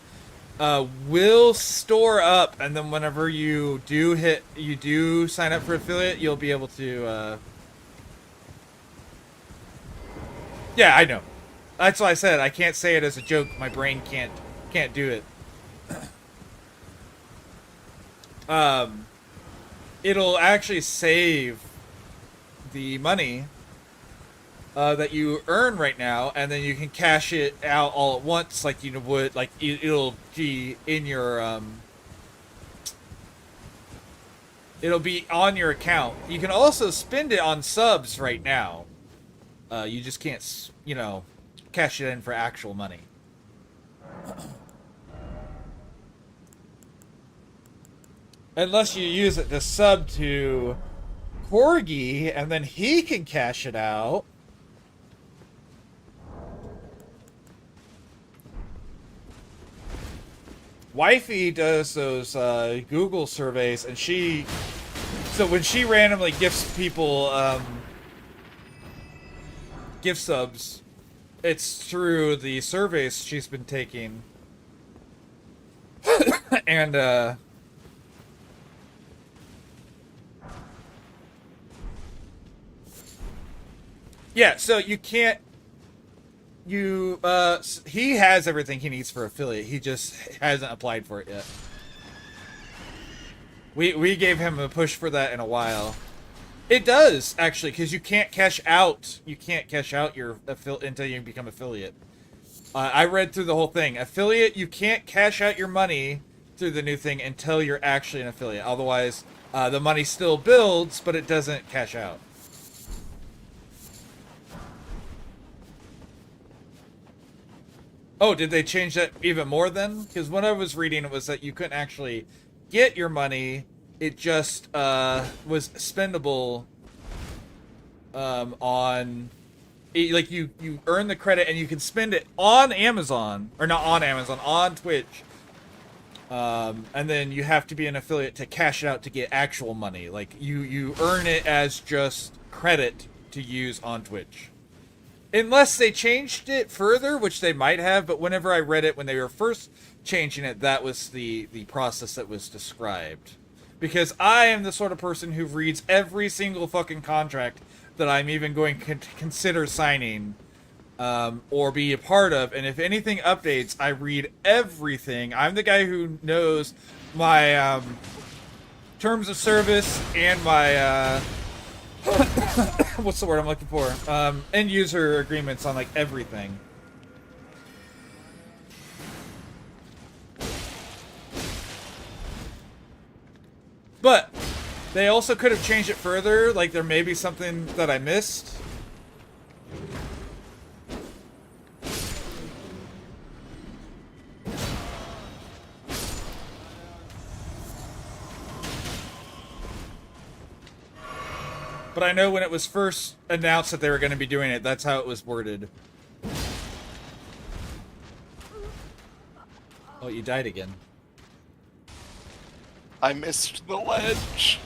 will store up, and then whenever you do sign up for affiliate, you'll be able to, yeah, I know. That's why I said I can't say it as a joke. My brain can't do it. It'll actually save the money that you earn right now, and then you can cash it out all at once, like you would. Like it'll be in your it'll be on your account. You can also spend it on subs right now. You just can't, you know, cash it in for actual money. Unless you use it to sub to Corgi, and then he can cash it out. Wifey does those Google surveys, and so when she randomly gifts people gift subs, it's through the surveys she's been taking. And, yeah, so you can't, he has everything he needs for affiliate. He just hasn't applied for it yet. We gave him a push for that in a while. It does, actually, because you can't cash out. You can't cash out your until you become affiliate. I read through the whole thing. Affiliate, you can't cash out your money through the new thing until you're actually an affiliate. Otherwise, the money still builds, but it doesn't cash out. Oh, did they change that even more then? Because when I was reading, it was that you couldn't actually get your money. It just was spendable on... Like, you earn the credit and you can spend it on Amazon. Or not on Amazon, on Twitch. And then you have to be an affiliate to cash it out to get actual money. Like, you earn it as just credit to use on Twitch. Unless they changed it further, which they might have, but whenever I read it when they were first changing it, that was the process that was described. Because I am the sort of person who reads every single fucking contract that I'm even going to consider signing or be a part of, and if anything updates, I read everything. I'm the guy who knows my terms of service and my... what's the word I'm looking for? End user agreements on like everything. But they also could have changed it further. Like there may be something that I missed. But I know when it was first announced that they were going to be doing it, that's how it was worded. Oh, you died again. I missed the ledge.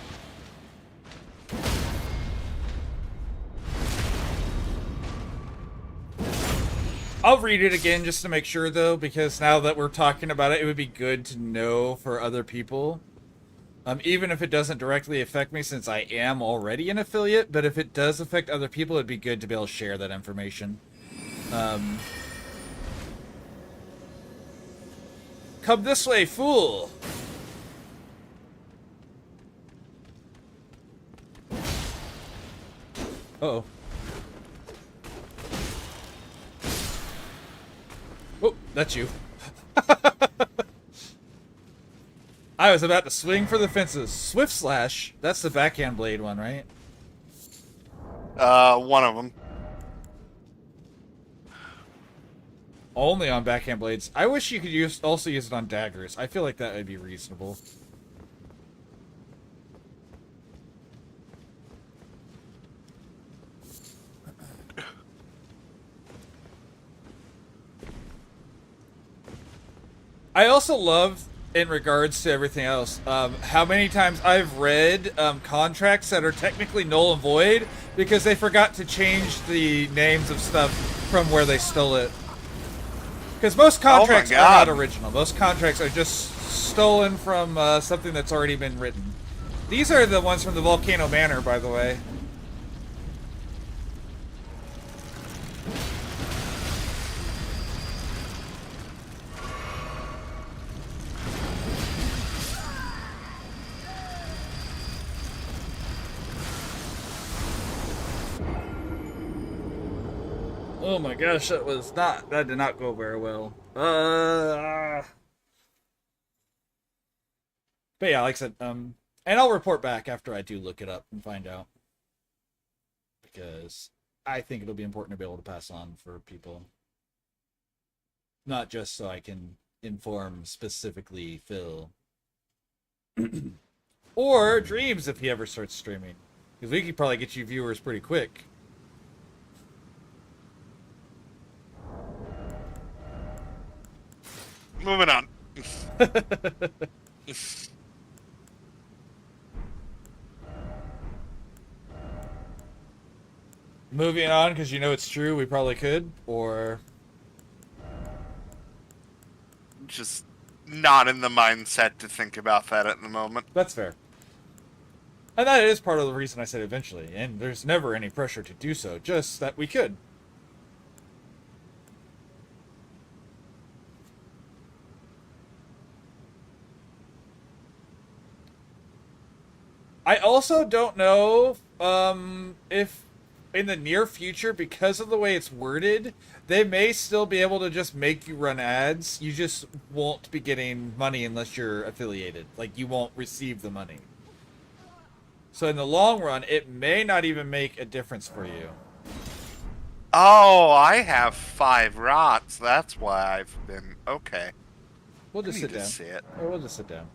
I'll read it again just to make sure, though, because now that we're talking about it, it would be good to know for other people. Even if it doesn't directly affect me, since I am already an affiliate, but if it does affect other people, it'd be good to be able to share that information. Come this way, fool! Uh-oh. Oh, that's you. I was about to swing for the fences. Swift Slash. That's the backhand blade one, right? One of them. Only on backhand blades. I wish you could also use it on daggers. I feel like that would be reasonable. I also love, in regards to everything else, how many times I've read contracts that are technically null and void because they forgot to change the names of stuff from where they stole it. Because most contracts are not original. Most contracts are just stolen from something that's already been written. These are the ones from the Volcano Manor, by the way. Oh my gosh, that did not go very well. But yeah, like I said, and I'll report back after I do look it up and find out. Because I think it'll be important to be able to pass on for people. Not just so I can inform specifically Phil. Or Dreams if he ever starts streaming. Because we could probably get you viewers pretty quick. Moving on. moving on because you know it's true, we probably could, or Just not in the mindset to think about that at the moment. that's fair. And that is part of the reason I said eventually, and there's never any pressure to do so, just that we could. I also don't know if in the near future, because of the way it's worded, they may still be able to just make you run ads. You just won't be getting money unless you're affiliated. Like, you won't receive the money. So in the long run, it may not even make a difference for you. Oh, I have 5 rots. That's why I've been... Okay. We'll just I sit need to down. see it. Or we'll just sit down.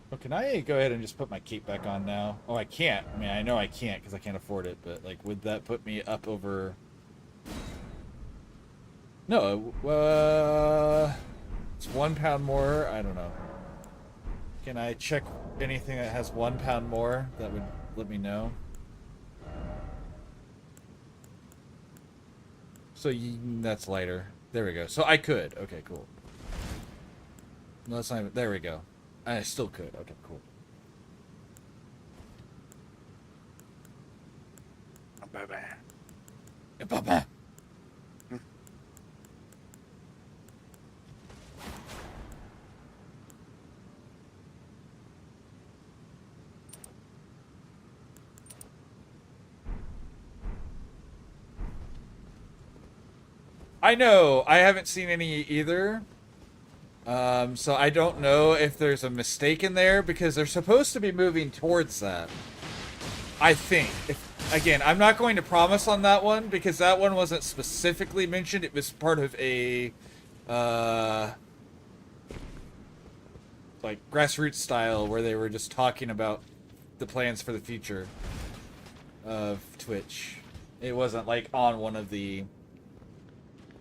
Oh, can I go ahead and just put my cape back on now? Oh, I can't. I mean, I know I can't because I can't afford it, but, like, would that put me up over... No, it's £1 more. I don't know. Can I check anything that has £1 more? That would let me know. So that's lighter. There we go. So I could. Okay, cool. No, that's not even... There we go. I still could. Okay, cool. Bye-bye. Bye-bye. I know. I haven't seen any either. So I don't know if there's a mistake in there because they're supposed to be moving towards that. I think. Again, I'm not going to promise on that one because that one wasn't specifically mentioned. It was part of a, like, grassroots style where they were just talking about the plans for the future of Twitch. It wasn't, like, on one of the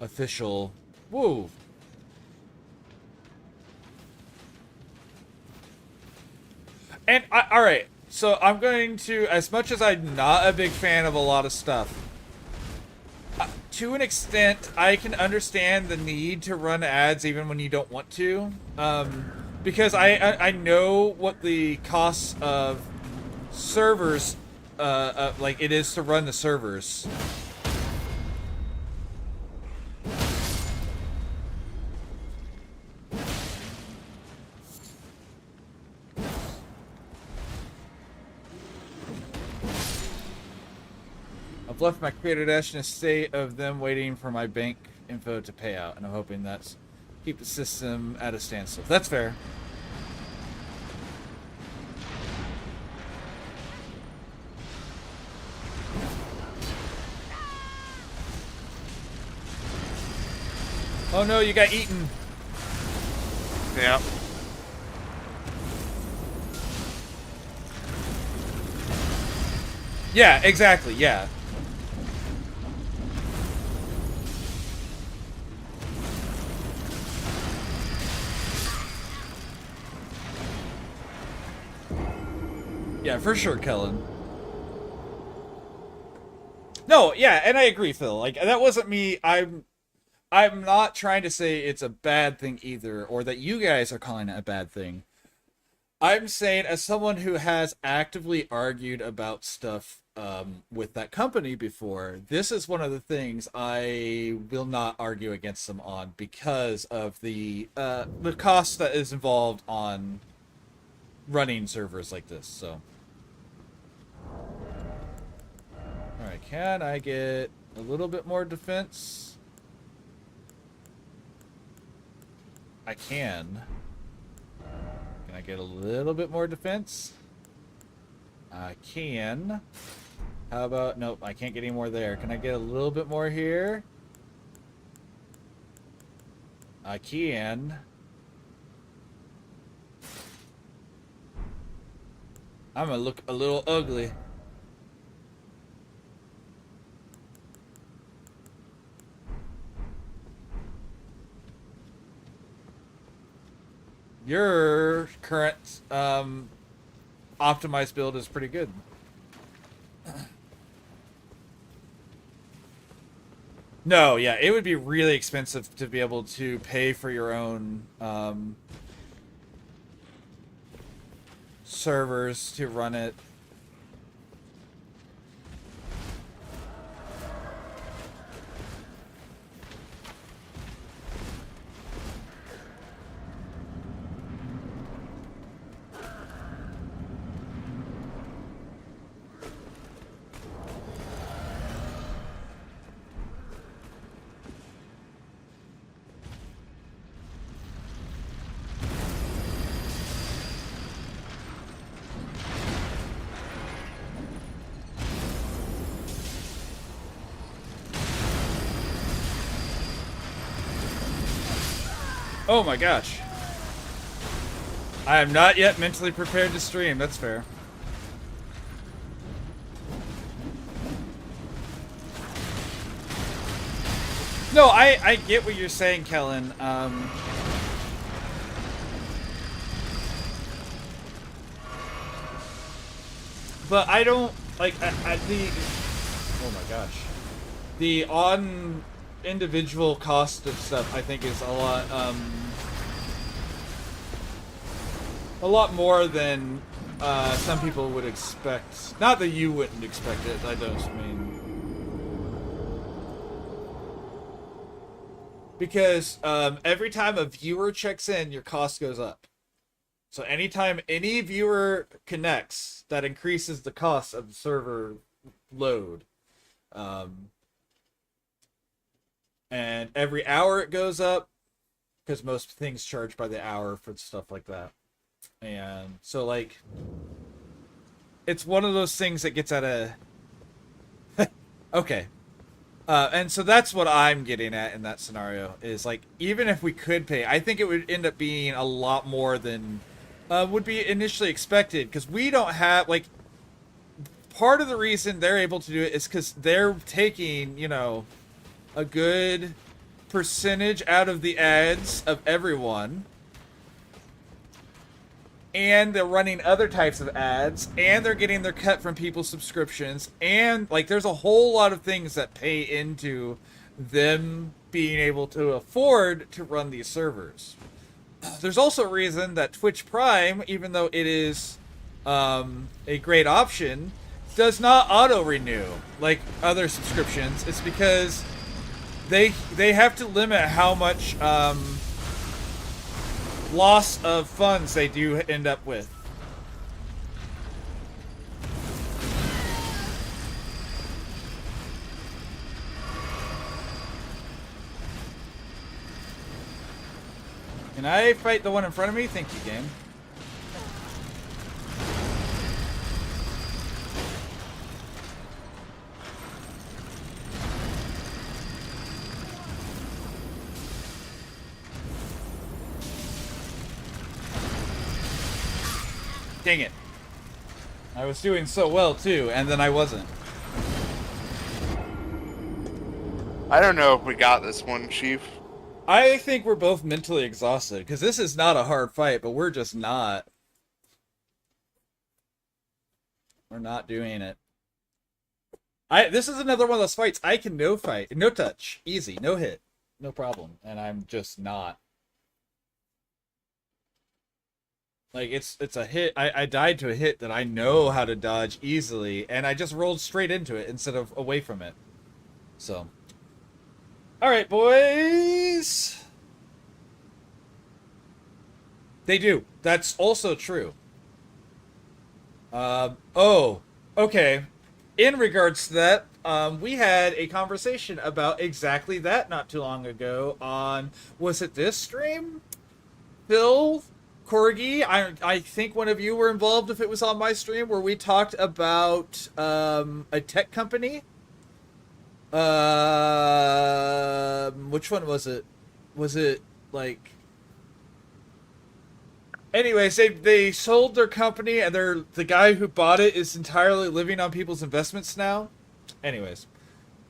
official... Whoa! And, alright, so I'm going to, as much as I'm not a big fan of a lot of stuff, to an extent, I can understand the need to run ads even when you don't want to, because I know what the costs of servers, like, it is to run the servers. I've left my creator dash in a state of them waiting for my bank info to pay out, and I'm hoping that's keep the system at a standstill. That's fair. Oh no, you got eaten. Yeah. Yeah, exactly, yeah. Yeah, for sure, Kellen. No, yeah, and I agree, Phil. Like, that wasn't me. I'm not trying to say it's a bad thing either, or that you guys are calling it a bad thing. I'm saying, as someone who has actively argued about stuff with that company before, this is one of the things I will not argue against them on because of the cost that is involved on running servers like this. So, all right, can I get a little bit more defense? I can. Can I get a little bit more defense? I can. How about... Nope, I can't get any more there. Can I get a little bit more here? I can. I'm gonna look a little ugly. Your current optimized build is pretty good. No, yeah, it would be really expensive to be able to pay for your own servers to run it. Oh my gosh. I am not yet mentally prepared to stream, that's fair. No, I get what you're saying, Kellen. But I don't, like, oh my gosh. The on individual cost of stuff, I think, is a lot more than some people would expect. Not that you wouldn't expect it, I don't mean. Because every time a viewer checks in, your cost goes up. So anytime any viewer connects, that increases the cost of the server load. And every hour it goes up, because most things charge by the hour for stuff like that. And so, like, it's one of those things that gets at a... Okay. And so that's what I'm getting at in that scenario, is, like, even if we could pay, I think it would end up being a lot more than would be initially expected, because we don't have, like, part of the reason they're able to do it is because they're taking, you know, a good percentage out of the ads of everyone, and they're running other types of ads, and they're getting their cut from people's subscriptions, and, like, there's a whole lot of things that pay into them being able to afford to run these servers. There's also a reason that Twitch Prime, even though it is a great option, does not auto-renew like other subscriptions. It's because they have to limit how much loss of funds they do end up with. Can I fight the one in front of me? Thank you, game. Dang it. I was doing so well, too, and then I wasn't. I don't know if we got this one, Chief. I think we're both mentally exhausted, because this is not a hard fight, but we're just not. We're not doing it. This is another one of those fights I can no touch, easy, no hit, no problem, and I'm just not. Like, it's a hit. I died to a hit that I know how to dodge easily, and I just rolled straight into it instead of away from it. So. Alright, boys! They do. That's also true. Oh, okay. In regards to that, we had a conversation about exactly that not too long ago on, was it this stream? Phil? Corgi? I think one of you were involved if it was on my stream, where we talked about a tech company. Which one was it? Was it like... Anyways, they sold their company, and the guy who bought it is entirely living on people's investments now. Anyways,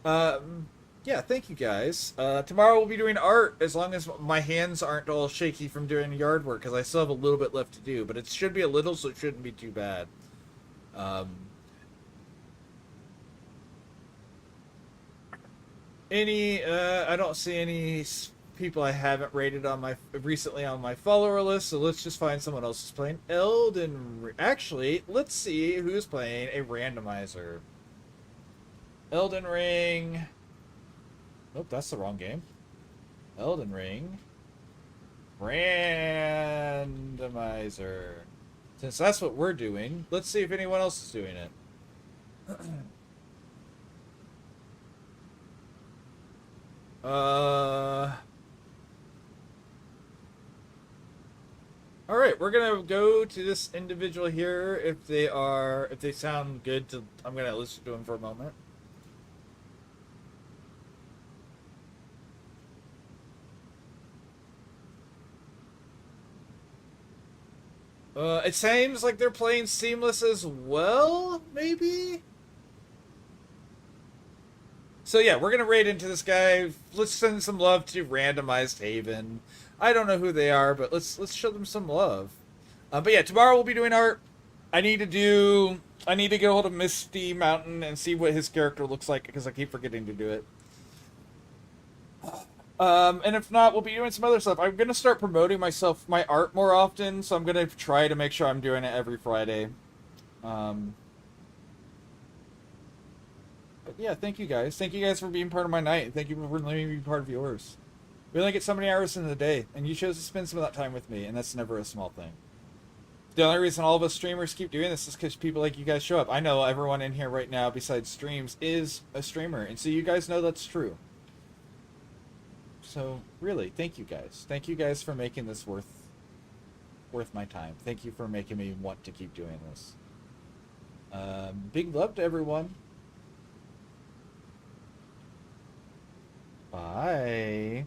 yeah, thank you guys. Tomorrow we'll be doing art, as long as my hands aren't all shaky from doing yard work, because I still have a little bit left to do, but it should be a little, so it shouldn't be too bad. I don't see any people I haven't rated on recently on my follower list, so let's just find someone else who's playing Elden. Actually, let's see who's playing a randomizer. Elden Ring. Nope, that's the wrong game. Elden Ring. Randomizer. Since that's what we're doing, let's see if anyone else is doing it. Alright, we're gonna go to this individual here. If they sound good, I'm gonna listen to them for a moment. It seems like they're playing Seamless as well, maybe? So yeah, we're gonna raid into this guy. Let's send some love to Randomized Haven. I don't know who they are, but let's show them some love. But yeah, tomorrow we'll be doing art. I need to get a hold of Misty Mountain and see what his character looks like, because I keep forgetting to do it. And if not, we'll be doing some other stuff. I'm gonna start promoting my art more often, so I'm gonna try to make sure I'm doing it every Friday. But yeah, thank you guys. Thank you guys for being part of my night. Thank you for letting me be part of yours. We only get so many hours in the day, and you chose to spend some of that time with me, and that's never a small thing. The only reason all of us streamers keep doing this is because people like you guys show up. I know everyone in here right now, besides streams, is a streamer, and so you guys know that's true. So, really, thank you guys. Thank you guys for making this worth my time. Thank you for making me want to keep doing this. Big love to everyone. Bye.